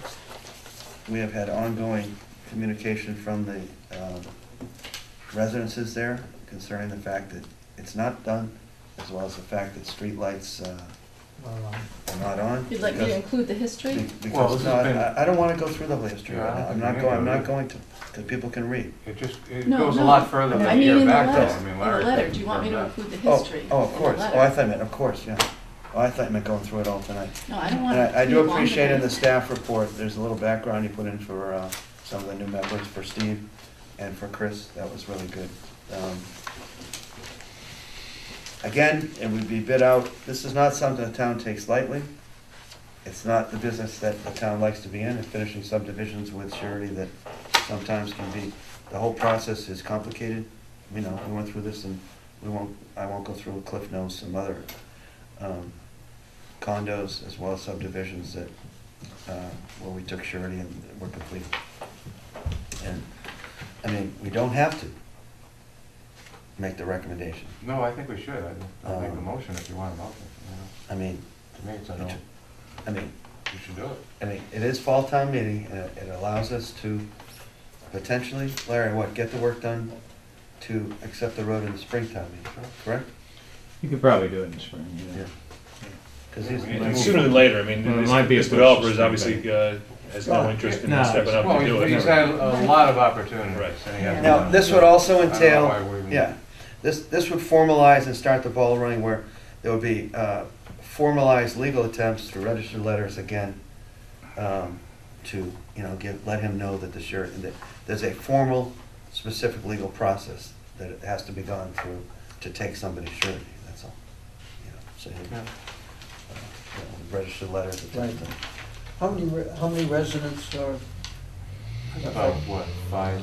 We have had ongoing communication from the residences there concerning the fact that it's not done, as well as the fact that streetlights are not on. You'd like me to include the history? Because I don't want to go through the whole history right now. I'm not going to, because people can read. It No, goes a no. lot further I than a mean, year in the back letter, though. I mean, in the Larry letter, could do you want me to confirm include the history? Oh, of in the course. letter? Oh, I thought you meant, of course, yeah. Oh, I thought you meant going through it all tonight. No, I don't want And to. I do appreciate in the staff report, there's a little background you put in for some of the new members, for Steve and for Chris. That was really good. Again, it would be bid out. This is not something the town takes lightly. It's not the business that the town likes to be in, and finishing subdivisions with surety that sometimes can be, the whole process is complicated. You know, we went through this and I won't go through Cliff knows some other condos as well as subdivisions that, where we took surety and were complete. And, I mean, we don't have to make the recommendation. No, I think we should. I'd make a motion if you want a motion. I mean, To me, it's a no. I mean, You should do it. I mean, it is fall town meeting, and it allows us to potentially, Larry, get the work done to accept the road in the spring town meeting, correct? You could probably do it in the spring, yeah. Because Sooner than later, I mean, Well, it might be a this developer is push, obviously, has no interest in No, stepping up Well, to do it. he's had a lot of opportunities. Right. and he hasn't Now, done this it. would also I don't know entail, why we even- yeah, this would formalize and start the ball running where there would be formalized legal attempts through registered letters again, to, let him know that that there's a formal, specific legal process that it has to be gone through to take somebody's surety, that's all. So registered letters. Right. How many residents are? About what, 5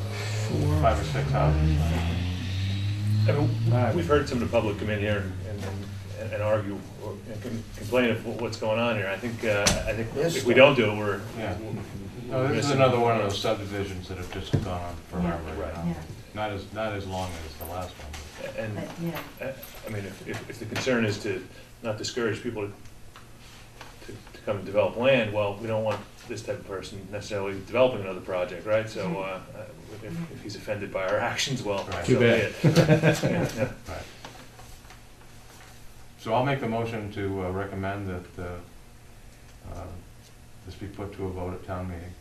or 6 houses? I mean, we've heard some of the public come in here and and argue and complain of what's going on here. I think Yes. if we don't do it, we're. Yeah. we're No, this is missing- another one of those subdivisions that have just gone on forever. Right. you know. Not as long as the last one. And, Yeah. I mean, if the concern is to not discourage people to come and develop land, well, we don't want this type of person necessarily developing another project, right? So, if he's offended by our actions, well, Right. so Too be bad. it. Yeah. Right. So I'll make the motion to recommend that this be put to a vote at town meeting.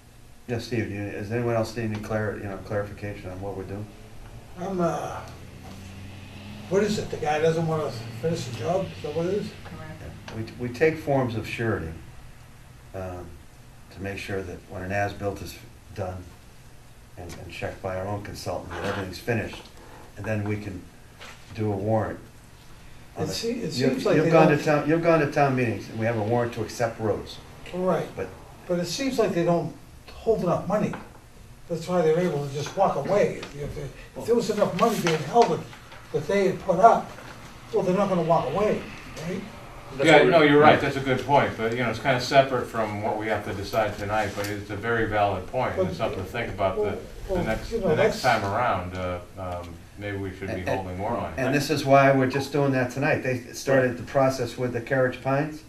Yes, Steve, does anyone else need any clarification on what we're doing? What is it, the guy doesn't wanna finish the job, is that what it is? Correct. We take forms of surety to make sure that when an as-built is done and checked by our own consultant, that everything's finished, and then we can do a warrant. on It the- seems like they You've gone to don't, you've gone to town meetings, and we have a warrant to accept roads. right, But- but it seems like they don't hold enough money. That's why they're able to just walk away. If there was enough money being held that they had put up, well, they're not gonna walk away, right? That's Yeah, what no, we're- you're right, that's a good point, but, you know, it's kind of separate from what we have to decide tonight, but it's a very valid point, and it's something to think about the Well, next, you know, the next that's- time around, maybe we should be And- holding more on it. And this is why we're just doing that tonight. They started the process with the Carriage Pines,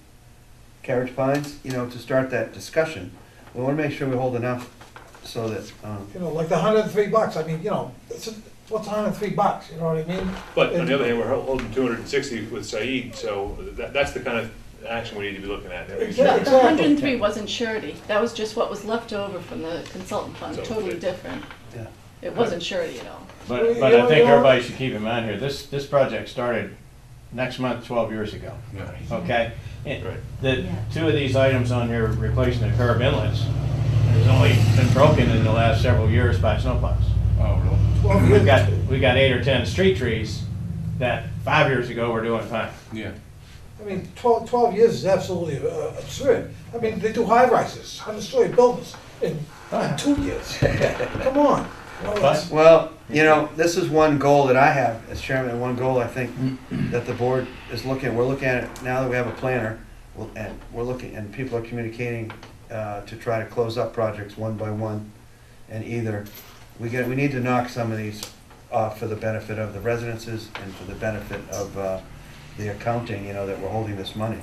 to start that discussion. We wanna make sure we hold enough so that, Like the $103, I mean, what's $103, you know what I mean? But on the other hand, we're holding 260 with Said, so that's the kind of action we need to be looking at. Exactly. The 103 wasn't surety, that was just what was left over from the consultant fund, So, totally okay. different. yeah. It wasn't surety at all. But I think everybody should keep in mind here, this project started next month, 12 years ago, Yeah. okay? And Right. the two of these items on here, replacing the curb inlets, has only been broken in the last several years by snowplows. Oh, really? We got 8 or 10 street trees that 5 years ago were doing fine. Yeah. I mean, 12 years is absolutely absurd. I mean, they do high rises, 100-story buildings in 2 years. Come on. You know, it's- Well, this is one goal that I have as chairman, and one goal I think that the board is looking at. We're looking at it now that we have a planner, and we're looking, and people are communicating to try to close up projects one by one. And either, we need to knock some of these off for the benefit of the residences and for the benefit of the accounting, that we're holding this money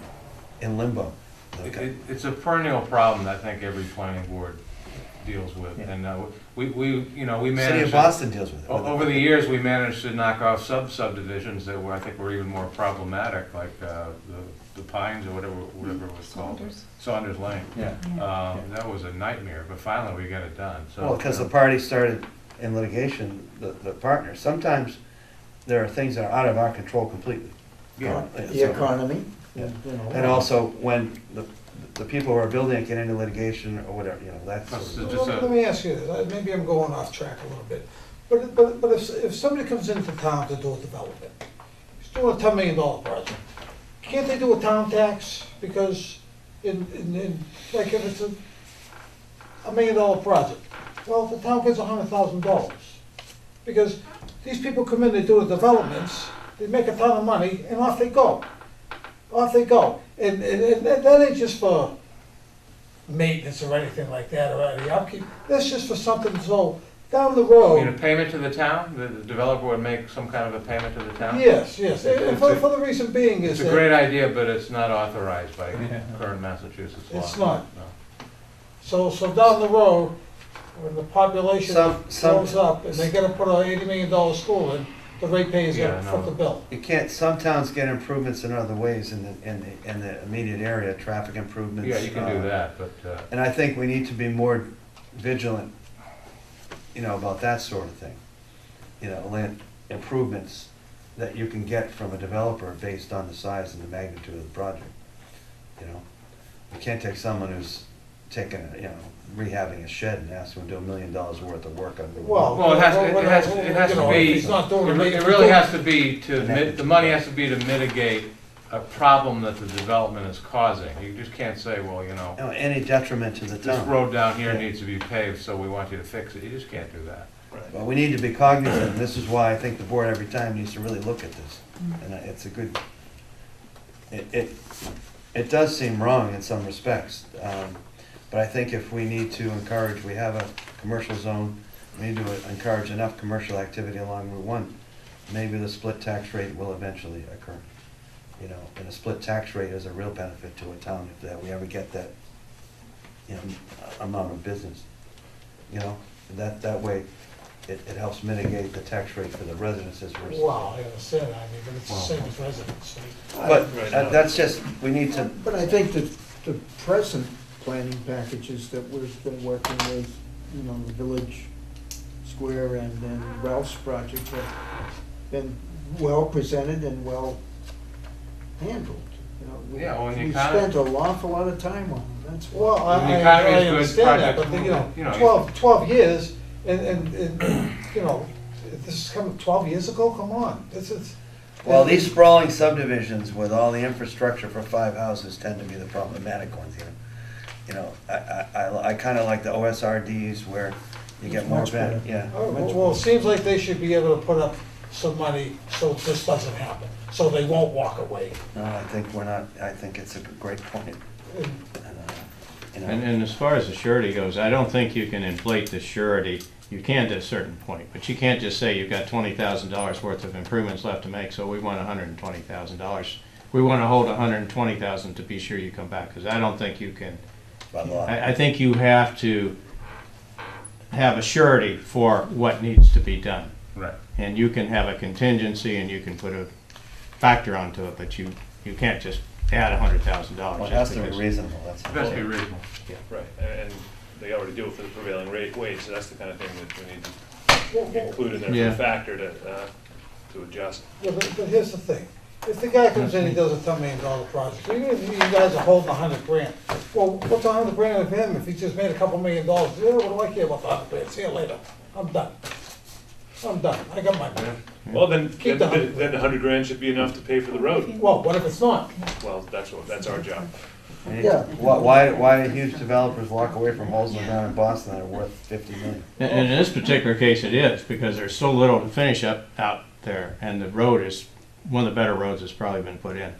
in limbo. It's a perennial problem that I think every planning board deals with, Yeah. and we managed. City of Boston deals with it. Over the years, we managed to knock off subdivisions that were, I think, were even more problematic, like the Pines or whatever it was called. Saunders Lane. Yeah. That was a nightmare, but finally we got it done, so. Well, because the party started in litigation, the partners, sometimes there are things that are out of our control completely. Yeah. The economy. Yeah. you know. And also, when the people who are building it get into litigation or whatever, that's. That's sort of- just Let me ask you this, maybe I'm going off track a little bit, but if somebody comes into town to do a development, he's doing a $10 million project, can't they do a town tax? Because like if it's a $1 million project, well, the town gets $100,000. Because these people come in, they do the developments, they make a ton of money, and off they go. Off they go. And that ain't just for maintenance or anything like that, or any upkeep. That's just for something, so down the I mean, a road. payment to the town, the developer would make some kind of a payment to the town? Yes, yes. And It's for a- the reason being It's is a that great idea, but it's not authorized by current Massachusetts law. It's not. No. so down the road, when the population Some- goes up and they gotta put an $80 million school in, the ratepayers Yeah, gotta no. foot the bill. You can't, some towns get improvements in other ways in the immediate area, traffic improvements. Yeah, you can do that, but, And I think we need to be more vigilant, about that sort of thing. Land improvements that you can get from a developer based on the size and the magnitude of the project. You can't take someone who's rehabbing a shed and ask them to do $1 million worth of work on the. well, it has to be, He's not doing it really has to be the money has to be to mitigate a problem that the development is causing. You just can't say, well, Any detriment to the this town. road down here Yeah. needs to be paved, so we want you to fix it. You just can't do that. Well, we need to be cognizant, and this is why I think the board every time needs to really look at this. And it's a good, it does seem wrong in some respects. But I think if we need to encourage, we have a commercial zone, we need to encourage enough commercial activity along Route 1, maybe the split tax rate will eventually occur. You know, and a split tax rate is a real benefit to a town if that we ever get that, you know, amount of business. You know, that way it helps mitigate the tax rate for the residences versus. Well, I understand that, I mean, but it's the same as residents. But that's just, we need to, But I think that the present planning packages that we've been working with, you know, the Village Square and then Ralph's project have been well presented and well handled. You know, Yeah, well, and the we economy- spent an awful lot of time on them, that's why. Well, When the I economy is good, understand that, projects but, you know, move, 12 years, and, you know, this is coming 12 years ago, come on, this is. well, these sprawling subdivisions with all the infrastructure for 5 houses tend to be the problematic ones, you know. You know, I kind of like the OSRDs where you get more, Much better. yeah. Well, it seems like they should be able to put up some money so this doesn't happen, so they won't walk away. No, I think we're not, I think it's a great point. And You know, And as far as the surety goes, I don't think you can inflate the surety. You can to a certain point, but you can't just say you've got $20,000 worth of improvements left to make, so we want $120,000. We want to hold $120,000 to be sure you come back, because I don't think you can. by law. I think you have to have a surety for what needs to be done. Right. And you can have a contingency and you can put a factor onto it, but you can't just add $100,000. Well, it has to be reasonable, that's. It has to be reasonable. Right, and they already do it for the prevailing rate wage, so that's the kind of thing that we need to include in there Yeah. for the factor to adjust. Yeah, but here's the thing, if the guy comes in, he does a $10 million project, even if you guys are holding $100,000, well, what's $100,000 of him if he just made a couple $1 million? Yeah, what do I care about the $100,000, see you later, I'm done. I got my money. Well, then Keep the the- $100,000 should be enough to pay for the road. Well, what if it's not? Well, that's our job. Yeah. Why do huge developers walk away from holes in the ground in Boston that are worth 50 million? And in this particular case, it is, because there's so little to finish up out there, and the road is, one of the better roads that's probably been put in.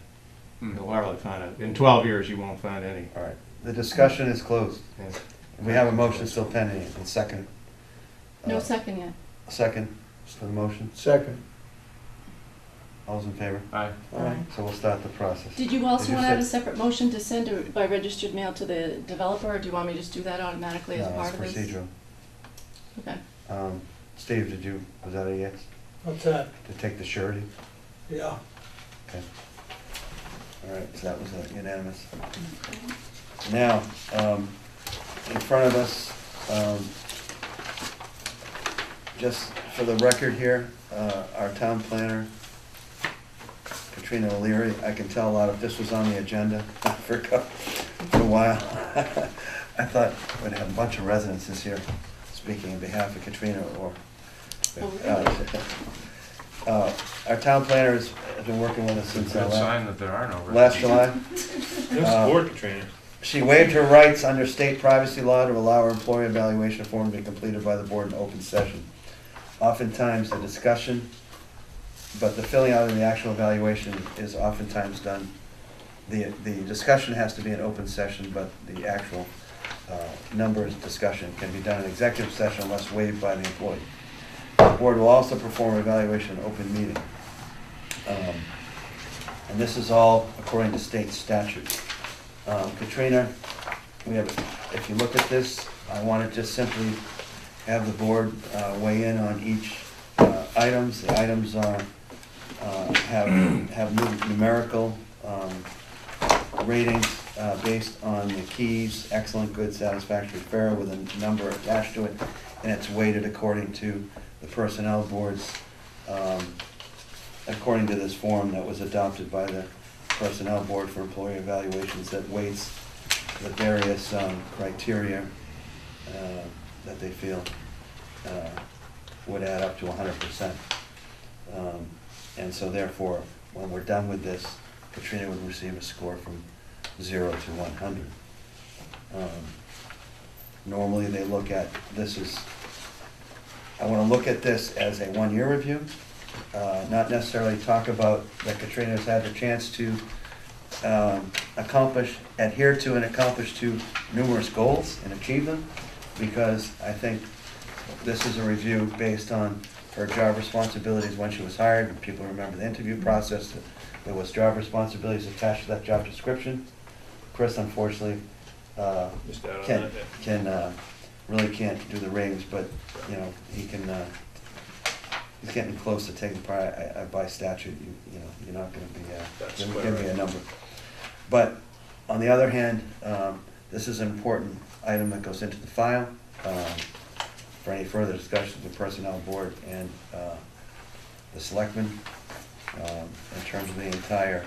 You'll hardly find it, in 12 years, you won't find any. All right, the discussion is closed. Yeah. We have a motion still pending, and second. No second yet. Second for the motion, Second. all's in favor? Aye. So we'll start the process. Did you also Did you want to have a say- separate motion to send by registered mail to the developer, or do you want me to just do that automatically as No, part it's of this? procedural. Okay. Steve, was that a yes, What's that? to take the surety? Yeah. Okay. All right, so that was unanimous. Now, in front of us, just for the record here, our town planner, Katrina O'Leary, I can tell a lot of, this was on the agenda for a while. I thought we'd have a bunch of residences here speaking on behalf of Katrina or. Our town planner has been working with us since It's a good sign that there are no. last July. No support, Katrina. She waived her rights under state privacy law to allow her employee evaluation form to be completed by the board in open session. Oftentimes, the discussion, but the filling out of the actual evaluation is oftentimes done. The discussion has to be an open session, but the actual numbers discussion can be done in executive session unless waived by the employee. The board will also perform evaluation in open meeting. And this is all according to state statute. Katrina, we have, if you look at this, I want to just simply have the board weigh in on each items. The items are, have numerical ratings based on the keys, excellent, good, satisfactory, fair, with a number attached to it, and it's weighted according to the personnel boards, according to this form that was adopted by the Personnel Board for Employee Evaluations that weights the various criteria that they feel would add up to 100%. And so therefore, when we're done with this, Katrina would receive a score from 0 to 100. Normally they look at, I want to look at this as a one-year review, not necessarily talk about that Katrina has had the chance to adhere to and accomplish to numerous goals and achieve them, because I think this is a review based on her job responsibilities when she was hired, and people remember the interview process. There was job responsibilities attached to that job description. Chris, unfortunately, Missed out on can, that, yeah. can, really can't do the ratings, but, you know, he can, he's getting close to taking part. By statute, you know, you're not gonna be, That's gonna quite give me a right. number. But, on the other hand, this is an important item that goes into the file, for any further discussions with the personnel board and, the selectmen, in terms of the entire,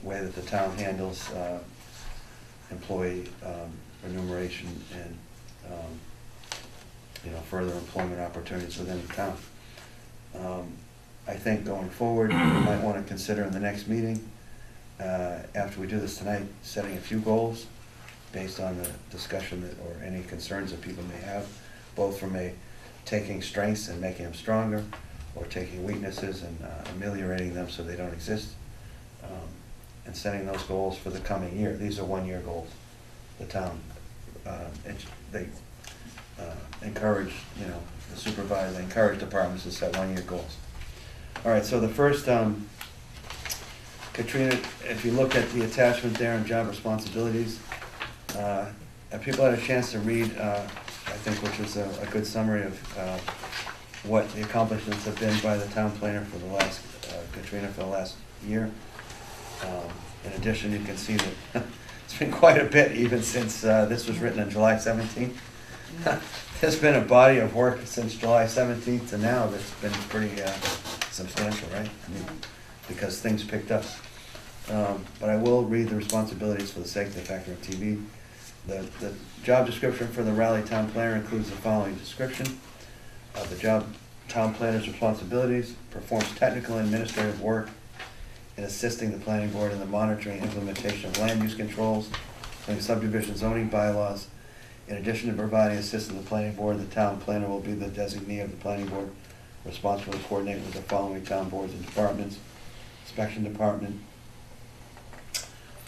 way that the town handles, employee, remuneration and, you know, further employment opportunities within the town. I think going forward, we might want to consider in the next meeting, after we do this tonight, setting a few goals based on the discussion that, or any concerns that people may have, both from a taking strengths and making them stronger, or taking weaknesses and ameliorating them so they don't exist, and setting those goals for the coming year. These are one-year goals. The town, they encourage, you know, the supervisor, they encourage departments to set one-year goals. All right, so the first, Katrina, if you look at the attachment there on job responsibilities, have people had a chance to read, I think, which is a good summary of what the accomplishments have been by the town planner for the last, Katrina, for the last year. In addition, you can see that it's been quite a bit even since this was written on July 17th. There's been a body of work since July 17th to now that's been pretty substantial, right? I mean, because things picked up. But I will read the responsibilities for the sake of the factor of TV. The job description for the Raleigh Town Planner includes the following description of the job town planner's responsibilities: performs technical and administrative work in assisting the planning board in the monitoring and implementation of land use controls and subdivision zoning bylaws. In addition to providing assistance to the planning board, the town planner will be the designee of the planning board responsible to coordinate with the following town boards and departments: inspection department,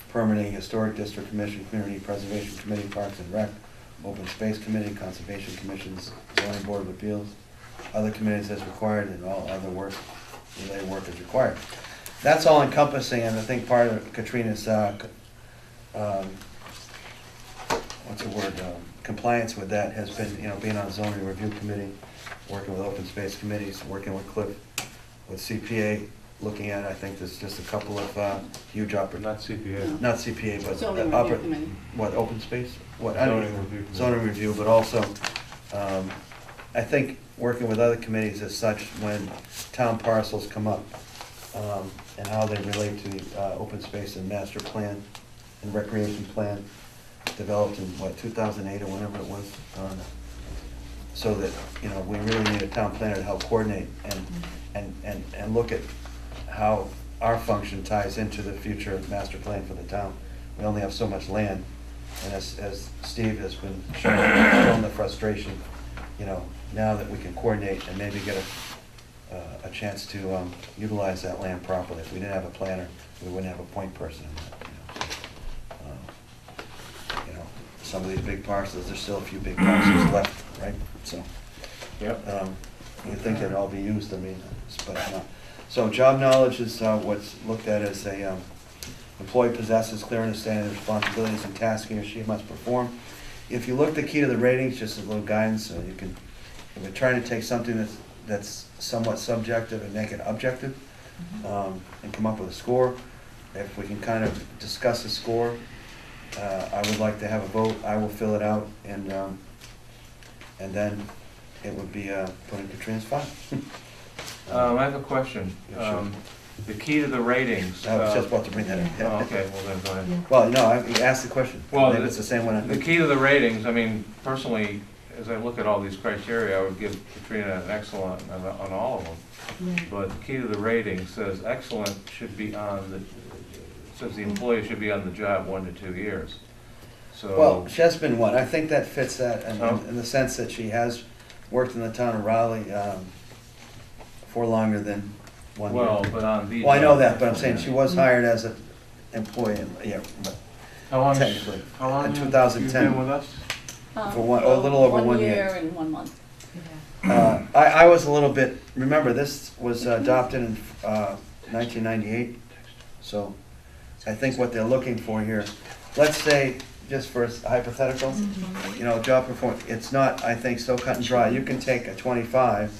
permitting, historic district commission, community preservation committee, parks and rec, open space committee, conservation commissions, zoning board of appeals, other committees as required, and all other work, related work as required. That's all encompassing, and I think part of Katrina's, compliance with that has been, you know, being on the zoning review committee, working with open space committees, working with Cliff, with CPA, looking at, I think there's just a couple of huge opportunities. Not CPA. Not CPA, but Zoning upper, review committee. what, open space? What, I don't Zoning know, review committee. zoning review, but also, I think working with other committees as such, when town parcels come up, and how they relate to the open space and master plan and recreation plan developed in, what, 2008 or whenever it was, so that, you know, we really need a town planner to help coordinate and look at how our function ties into the future master plan for the town. We only have so much land, and as Steve has been showing the frustration, you know, now that we can coordinate and maybe get a chance to utilize that land properly. If we didn't have a planner, we wouldn't have a point person in that, you know. You know, some of these big parcels, there's still a few big parcels left, right? So, Yep. you'd think they'd all be used, I mean, but not. So job knowledge is what's looked at as a employee possesses clear understanding of responsibilities and tasks he or she must perform. If you look at the key to the ratings, just a little guidance, so you can, if we're trying to take something that's somewhat subjective and make it objective, and come up with a score. If we can kind of discuss a score, I would like to have a vote. I will fill it out, and then it would be put in Katrina's file. I have a question. Yeah, sure. The key to the ratings. I was just about to bring that up. Oh, okay, well then, go ahead. Well, no, you asked the question. Well, Maybe it's the same one. The key to the ratings, I mean, personally, as I look at all these criteria, I would give Katrina an excellent on all of them. But the key to the rating says excellent should be on the, says the employee should be on the job 1 to 2 years. So. Well, she has been one. I think that fits that Oh. in the sense that she has worked in the town of Raleigh for longer than 1 year. Well, but on these. Well, I know that, but I'm saying she was hired as an employee, yeah, but How long, technically, how long in have you 2010. been with us? For a little over 1 year. 1 year and 1 month. I was a little bit, remember, this was adopted in 1998, so I think what they're looking for here, let's say, just for hypothetical, you know, job performance, it's not, I think, so cut and dry. You can take a 25,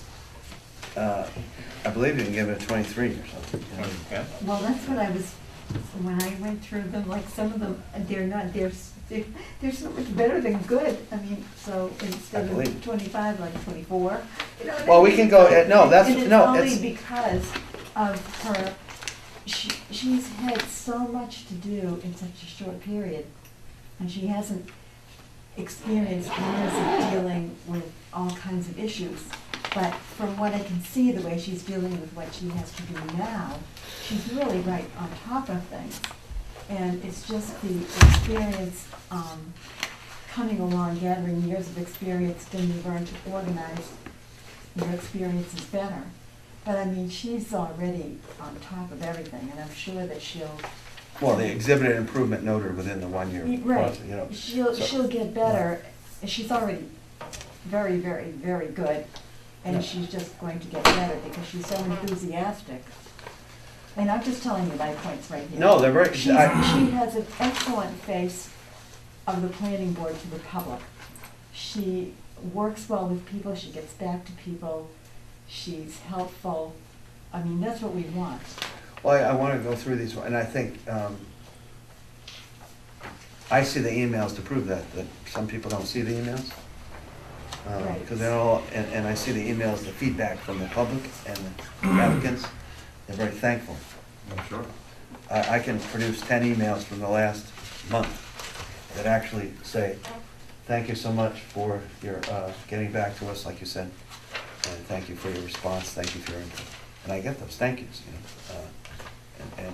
I believe you can give it a 23 or something. You know? Yeah. Well, that's what I was, when I went through them, like some of them, they're not, they're so much better than good. I mean, so instead believe. of 25, like 24. You know what I Well, we mean? can go, no, that's, And it's no, only it's, because of her, she's had so much to do in such a short period, and she hasn't experienced years of dealing with all kinds of issues. But from what I can see, the way she's dealing with what she has to do now, she's really right on top of things. And it's just the experience, coming along, gathering years of experience, then you learn to organize, your experience is better. But I mean, she's already on top of everything, and I'm sure that she'll. well, they exhibited improvement noted within the 1 year Right, process, you know. she'll get better. She's already very, very, very good, Yeah. and she's just going to get better because she's so enthusiastic. And I'm just telling you my points right here. No, they're very, She has an excellent face of the planning board to the public. She works well with people, she gets back to people, she's helpful. I mean, that's what we want. well, I want to go through these, and I think, I see the emails to prove that some people don't see the emails. Right. Because they're all, and I see the emails, the feedback from the public and the applicants, they're very thankful. I'm sure. I can produce 10 emails from the last month that actually say, thank you so much for your, getting back to us, like you said, and thank you for your response, thank you for your input. And I get those thank yous, you know, and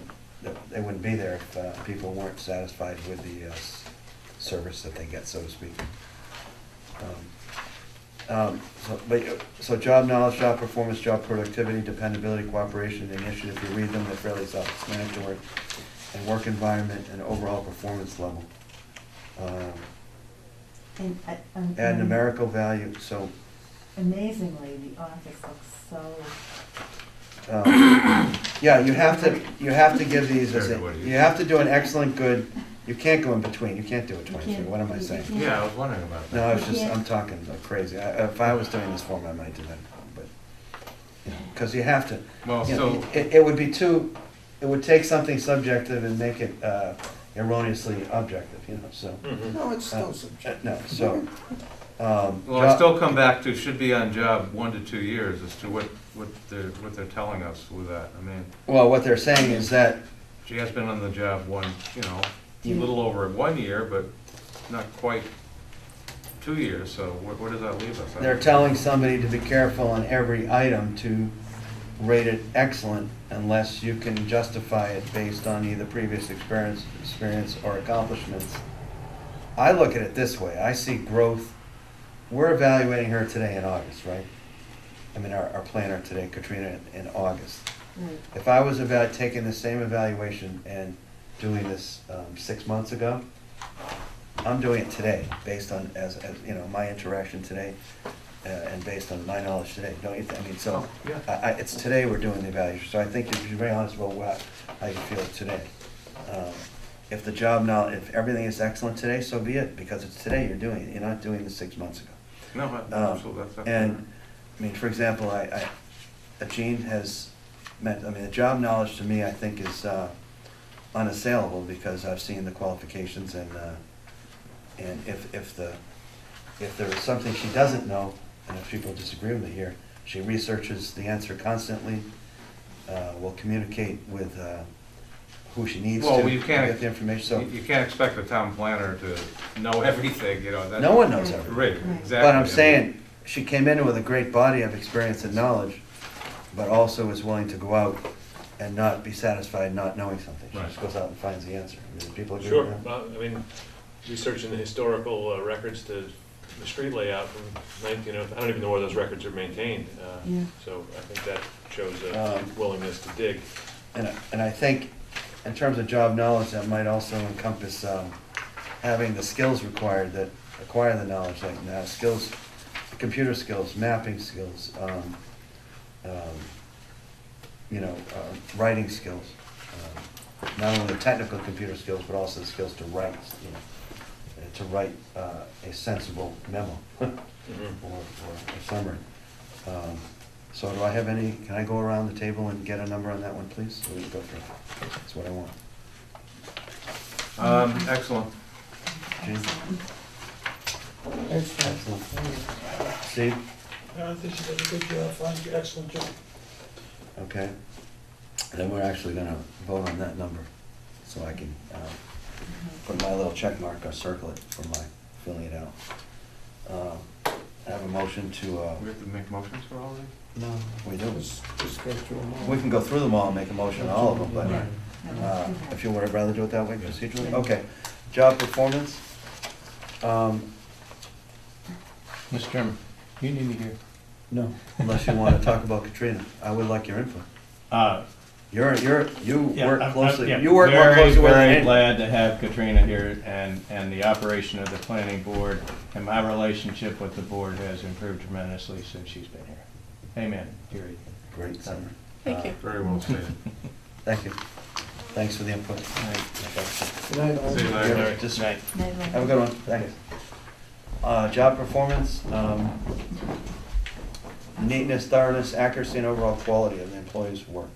they wouldn't be there if people weren't satisfied with the service that they get, so to speak. So job knowledge, job performance, job productivity, dependability, cooperation, initiative, if you read them, they're fairly self-explanatory, and work environment and overall performance level. Add numerical value, so. Amazingly, the office looks so. Yeah, you have to give these, you have to do an excellent, good, you can't go in between, you can't do a 23, what am I saying? Yeah, I was wondering about that. No, I was just, I'm talking like crazy. If I was doing this form, I might do that, but, you know, because you have to. Well, you know, so, it would be too, it would take something subjective and make it erroneously objective, you know, so. No, it's still subjective. No, so. well, I still come back to, should be on job 1 to 2 years as to what they're telling us with that. I mean, Well, what they're saying is that, she has been on the job a little over 1 year, but not quite 2 years, so where does that leave us? they're telling somebody to be careful on every item to rate it excellent unless you can justify it based on either previous experience or accomplishments. I look at it this way, I see growth. We're evaluating her today in August, right? I mean, our planner today, Katrina, in August. Right. If I was taking the same evaluation and doing this 6 months ago, I'm doing it today, based on, as you know, my interaction today, and based on my knowledge today, don't you think? I mean, so, it's today we're doing the evaluation, so I think you should be very honest about how you feel today. If the job now, if everything is excellent today, so be it, because it's today you're doing it, you're not doing this 6 months ago. No, absolutely, that's. And, I mean, for example, Jean has meant, I mean, the job knowledge to me, I think, is unassailable, because I've seen the qualifications, and if there is something she doesn't know, and if people disagree with me here, she researches the answer constantly, will communicate with who she needs Well, to you can't, get the information, so. you can't expect the town planner to know everything, you know. No one knows everything. Right, exactly. But I'm saying, she came in with a great body of experience and knowledge, but also is willing to go out and not be satisfied not knowing something. She Right. just goes out and finds the answer. I mean, people agree Sure, with that? well, I mean, researching the historical records to the street layout from I don't even know where those records are maintained. Yeah. So I think that shows a willingness to dig. And I think, in terms of job knowledge, that might also encompass having the skills required that acquire the knowledge, like skills, computer skills, mapping skills, writing skills. Not only the technical computer skills, but also the skills to write, a sensible memo or a summary. So do I have any, can I go around the table and get a number on that one, please? So we can go through it. That's what I want. Excellent. Gene? Excellent. Steve? I think she did a good job, fine, excellent job. Okay. Then we're actually gonna vote on that number, so I can put my little check mark or circle it for my filling it out. I have a motion to, We have to make motions for all of these? no, we do. Just go through them all. We can go through them all and make a motion on all of them, but Yeah. if you would rather do it that way procedurally? Okay. Job performance. Mr. Chairman, you need to hear. No, unless you want to talk about Katrina. I would like your input. You Yeah, work closely, yeah, you work more very, closely with very me. glad to have Katrina here, and the operation of the planning board, and my relationship with the board has improved tremendously since she's been here. Amen, period. Great summary. Thank you. Very well stated. Thank you. Thanks for the input. Good night, all. See you later. Here, just- Night. Have a good one, thanks. Job performance, neatness, thoroughness, accuracy, and overall quality of the employee's work.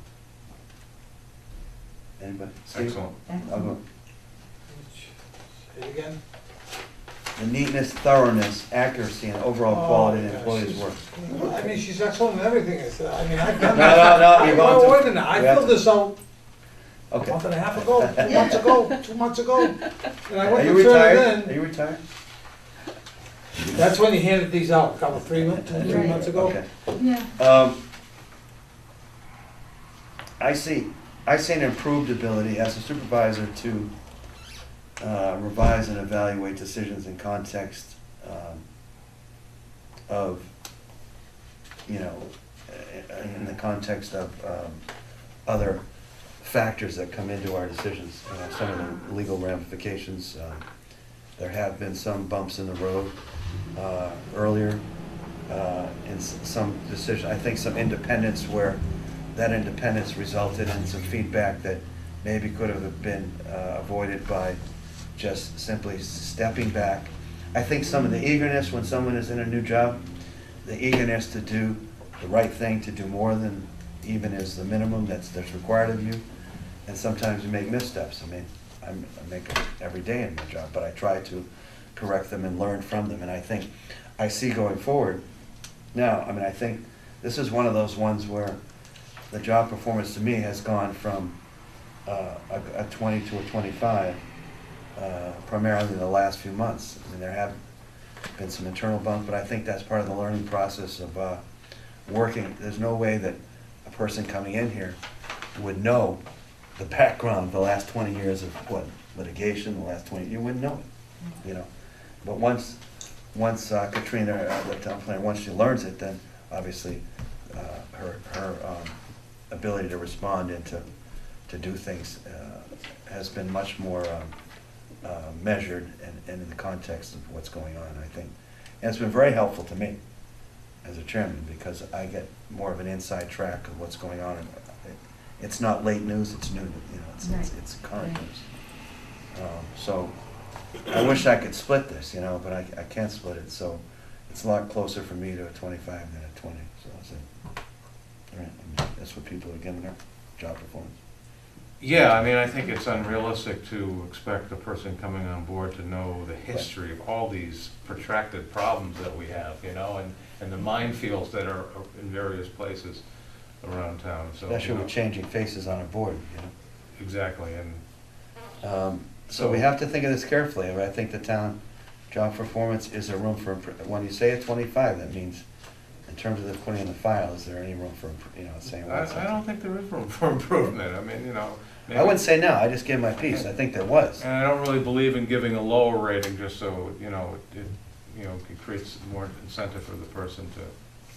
Anybody? Steve? Excellent. I'll go. Say it again? The neatness, thoroughness, accuracy, and overall quality of the yeah, employee's she's- work. I mean, she's excellent in everything, I've done No, that. no, you're going to- Wait a minute, I we have filled to- this out a Okay. month and a half ago, 2 months ago, and I Are went you to turn retired? it Are in. you retired? That's when you handed these out, about 3 months ago. Okay. Yeah. I see an improved ability as a supervisor to revise and evaluate decisions in context of, in the context of other factors that come into our decisions, some of the legal ramifications. There have been some bumps in the road earlier in some decision, I think some independence where that independence resulted in some feedback that maybe could have been avoided by just simply stepping back. I think some of the eagerness when someone is in a new job, the eagerness to do the right thing, to do more than even is the minimum that's required of you, and sometimes you make missteps. I mean, I make them every day in my job, but I try to correct them and learn from them, and I think I see going forward. Now, I mean, I think this is one of those ones where the job performance to me has gone from a 20 to a 25, primarily in the last few months. I mean, there have been some internal bumps, but I think that's part of the learning process of working. There's no way that a person coming in here would know the background, the last 20 years of litigation, the last 20, you wouldn't know it, But once Katrina, the town planner, once she learns it, then obviously her ability to respond and to do things has been much more measured and in the context of what's going on, I think. And it's been very helpful to me as a chairman because I get more of an inside track of what's going on. It's not late news, it's new, it's current news. So I wish I could split this, but I can't split it, so it's a lot closer for me to a 25 than a 20, so I said, all right, I mean, that's what people are giving their job performance. Yeah, I mean, I think it's unrealistic to expect a person coming on board to know the history of all these protracted problems that we have, and the minefields that are in various places around town, so. Especially with changing faces on a board, Exactly, and. So we have to think of this carefully. I think the town job performance is a room for, when you say a 25, that means, in terms of the putting in the file, is there any room for, saying what's I don't think there is room for improvement, I mean, maybe. I wouldn't say no, I just gave my piece. I think there was. And I don't really believe in giving a lower rating just so, it creates more incentive for the person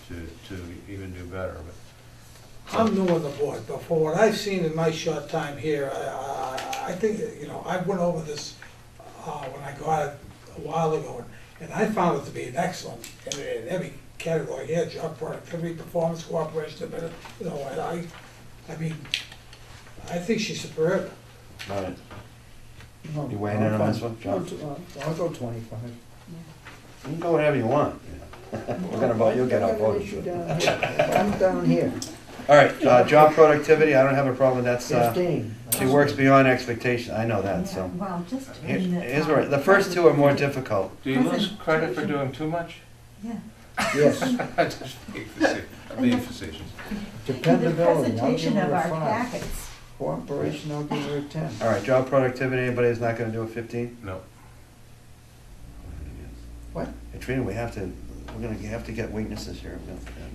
to even do better, I'm new on the board, but for what I've seen in my short time here, I think, you know, I went over this when I got it a while ago, and I found it to be an excellent, in every category here, job productivity, performance, cooperation, but, you know, I mean, I think she's superb. All right. No, You weighing in on this one, John? I'll go 25. You can go whatever you want. We're gonna vote, you'll get outvoted. Issue down here. I'm down here, All right, job productivity, I don't have a problem, that's, 15. she works beyond expectation, I know that, Yeah, so. well, just Here- in the. Here's where, the first two are more difficult. Do you lose credit for doing too much? Yeah. Yes, Just being facetious. In the dependability, I'll give presentation her of a our 5. packets, Cooperation, I'll give her a 10. All right, job productivity, anybody's not gonna do a 15? No. What? Hey, Trina, we're gonna have to get weaknesses here.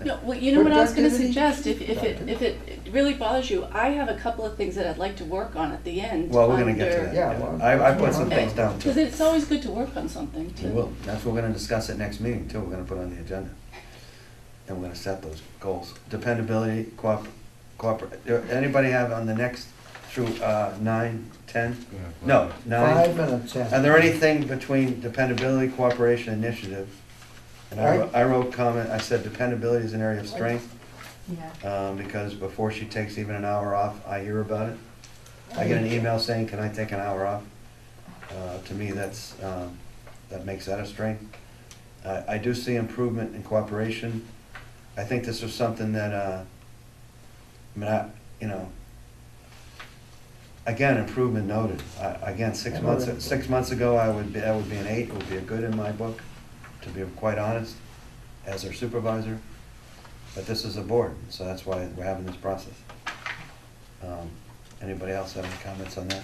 No, well, you know what I was gonna Productivity? suggest, if it really bothers you, I have a couple of things that I'd like to work on at the end. Well, we're gonna get to under- that. Yeah, well, I put some things down Because too. it's always good to work on something We too. will, that's what we're gonna discuss at next meeting too, we're gonna put on the agenda. And we're gonna set those goals. Dependability, anybody have on the next through 9, 10? No, 9? 5 and a 10. Are there anything between dependability, cooperation, initiative? And I wrote comment, I said dependability is an area of strength, yeah. because before she takes even an hour off, I hear about it. I get an email saying, can I take an hour off? To me, that makes that a strength. I do see improvement in cooperation. I think this was something that, again, improvement noted. Again, 6 months ago, that would be an 8, it would be a good in my book, to be quite honest, as our supervisor. But this is a board, so that's why we're having this process. Anybody else have any comments on that?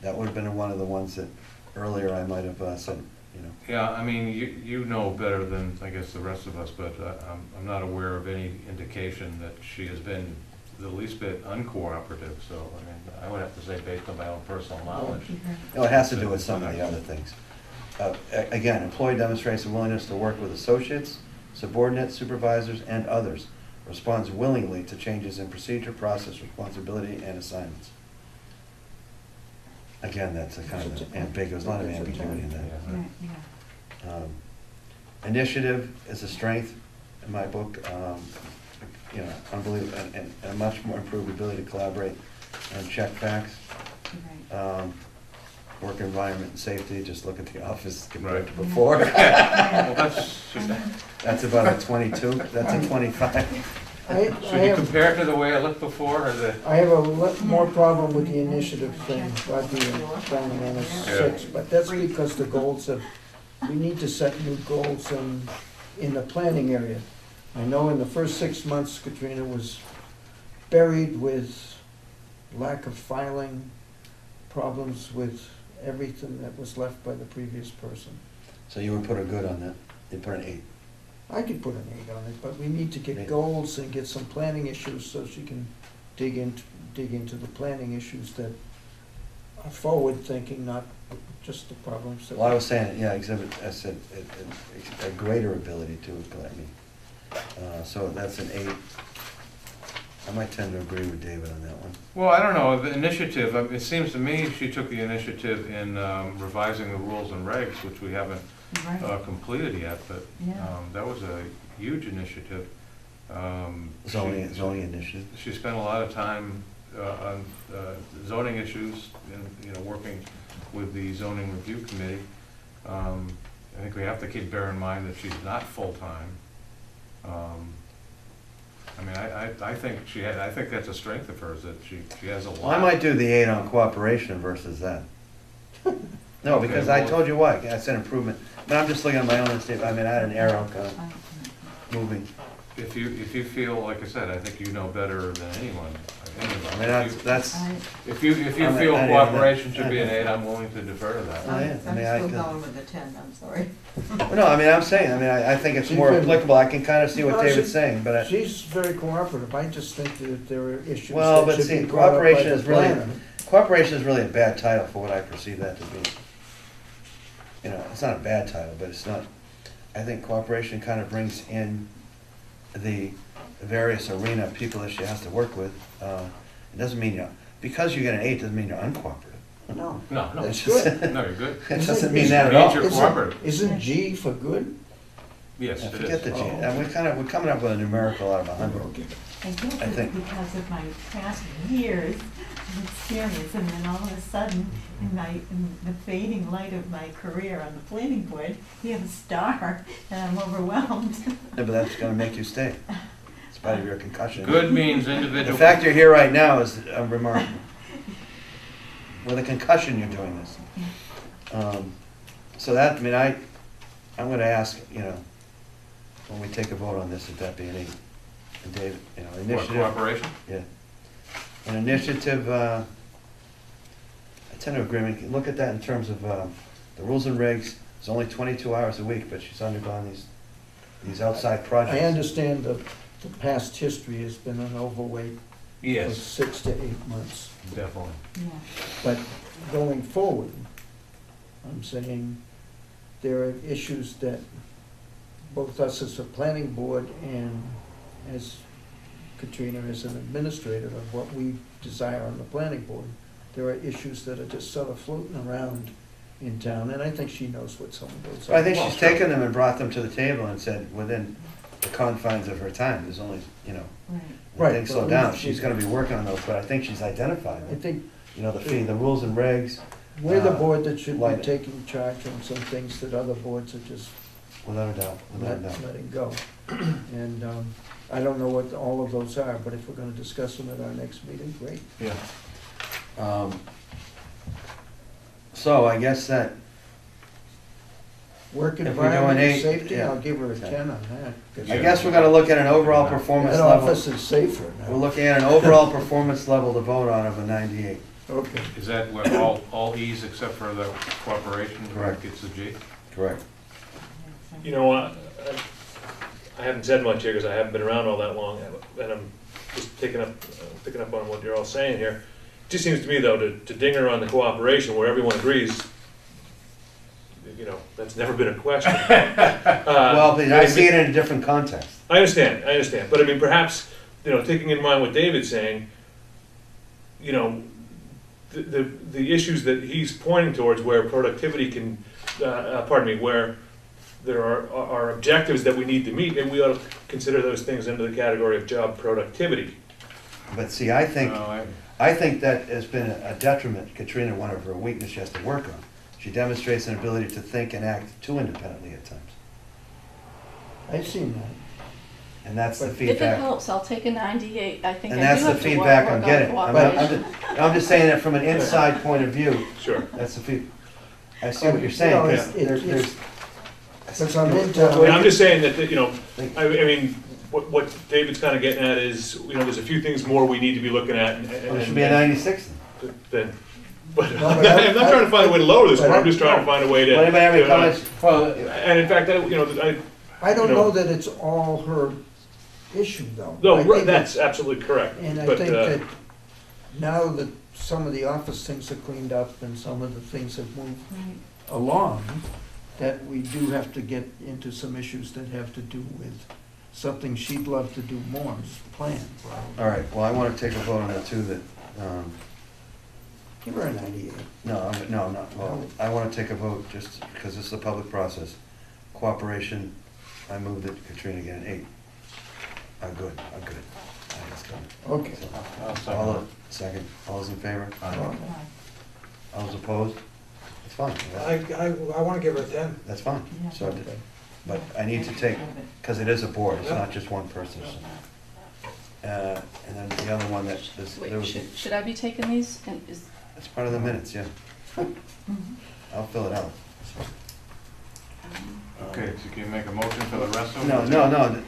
That would have been one of the ones that earlier I might have said, you know. Yeah, I mean, you know better than, I guess, the rest of us, but I'm not aware of any indication that she has been the least bit uncooperative, so, I mean, I would have to say, based on my own personal knowledge. No, it has to do with some of the other things. Again, employee demonstrates a willingness to work with associates, subordinates, supervisors, and others. Responds willingly to changes in procedure, process, responsibility, and assignments. Again, that's a kind of ambiguous, a lot of ambiguity in that. Right, yeah. Initiative is a strength in my book. Unbelievable, and a much more improved ability to collaborate and check facts. Right. Work environment and safety, just look at the office compared to Right. before. Well, that's, That's about a 22, that's a 25. should you compare it to the way I looked before, or the? I have a lot more problem with the initiative thing, Rodney and planning on a 6, but that's because the goals we need to set new goals in the planning area. I know in the first 6 months, Katrina was buried with lack of filing, problems with everything that was left by the previous person. So you would put a good on that, you'd put an 8. I could put an 8 on it, but we need to get goals and get some planning issues so she can dig into the planning issues that are forward-thinking, not just the problems that. Well, I was saying, yeah, I said, a greater ability to, so that's an 8. I might tend to agree with David on that one. Well, I don't know, the initiative, it seems to me she took the initiative in revising the rules and regs, which we haven't Right. completed yet, but Yeah. that was a huge initiative. Zoning initiative. She spent a lot of time on zoning issues and, working with the zoning review committee. I think we have to keep bear in mind that she's not full-time. I mean, I think that's a strength of hers, that she has a lot. Well, I might do the 8 on cooperation versus that. No, Okay, because I well- told you what, I said improvement, but I'm just looking at my own statement, I mean, I had an arrow kind of moving. If you feel, like I said, I think you know better than anyone. I mean, that's, If you I'm- feel I- I- cooperation should be an 8, I'm willing to defer to that. Oh, yeah. I mean, I I'm could- still going with the 10, I'm sorry. no, I mean, I'm saying, I think it's more applicable, I can kind of see what No, David's saying, but She's very cooperative, I just think that there are issues Well, but that should see, be brought up by cooperation the is really, planner. cooperation is really a bad title for what I perceive that to be. It's not a bad title, but it's not, I think cooperation kind of brings in the various arena of people that she has to work with, it doesn't mean because you get an 8 doesn't mean you're uncooperative. No. No, no, It's That's just- good. no, you're good. It doesn't mean that at all. Major cooperative. Isn't G for good? Yes, Yeah, it forget is. the G, Oh. and we're coming up with a numerical out of 100. Okay. I guess I it's think- because of my past years of experience, and then all of a sudden, in the fading light of my career on the planning board, you have a star, and I'm overwhelmed. Yeah, but that's gonna make you stay, in spite of your concussion. Good means The individual. fact you're here right now is remarkable. With a concussion, you're doing this. So that, I mean, I'm gonna ask, when we take a vote on this, that that be an 8. And David, What, initiative. cooperation? Yeah. An initiative, a tentative agreement, look at that in terms of the rules and regs. It's only 22 hours a week, but she's undergone these outside projects. I understand the past history has been an overweight for Yes, 6 to 8 months. definitely. Yeah. But going forward, I'm saying there are issues that both us as a planning board and as Katrina as an administrator of what we desire on the planning board, there are issues that are just sort of floating around in town, and I think she knows what some of those are. So I think she's taken them and brought them to the table and said, within the confines of her time, there's only, Right. when Right, things slow but down, we- she's gonna be working on those, but I think she's identified I them. think The fee, the rules and regs, we're the board that should be light it. taking charge on some things that other boards are just without a doubt, without a doubt. letting go. And I don't know what all of those are, but if we're gonna discuss them at our next meeting, great. Yeah. So I guess that, Work If we're environment doing and 8, safety, yeah. I'll give her a Okay. 10 on that. 'cause I guess we're gonna look at an overall That performance level. office is safer We're now. looking at an overall performance level to vote on of a 98. Okay. Is that what, all E's except for the cooperation? Correct. Gets the G? Correct. You know what, I haven't said much here because I haven't been around all that long, and I'm just picking up on what you're all saying here. It just seems to me, though, to ding her on the cooperation where everyone agrees, that's never been a question. Well, but I see it in a different context. I understand, but I mean, perhaps, taking in mind what David's saying, the issues that he's pointing towards where productivity can, where there are objectives that we need to meet, and we ought to consider those things under the category of job productivity. But see, I think, No, I think that has been a detriment. Katrina, one of her weaknesses she has to work on. She demonstrates an ability to think and act too independently at times. I've seen that. And that's the If it feedback. helps, I'll take a 98. I think And I that's do the have to work feedback on I'm getting. cooperation. I'm just saying that from an inside point of view. Sure. That's the feed. I see what you're saying. No, 'Cause Since I'm in town. And I'm just saying that, I mean, what David's kind of getting at is, there's a few things more we need to be looking at. Well, it should be a 96 then. But No, I'm but I- not trying to find a way to lower this but one, I'm I- just trying to find a way to. Well, anybody have any to, comments? Well, And in fact, I don't you know- know that it's all her issue, though. no, I think that's absolutely correct. And I But, think that now that some of the office things are cleaned up and some of the things have moved Right. along, that we do have to get into some issues that have to do with something she'd love to do more, is plan. All right, well, I want to take a vote on that too, that, Give her a 98. no, well, I want to take a vote just because this is a public process. Cooperation, I move that Katrina get an 8. I'm good. I think it's good. Okay. So, all second, all those in favor? All those opposed? It's fine. I wanna give her a 10. That's fine. Yeah. So, but I need to take, because it is a board, it's not just one person. And then the other one that is, there Wait, was, should I be taking these? And is, it's part of the minutes, yeah. I'll fill it out. okay, so can you make a motion for the rest of No, them?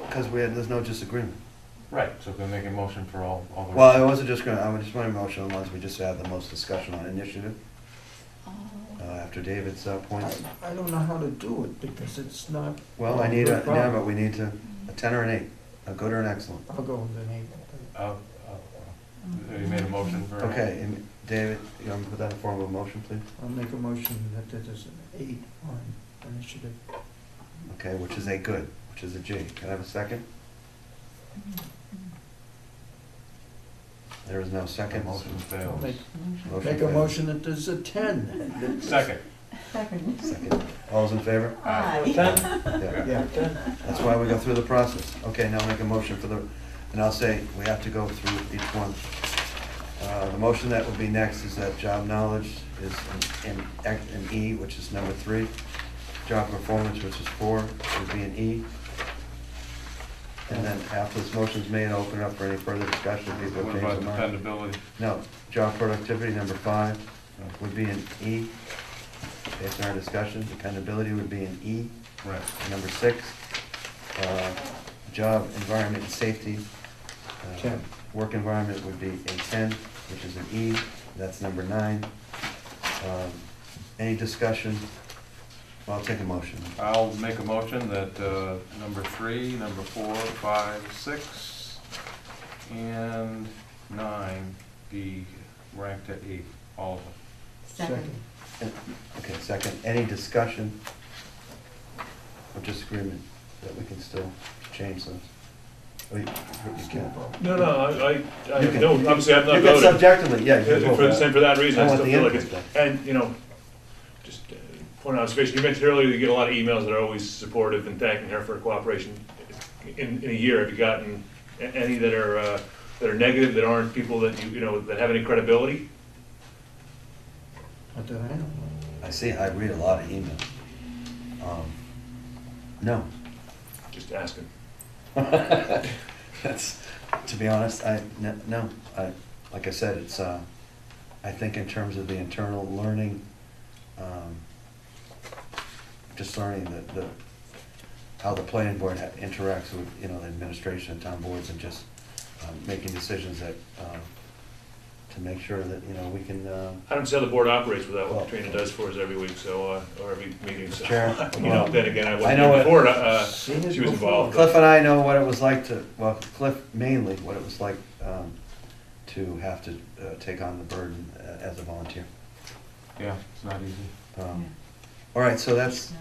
because there's no disagreement. Right, so can we make a motion for all the. Well, I wasn't just gonna, I just want to motion on the ones we just had the most discussion on initiative, after David's points. I don't know how to do it because it's not. Well, I need a, yeah, but we need to, a 10 or an 8, a good or an excellent. I'll go with an 8. You made a motion for. Okay, and David, you want to put that in form of a motion, please? I'll make a motion that there's an 8 on initiative. Okay, which is a good, which is a G. Can I have a second? There is no second. Motion fails. Make Motion a failed. motion that there's a 10. Second. Second. Second. All's in favor? Aye. Yeah. Yeah, 10. That's why we go through the process. Okay, now make a motion for the, and I'll say, we have to go through each one. The motion that will be next is that job knowledge is in E, which is number 3. Job performance, which is 4, would be an E. And then after this motion's made, I'll open it up for any further discussion. People What have about changed their mind. dependability? No, job productivity, number 5, would be an E. Based on our discussion, dependability would be an E. Right. Number 6, job environment and safety. 10. Work environment would be a 10, which is an E. That's number 9. Any discussion? Well, I'll take a motion. I'll make a motion that number 3, number 4, 5, 6, and 9 be ranked at E, all of them. Second. Okay, second. Any discussion or disagreement that we can still change those? Oh, you can. No, I You can- no, obviously I'm not You can voting. subjectively, yeah. you can vote. For the same, for that reason, I I want still the feel like input, it's, and, you know, just point out, observation, you mentioned earlier, you get a lot of emails that are always supportive and thanking her for her cooperation. In a year, have you gotten any that are negative, that aren't people that you know, that have any credibility? Not that I know. I see, I read a lot of emails. No. Just asking. That's, to be honest, no, like I said, it's, I think in terms of the internal learning, just learning how the planning board interacts with, you know, the administration and town boards, and just making decisions that, to make sure that, you know, we can, I don't see how the board operates without Well- what Katrina does for us every week, so, or every meeting, so. Chair, You know, then again, I I wasn't know here it- before, Seen it she was before. involved. Cliff and I know what it was like to, well, Cliff mainly, what it was like to have to take on the burden as a volunteer. Yeah, it's not easy. All right, so that's,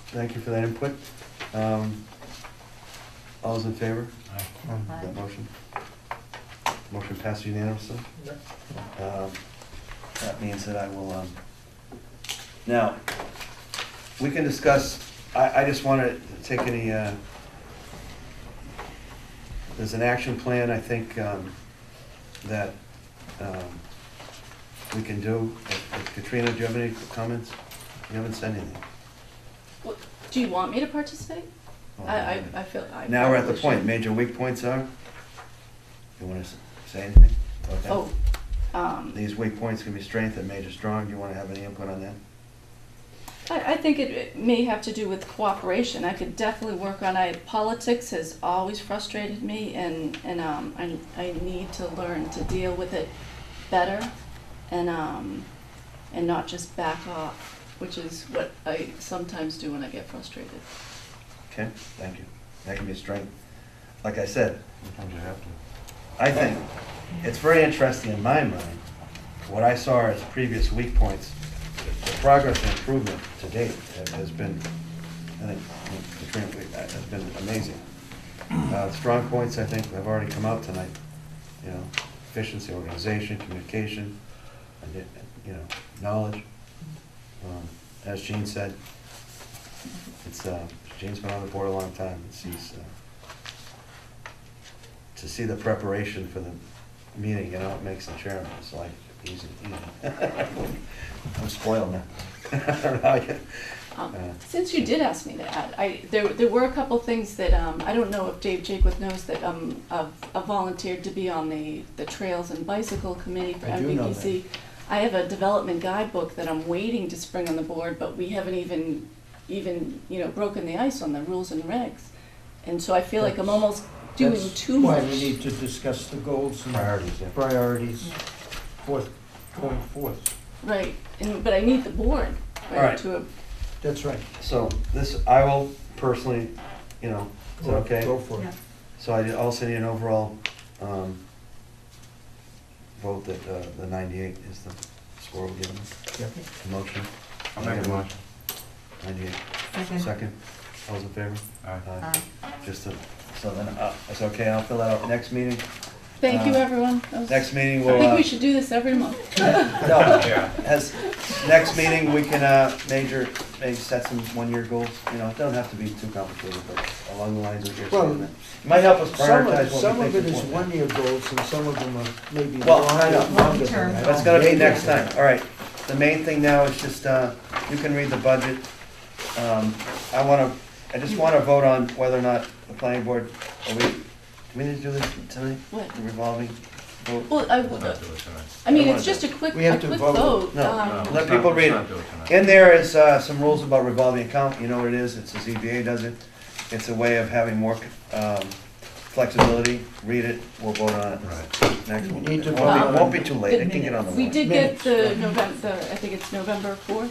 thank you for that input. All those in favor? of that motion? Motion passed unanimously? That means that I will, now, we can discuss, I just want to take any, there's an action plan, I think, that we can do. Katrina, do you have any comments? You haven't said anything. Well, do you want me to participate? I feel. I Now we're at the probably point, should. major weak points are? You want to say anything about that? Oh, These weak points can be strength and major strong. Do you want to have any input on that? I think it may have to do with cooperation. I could definitely work on it. Politics has always frustrated me, and I need to learn to deal with it better, and not just back off, which is what I sometimes do when I get frustrated. Okay, thank you. That can be a strength. Like I said, Sometimes you have to. I think it's very interesting in my mind, what I saw as previous weak points, the progress and improvement to date has been, I think, Katrina, has been amazing. Strong points, I think, have already come out tonight. You know, efficiency, organization, communication, and, you know, knowledge. As Gene said, it's, Gene's been on the board a long time, and sees, to see the preparation for the meeting, you know, it makes the chairman, it's like, easy. I'm spoiled now. I don't know how you- Since you did ask me to add, there were a couple things that, I don't know if Dave Jakewood knows that I've volunteered to be on the Trails and Bicycle Committee for I do know MVPC. I have a development guidebook that I'm waiting to spring on the board, but we haven't even, you know, broken the ice on the rules and regs. And so I feel like I'm almost doing too much. That's why we need to discuss the goals and Priorities, yeah. priorities going forth. Right, but I need the board, All right. to, That's right. So this, I will personally, you know, is that okay? Go for it. Yeah. So I also need an overall vote that the 98 is the score we're giving. Yep. Motion. I'll make a motion. 98. Second. Second. All those in favor? Aye. Aye. Just to So then, it's okay, I'll fill that out next meeting. Thank you, everyone. That was- Next meeting, I we'll, think we should do this every month. no, next meeting, we can, maybe set some one-year goals, you know, it doesn't have to be too complicated, but along the lines of your Well, statement. It might help us prioritize Some what of we it think is is important. one-year goals, and some of them are maybe Well, I know. longer than that. That's gonna be next time, all right. The main thing now is just, you can read the budget. I just wanna vote on whether or not the planning board, we need to do this tonight? What? The revolving vote? Well, I would, I mean, it's just a quick We have to vote. vote. No, let people read it. In there is some rules about revolving account, you know what it is, it's a ZBA does it. It's a way of having more flexibility, read it, we'll vote on it. Next You one. need to It vote won't on be- won't be the too late, it can get on the We warrant. did get Minutes. the November, I think it's November 4th,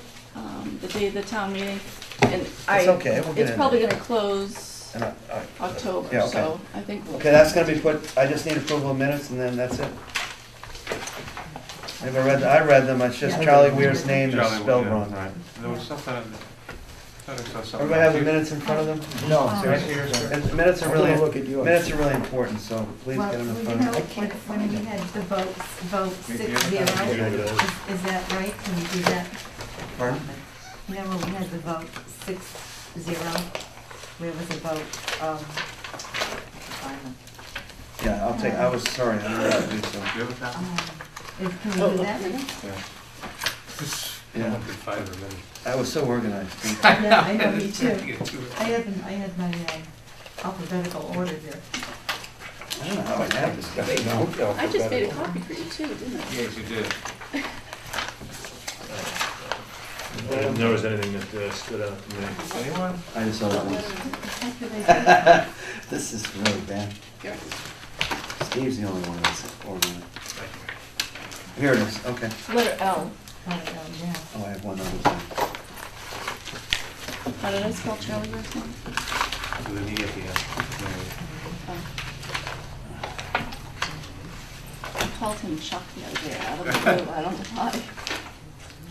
the day of the town meeting, and I. It's okay, we'll get It's in probably there. gonna close And yeah, October, okay. so I think we'll. Okay, that's gonna be put, I just need approval of minutes and then that's it. I read them, it's just Yeah. Charlie Weir's name is Charlie, spelled yeah, wrong. right. There was something, I thought I saw something. Everybody have the minutes in front of them? No, Right seriously. here, and minutes are I'm really, gonna look at yours. minutes are really important, so please Well, get them in you front know, of them. when we had the vote 6-0, is that right? Can you do that? Pardon? You know, when we had the vote 6-0, where was the vote, Yeah, I'll take, I was sorry, I didn't have to do so. Do you have a copy? can we do that? Yeah, Five or minutes. I was so organized. Yeah, I know, me too. Get to it. I had my alphabetical order here. I don't know how I have this. I just made a copy for you too, didn't I? Yes, you did. I didn't notice anything that stood out to me. Anyone? I just saw that once. What did I do? This is really bad. Here. Steve's the only one that's organized. Here it is, okay. Letter L. Yeah. Oh, I have one other thing. How did I spell Charlie Weir's name? With an E at the end. Oh. I called him Chuck the other day, out of the blue, I don't know why.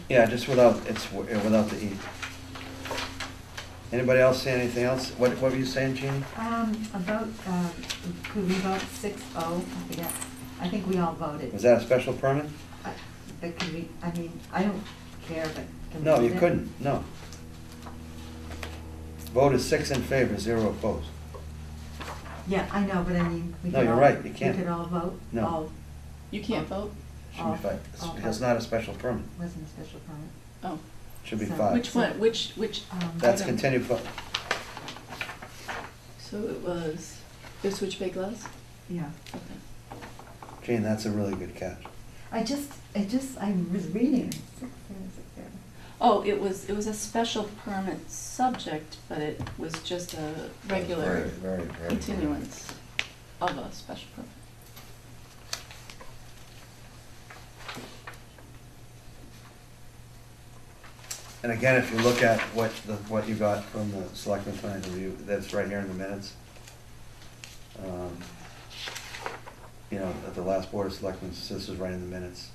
Yeah, just without, without the E. Anybody else say anything else? What were you saying, Jeannie? About, could we vote 6-0? I forget. I think we all voted. Was that a special permit? But could we, I mean, I don't care, but can we No, do you that? couldn't, no. Vote is 6 in favor, 0 opposed. Yeah, I know, but I mean, we No, could you're all, right, you can't. we could all vote? No. Oh, You can't vote? Should be 5. It's not a special permit. wasn't a special permit. Oh, Should be So- 5. which one, which, That's item? continued, So it was Ipswich Bay Glass? Yeah. Okay. Jane, that's a really good catch. I was reading. Oh, it was a special permit subject, but it was just a regular Very, very. continuance of a special permit. And again, if you look at what you got from the selectmen plan review, that's right here in the minutes. You know, at the last board of selectmen, this is right in the minutes,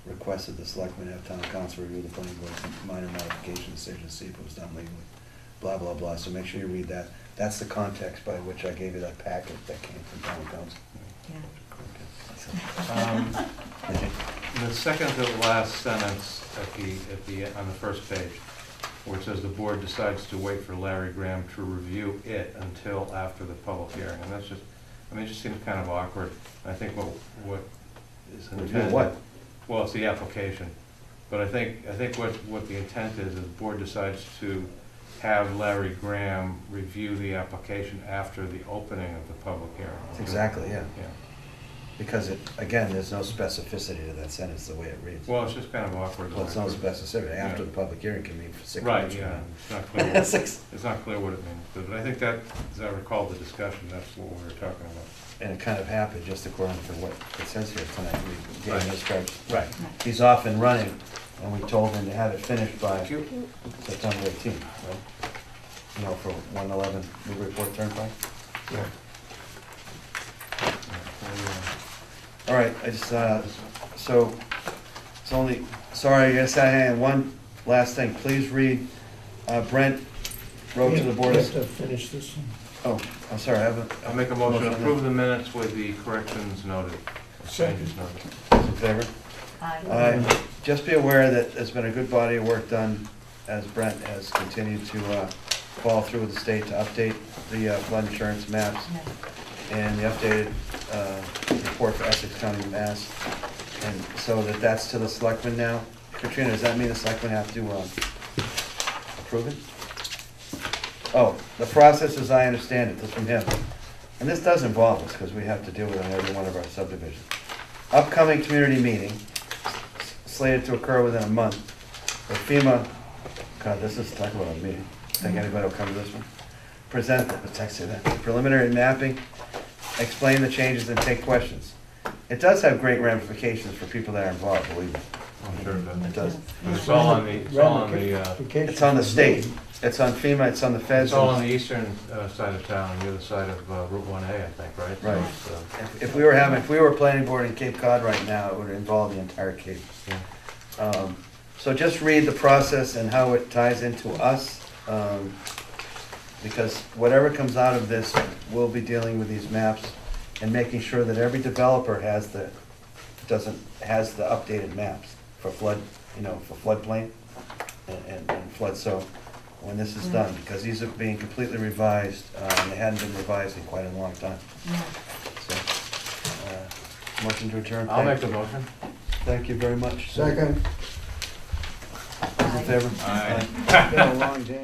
requested the selectmen have town council review the planning board's minor modification decision to see if it was done legally, blah, blah, blah. So make sure you read that. That's the context by which I gave you that packet that came from town council. The second to the last sentence on the first page, where it says the board decides to wait for Larry Graham to review it until after the public hearing, and that's just, I mean, it just seems kind of awkward. I think what is Review intended. what? Well, it's the application, but I think what the intent is the board decides to have Larry Graham review the application after the opening of the public hearing. Exactly, yeah. Yeah. Because again, there's no specificity to that sentence, the way it reads. Well, it's just kind of awkward. Well, it's no specificity. After the public hearing can mean for 6 Right, months. from yeah, now. it's not clear, what- Six. it's not clear what it means, but I think that, as I recall the discussion, that's what we were talking about. And it kind of happened just according to what it says here tonight. We gave him this charge. Right. He's off and running, and we told him to have it finished by September 18th, right? You know, for 111 Newburyport Turnpike. Yeah. All right, I just, so, it's only, sorry, yes, I had one last thing. Please read, Brent wrote to the board. We have to finish this one. Oh, I'm sorry, I haven't. I'll make a motion to approve the minutes with the corrections noted, changes noted. Those in favor? I, Just be aware that there's been a good body of work done as Brent has continued to follow through with the state to update the flood insurance maps and the updated report for Essex County, Mass. And so that's to the selectmen now. Katrina, does that mean the selectmen have to approve it? Oh, the process as I understand it, this from him, and this does involve us because we have to deal with it on every one of our subdivisions. Upcoming community meeting, slated to occur within a month. The FEMA, God, this is, talk about a meeting. Think anybody will come to this one? Present, the text say that, preliminary mapping, explain the changes and take questions. It does have great ramifications for people that are involved, believe me. I'm sure it It does. It's all on the, It's on the state, it's on FEMA, it's on the feds. it's all on the eastern side of town, the other side of Route 1A, I think, right? So Right. it's, If we were planning board in Cape Cod right now, it would involve the entire Cape. So just read the process and how it ties into us, because whatever comes out of this, we'll be dealing with these maps and making sure that every developer has the updated maps for flood, for floodplain and flood. So when this is done, because these are being completely revised, and they hadn't been revised in quite a long time. So, motion to adjourn. I'll make the motion. Thank you very much. Second. Those in favor? Aye. It's been a long day.